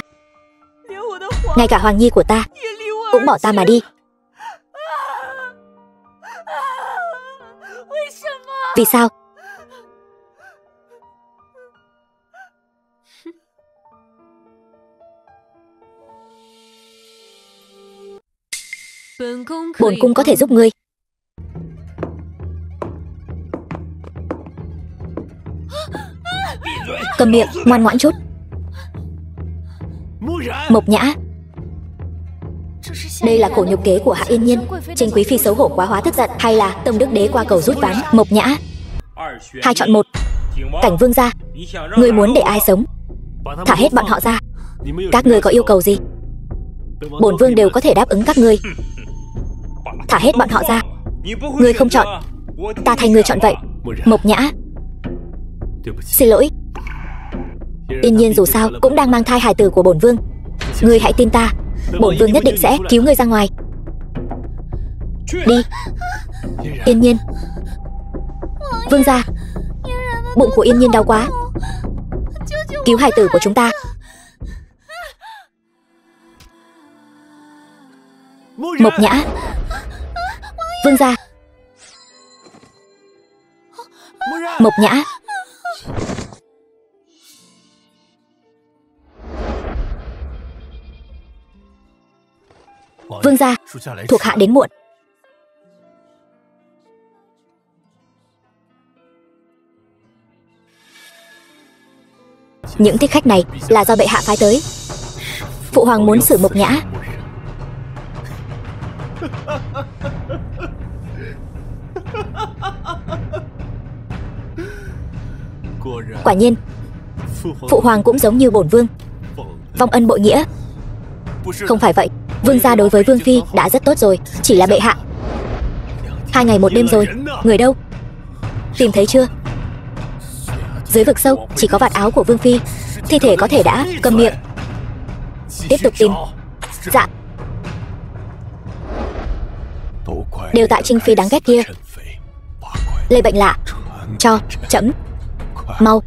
ngay cả Hoàng Nhi của ta cũng bỏ ta mà đi. Vì sao? Bổn cung có thể giúp ngươi. Cầm miệng, ngoan ngoãn chút. Mộc Nhã, đây là khổ nhục kế của Hạ Yên Nhiên. Trình quý phi xấu hổ quá hóa tức giận, hay là tông đức đế qua cầu rút ván? Mộc Nhã, hai chọn một. Cảnh vương gia, ngươi muốn để ai sống? Thả hết bọn họ ra. Các ngươi có yêu cầu gì, bổn vương đều có thể đáp ứng các ngươi. Thả hết bọn họ ra. Ngươi không chọn, ta thay ngươi chọn vậy. Mộc Nhã, xin lỗi. Yên Nhiên dù sao cũng đang mang thai hài tử của bổn vương. Ngươi hãy tin ta, bổn vương nhất định sẽ cứu ngươi ra ngoài. Đi. Yên Nhiên. Vương gia, bụng của Yên Nhiên đau quá, cứu hài tử của chúng ta. Mộc Nhã. Vương gia. Mộc Nhã. Vương gia, thuộc hạ đến muộn. Những thích khách này là do bệ hạ phái tới. Phụ hoàng muốn xử Mộc Nhã. Quả nhiên, phụ hoàng cũng giống như bổn vương, vong ân bội nghĩa. Không phải vậy, vương gia đối với vương phi đã rất tốt rồi. Chỉ là bệ hạ. 2 ngày 1 đêm rồi, người đâu? Tìm thấy chưa? Dưới vực sâu chỉ có vạt áo của vương phi, thi thể có thể đã. Cầm miệng. Tiếp tục tìm. Dạ. Đều tại Trinh phi đáng ghét kia. Lây bệnh lạ cho trẫm. Mau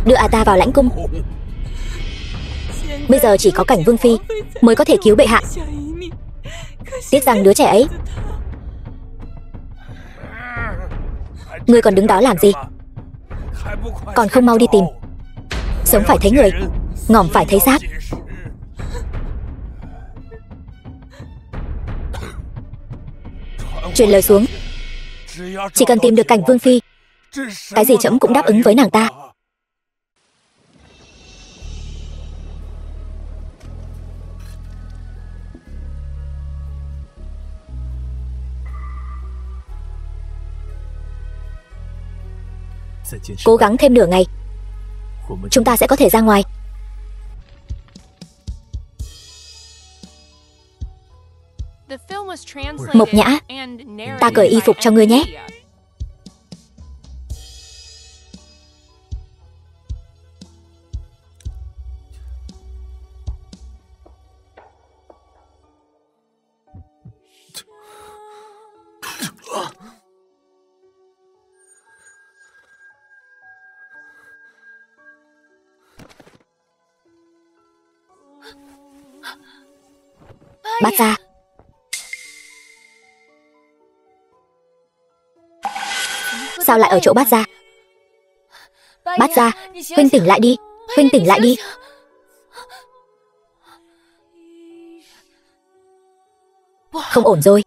đưa ta vào lãnh cung. Bây giờ chỉ có Cảnh vương phi mới có thể cứu bệ hạ. Tiếc rằng đứa trẻ ấy. Ngươi còn đứng đó làm gì? Còn không mau đi tìm. Sống phải thấy người, ngỏm phải thấy xác. Truyền lời xuống, chỉ cần tìm được Cảnh vương phi, cái gì trẫm cũng đáp ứng với nàng ta. Cố gắng thêm nửa ngày, chúng ta sẽ có thể ra ngoài. Mộc Nhã, ta cởi y phục cho ngươi nhé. Bát gia. Sao lại ở chỗ bát gia? Bát gia, huynh tỉnh lại đi. Huynh tỉnh lại đi. Không ổn rồi.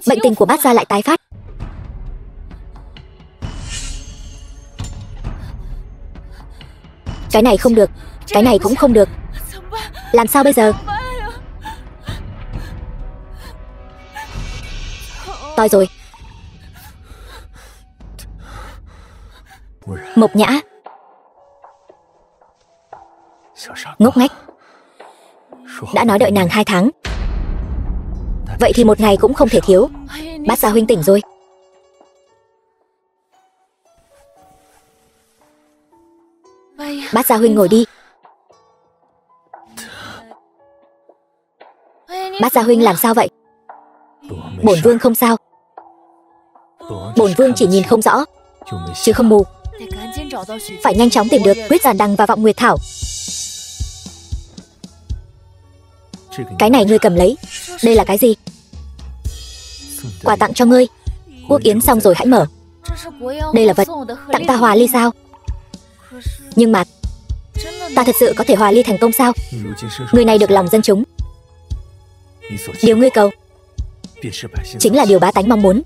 Bệnh tình của bát gia lại tái phát. Cái này không được, cái này cũng không được. Làm sao bây giờ? Mộc Nhã. Ngốc nghếch. Đã nói đợi nàng 2 tháng. Vậy thì một ngày cũng không thể thiếu. Bát Gia huynh tỉnh rồi. Bát Gia huynh ngồi đi. Bát Gia huynh làm sao vậy? Bổn vương không sao. Bổn vương chỉ nhìn không rõ, chứ không mù. Phải nhanh chóng tìm được huyết giản đằng và vọng nguyệt thảo. Cái này ngươi cầm lấy. Đây là cái gì? Quà tặng cho ngươi. Quốc yến xong rồi hãy mở. Đây là vật tặng ta hòa ly sao? Nhưng mà ta thật sự có thể hòa ly thành công sao? Người này được lòng dân chúng. Điều ngươi cầu chính là điều bá tánh mong muốn.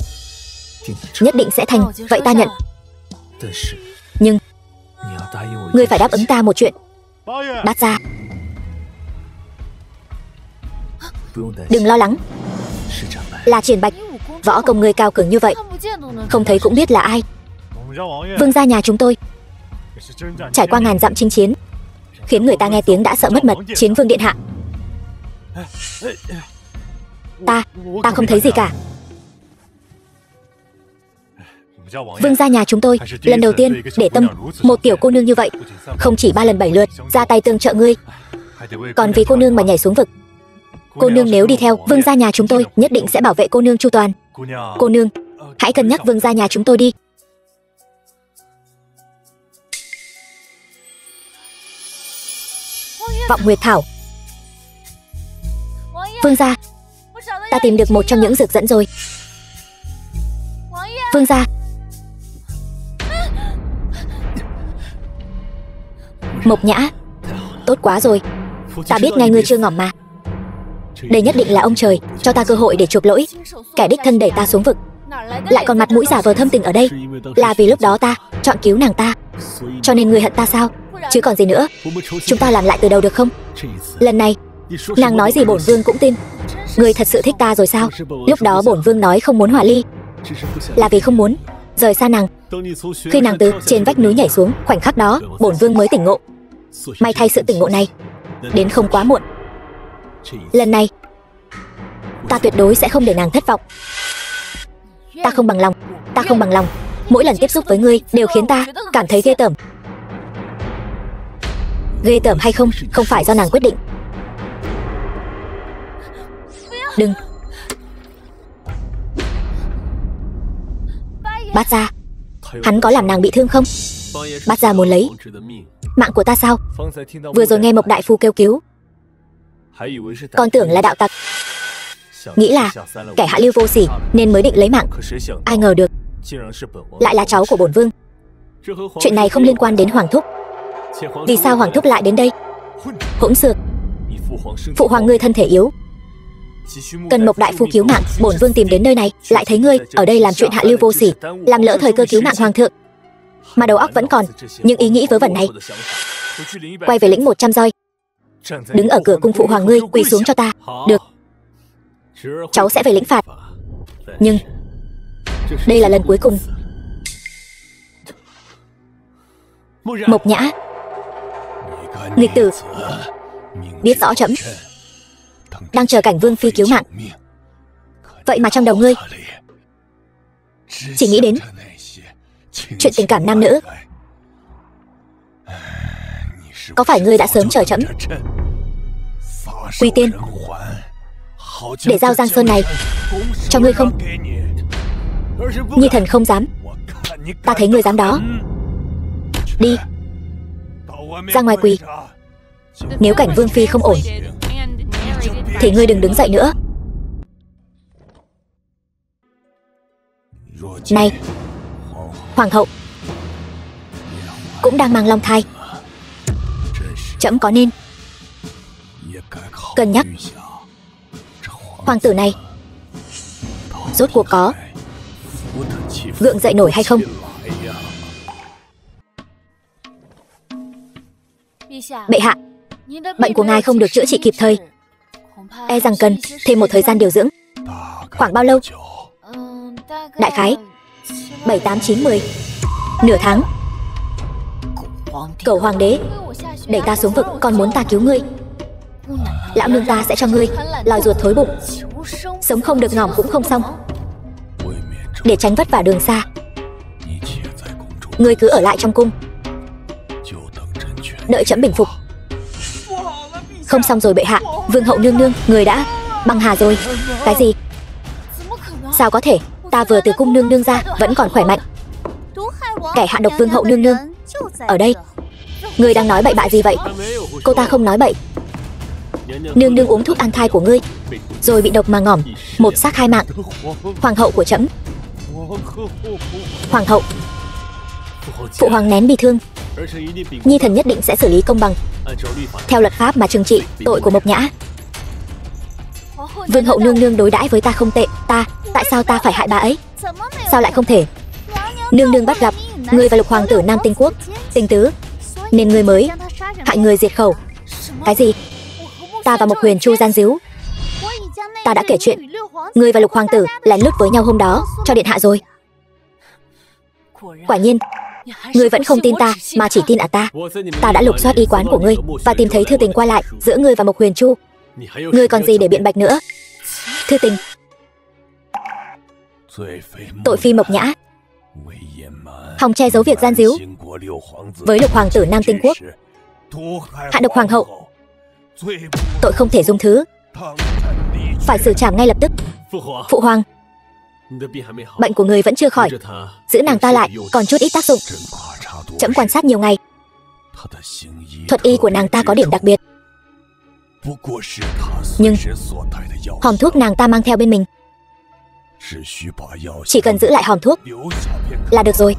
Nhất định sẽ thành. Vậy ta nhận. Nhưng ngươi phải đáp ứng ta một chuyện. Bát Gia, đừng lo lắng. Là Triển Bạch. Võ công ngươi cao cường như vậy, không thấy cũng biết là ai. Vương gia nhà chúng tôi trải qua ngàn dặm chinh chiến, khiến người ta nghe tiếng đã sợ mất mật. Chiến vương điện hạ. Ta không thấy gì cả. Vương gia nhà chúng tôi lần đầu tiên để tâm một tiểu cô nương như vậy, không chỉ 3 lần 7 lượt ra tay tương trợ ngươi, còn vì cô nương mà nhảy xuống vực. Cô nương nếu đi theo vương gia nhà chúng tôi, nhất định sẽ bảo vệ cô nương chu toàn. Cô nương, hãy cân nhắc vương gia nhà chúng tôi đi. Vọng nguyệt thảo. Vương gia, ta tìm được một trong những dược dẫn rồi. Vương gia. Mộc Nhã, tốt quá rồi. Ta biết ngay ngươi chưa ngỏm mà. Đây nhất định là ông trời cho ta cơ hội để chuộc lỗi. Kẻ đích thân đẩy ta xuống vực, lại còn mặt mũi giả vờ thâm tình ở đây, là vì lúc đó ta chọn cứu nàng ta, cho nên ngươi hận ta sao? Chứ còn gì nữa. Chúng ta làm lại từ đầu được không? Lần này nàng nói gì bổn vương cũng tin. Ngươi thật sự thích ta rồi sao? Lúc đó bổn vương nói không muốn hòa ly, là vì không muốn rời xa nàng. Khi nàng từ trên vách núi nhảy xuống, khoảnh khắc đó bổn vương mới tỉnh ngộ. May thay sự tỉnh ngộ này đến không quá muộn. Lần này ta tuyệt đối sẽ không để nàng thất vọng. Ta không bằng lòng. Ta không bằng lòng. Mỗi lần tiếp xúc với ngươi đều khiến ta cảm thấy ghê tởm. Ghê tởm hay không, không phải do nàng quyết định. Đừng. Bát Gia, hắn có làm nàng bị thương không? Bát Gia muốn lấy mạng của ta sao? Vừa rồi nghe Mộc đại phu kêu cứu, còn tưởng là đạo tặc, nghĩ là kẻ hạ lưu vô sỉ nên mới định lấy mạng. Ai ngờ được lại là cháu của bổn vương. Chuyện này không liên quan đến Hoàng thúc. Vì sao Hoàng thúc lại đến đây? Hỗn xược. Phụ hoàng ngươi thân thể yếu, cần Mộc đại phu cứu mạng. Bổn vương tìm đến nơi này, lại thấy ngươi ở đây làm chuyện hạ lưu vô sỉ, làm lỡ thời cơ cứu mạng hoàng thượng. Mà đầu óc vẫn còn những ý nghĩ vớ vẩn này. Quay về lĩnh 100 roi, đứng ở cửa cung phụ hoàng ngươi, quỳ xuống cho ta. Được, cháu sẽ về lĩnh phạt, nhưng đây là lần cuối cùng. Mộc Nhã, nghịch tử, biết rõ trẫm đang chờ cảnh vương phi cứu mạng, vậy mà trong đầu ngươi chỉ nghĩ đến chuyện tình cảm nam nữ. Có phải ngươi đã sớm chờ trẫm quy tiên để giao Giang Sơn này cho ngươi không? Nhi thần không dám. Ta thấy ngươi dám đó. Đi ra ngoài quỳ. Nếu cảnh vương phi không ổn thì ngươi đừng đứng dậy nữa. Này, hoàng hậu cũng đang mang long thai, trẫm có nên cân nhắc hoàng tử này rốt cuộc có gượng dậy nổi hay không? Bệ hạ, bệnh của ngài không được chữa trị kịp thời, e rằng cần thêm một thời gian điều dưỡng. Khoảng bao lâu? Đại khái 7, 8, 9, 10 nửa tháng. Cầu hoàng đế, đẩy ta xuống vực còn muốn ta cứu ngươi. Lão nương ta sẽ cho ngươi lòi ruột thối bụng, sống không được ngỏm cũng không xong. Để tránh vất vả đường xa, ngươi cứ ở lại trong cung, đợi trẫm bình phục. Không xong rồi bệ hạ, vương hậu nương nương, người đã băng hà rồi. Cái gì? Sao có thể? Ta vừa từ cung nương nương ra, vẫn còn khỏe mạnh. Kẻ hạ độc vương hậu nương nương ở đây. Ngươi đang nói bậy bạ gì vậy? Cô ta không nói bậy. Nương nương uống thuốc an thai của ngươi, rồi bị độc mà ngỏm, một xác hai mạng. Hoàng hậu của trẫm. Hoàng hậu. Phụ hoàng nén bi thương. Nhi thần nhất định sẽ xử lý công bằng, theo luật pháp mà trừng trị tội của Mộc Nhã. Vương hậu nương nương đối đãi với ta không tệ. Tại sao ta phải hại bà ấy? Sao lại không thể? Nương nương bắt gặp ngươi và Lục hoàng tử Nam Tinh Quốc tình tứ, nên ngươi mới hại người diệt khẩu. Cái gì? Ta và Mộc Huyền Chu gian díu. Ta đã kể chuyện ngươi và Lục hoàng tử lén lút với nhau hôm đó cho điện hạ rồi. Quả nhiên, ngươi vẫn không tin ta mà chỉ tin ta. Ta đã lục soát y quán của ngươi và tìm thấy thư tình qua lại giữa ngươi và Mộc Huyền Chu. Ngươi còn gì để biện bạch nữa? Thư tình. Tội phi Mộc Nhã, hòng che giấu việc gian díu với Lục hoàng tử Nam Tinh Quốc, hạ độc hoàng hậu. Tội không thể dung thứ, phải xử trảm ngay lập tức. Phụ hoàng, bệnh của người vẫn chưa khỏi, giữ nàng ta lại còn chút ít tác dụng. Trẫm quan sát nhiều ngày, thuật y của nàng ta có điểm đặc biệt, nhưng hòm thuốc nàng ta mang theo bên mình, chỉ cần giữ lại hòm thuốc là được rồi.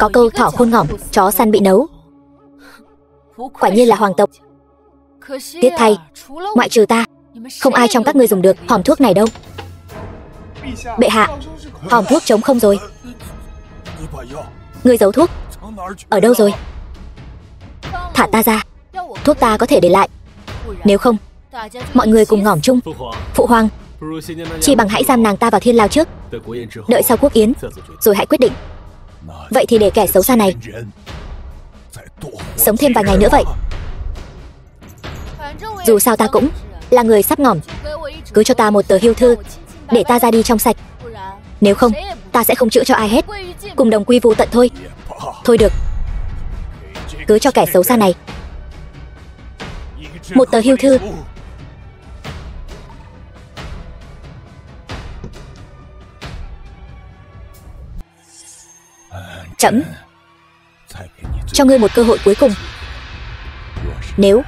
Có câu thỏ khôn ngỏm, chó săn bị nấu. Quả nhiên là hoàng tộc. Tiếc thay, ngoại trừ ta, không ai trong các ngươi dùng được hòm thuốc này đâu. Bệ hạ, hòm thuốc trống không rồi. Ngươi giấu thuốc ở đâu rồi? Thả ta ra, thuốc ta có thể để lại. Nếu không, mọi người cùng ngỏm chung. Phụ hoàng, chi bằng hãy giam nàng ta vào thiên lao trước, đợi sau quốc yến rồi hãy quyết định. Vậy thì để kẻ xấu xa này sống thêm vài ngày nữa vậy. Dù sao ta cũng là người sắp ngỏm. Cứ cho ta một tờ hưu thư để ta ra đi trong sạch. Nếu không, ta sẽ không chữa cho ai hết, cùng đồng quy vu tận thôi. Thôi được, cứ cho kẻ xấu xa này một tờ hưu thư. Trẫm cho ngươi một cơ hội cuối cùng. Nếu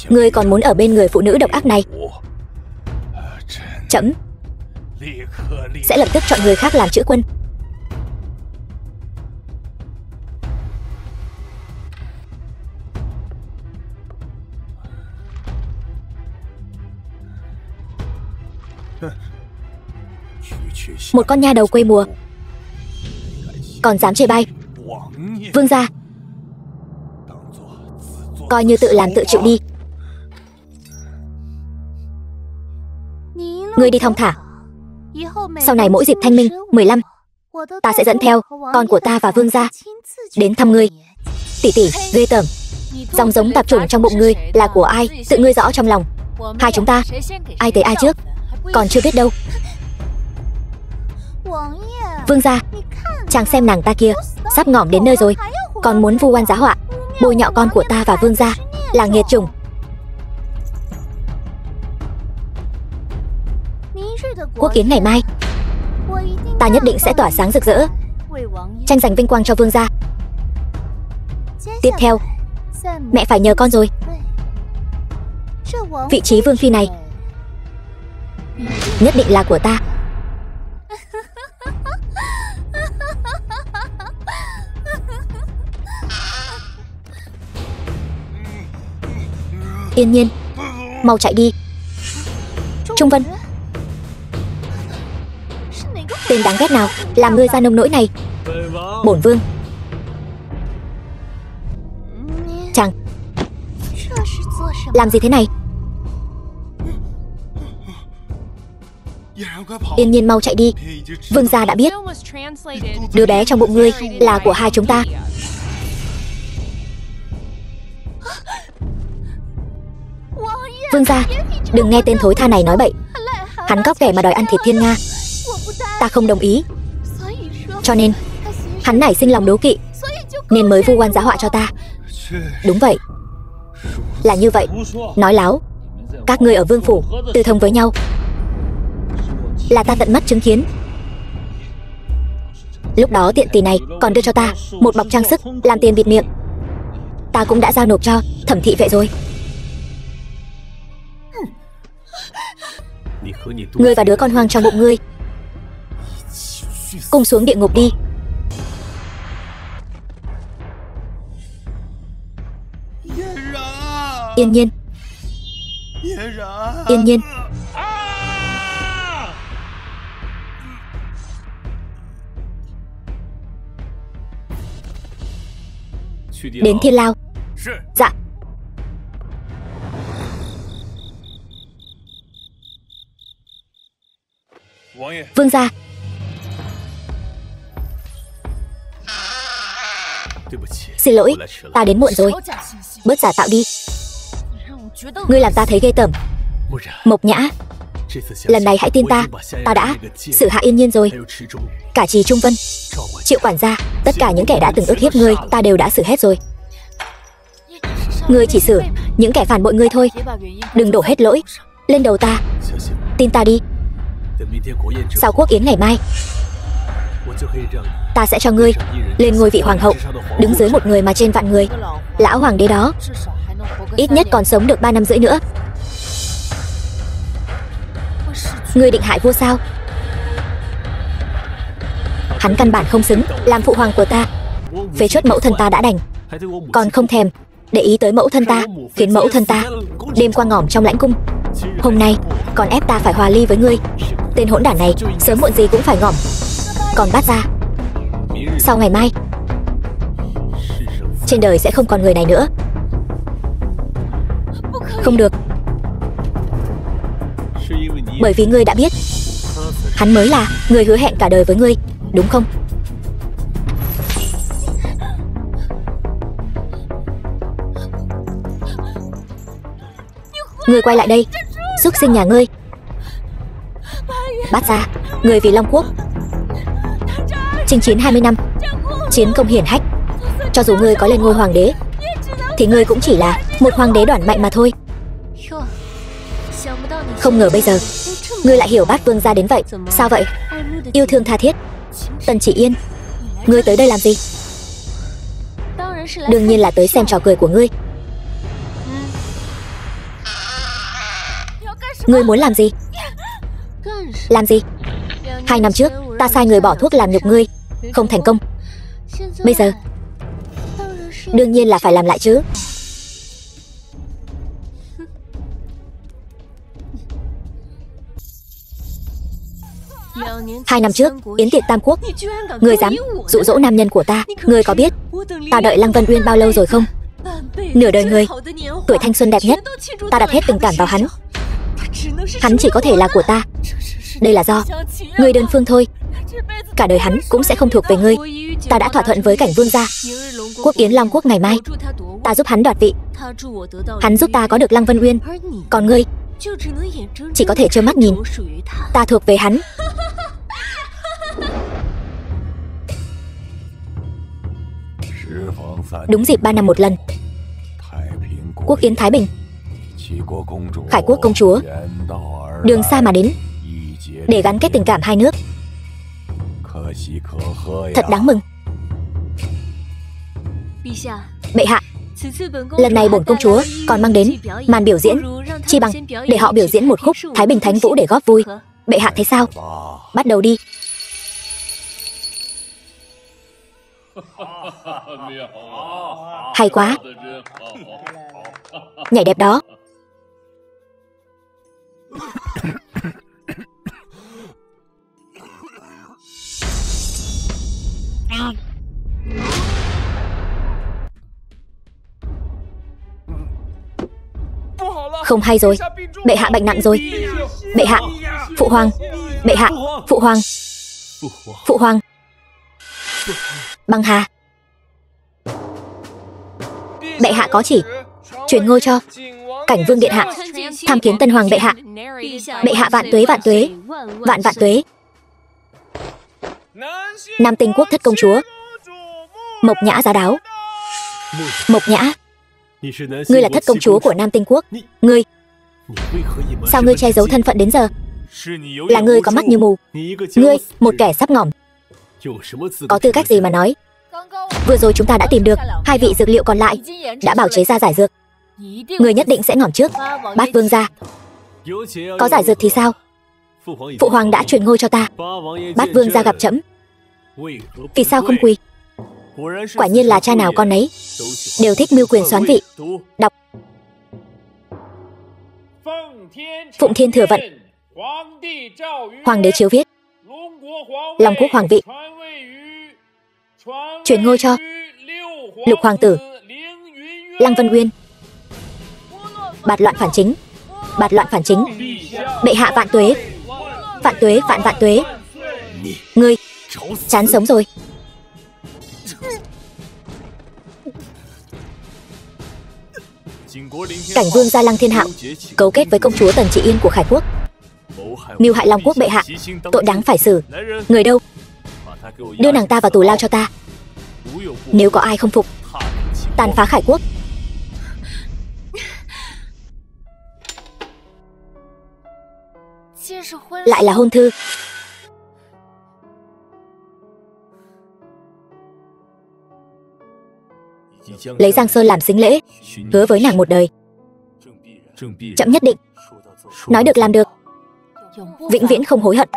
ngươi còn muốn ở bên người phụ nữ độc ác này, trẫm sẽ lập tức chọn người khác làm chữ quân. Một con nha đầu quê mùa còn dám chê bai vương gia, coi như tự làm tự chịu đi. Ngươi đi thong thả. Sau này mỗi dịp thanh minh 15, ta sẽ dẫn theo con của ta và vương gia đến thăm ngươi. Tỷ tỷ, ghê tởm. Dòng giống tạp chủng trong bụng ngươi là của ai, tự ngươi rõ trong lòng. Hai chúng ta ai tới ai trước còn chưa biết đâu. Vương gia, chàng xem nàng ta kia, sắp ngỏm đến nơi rồi, còn muốn vu oan giá họa, bôi nhọ con của ta và vương gia là nghiệt chủng. Quốc yến ngày mai, ta nhất định sẽ tỏa sáng rực rỡ, tranh giành vinh quang cho vương gia. Tiếp theo, mẹ phải nhờ con rồi. Vị trí vương phi này nhất định là của ta. Yên Nhiên, mau chạy đi. Trung Vân, tên đáng ghét nào làm ngươi ra nông nỗi này? Bổn vương. Chàng làm gì thế này? Yên Nhiên mau chạy đi. Vương gia đã biết đứa bé trong bụng ngươi là của hai chúng ta. Vương gia, đừng nghe tên thối tha này nói bậy. Hắn cóc kẻ mà đòi ăn thịt thiên nga. Ta không đồng ý. Cho nên hắn nảy sinh lòng đố kỵ, nên mới vu oan giá họa cho ta. Đúng vậy, là như vậy. Nói láo. Các ngươi ở vương phủ tư thông với nhau, là ta tận mắt chứng kiến. Lúc đó tiện tỳ này còn đưa cho ta một bọc trang sức làm tiền bịt miệng. Ta cũng đã giao nộp cho thẩm thị vệ rồi. Ngươi và đứa con hoang trong bụng ngươi cùng xuống địa ngục đi. Yên nhiên. Yên nhiên. Đến Thiên Lao. Dạ. Vương gia. Xin lỗi, ta đến muộn rồi. Bớt giả tạo đi. Ngươi làm ta thấy ghê tởm. Mộc Nhã, lần này hãy tin ta. Ta đã xử hạ Yên Nhiên rồi. Cả Trì Trung Vân, Triệu quản gia, tất cả những kẻ đã từng ức hiếp ngươi, ta đều đã xử hết rồi. Ngươi chỉ xử những kẻ phản bội ngươi thôi. Đừng đổ hết lỗi lên đầu ta. Tin ta đi. Sau quốc yến ngày mai, ta sẽ cho ngươi lên ngôi vị hoàng hậu, đứng dưới một người mà trên vạn người. Lão hoàng đế đó ít nhất còn sống được 3 năm rưỡi nữa. Ngươi định hại vua sao? Hắn căn bản không xứng làm phụ hoàng của ta. Phế truất mẫu thân ta đã đành, còn không thèm để ý tới mẫu thân ta, khiến mẫu thân ta đêm qua ngỏm trong lãnh cung. Hôm nay còn ép ta phải hòa ly với ngươi. Tên hỗn đản này sớm muộn gì cũng phải ngỏm. Còn Bát Gia, sau ngày mai trên đời sẽ không còn người này nữa. Không được. Bởi vì ngươi đã biết hắn mới là người hứa hẹn cả đời với ngươi, đúng không? Ngươi quay lại đây, xúc sinh nhà ngươi. Bát Gia, người vì Long Quốc chinh chiến 20 năm, chiến công hiển hách. Cho dù ngươi có lên ngôi hoàng đế thì ngươi cũng chỉ là một hoàng đế đoản mạnh mà thôi. Không ngờ bây giờ ngươi lại hiểu Bát Vương gia đến vậy. Sao vậy? Yêu thương tha thiết. Tần Chỉ Yên, ngươi tới đây làm gì? Đương nhiên là tới xem trò cười của ngươi. Ngươi muốn làm gì? Làm gì? 2 năm trước ta sai người bỏ thuốc làm nhục ngươi, không thành công. Bây giờ đương nhiên là phải làm lại chứ. Hai năm trước yến tiệc Tam Quốc, ngươi dám dụ dỗ nam nhân của ta. Ngươi có biết ta đợi Lăng Vân Uyên bao lâu rồi không? Nửa đời người, tuổi thanh xuân đẹp nhất, ta đặt hết tình cảm vào hắn. Hắn chỉ có thể là của ta. Đây là do ngươi đơn phương thôi. Cả đời hắn cũng sẽ không thuộc về ngươi. Ta đã thỏa thuận với Cảnh Vương gia, quốc yến Long Quốc ngày mai ta giúp hắn đoạt vị. Hắn giúp ta có được Lăng Vân Uyên. Còn ngươi chỉ có thể trơ mắt nhìn ta thuộc về hắn. Đúng dịp 3 năm một lần, quốc yến Thái Bình, Khải Quốc công chúa đường xa mà đến để gắn kết tình cảm hai nước. Thật đáng mừng. Bệ hạ, lần này bổn công chúa còn mang đến màn biểu diễn, chi bằng để họ biểu diễn một khúc Thái Bình Thánh Vũ để góp vui. Bệ hạ thấy sao? Bắt đầu đi. Hay quá. Nhảy đẹp đó. Không hay rồi. Bệ hạ bệnh nặng rồi. Bệ hạ, phụ hoàng. Bệ hạ, phụ hoàng. Phụ hoàng. Băng Hà, bệ hạ có chỉ truyền ngôi cho Cảnh Vương điện hạ, tham kiến Tân Hoàng bệ hạ. Bệ hạ vạn tuế vạn tuế, vạn vạn tuế. Nam Tinh Quốc thất công chúa Mộc Nhã giá đáo. Mộc Nhã, ngươi là thất công chúa của Nam Tinh Quốc. Ngươi, sao ngươi che giấu thân phận đến giờ? Là ngươi có mắt như mù. Ngươi, một kẻ sắp ngỏm, có tư cách gì mà nói? Vừa rồi chúng ta đã tìm được 2 vị dược liệu còn lại, đã bào chế ra giải dược. Ngươi nhất định sẽ ngỏm trước. Bát Vương gia, có giải dược thì sao? Phụ hoàng đã truyền ngôi cho ta. Bát Vương gia gặp trẫm, vì sao không quỳ? Quả nhiên là cha nào con nấy, đều thích mưu quyền soán vị. Đọc. Phụng Thiên Thừa Vận. Hoàng đế chiếu viết: Long quốc hoàng vị truyền ngôi cho Lục hoàng tử Lăng Vân Uyên. Bạt loạn phản chính, bạt loạn phản chính. Bệ hạ vạn tuế, vạn tuế vạn vạn tuế. Ngươi chán sống rồi. Cảnh Vương gia Lăng Thiên Hạo cấu kết với công chúa Tần Trị Yên của Khải Quốc, mưu hại Long quốc bệ hạ, tội đáng phải xử. Người đâu? Đưa nàng ta vào tù lao cho ta. Nếu có ai không phục, tàn phá Khải Quốc. Lại là hôn thư. Lấy Giang Sơn làm sính lễ, hứa với nàng một đời. Trẫm nhất định nói được làm được, vĩnh viễn không hối hận.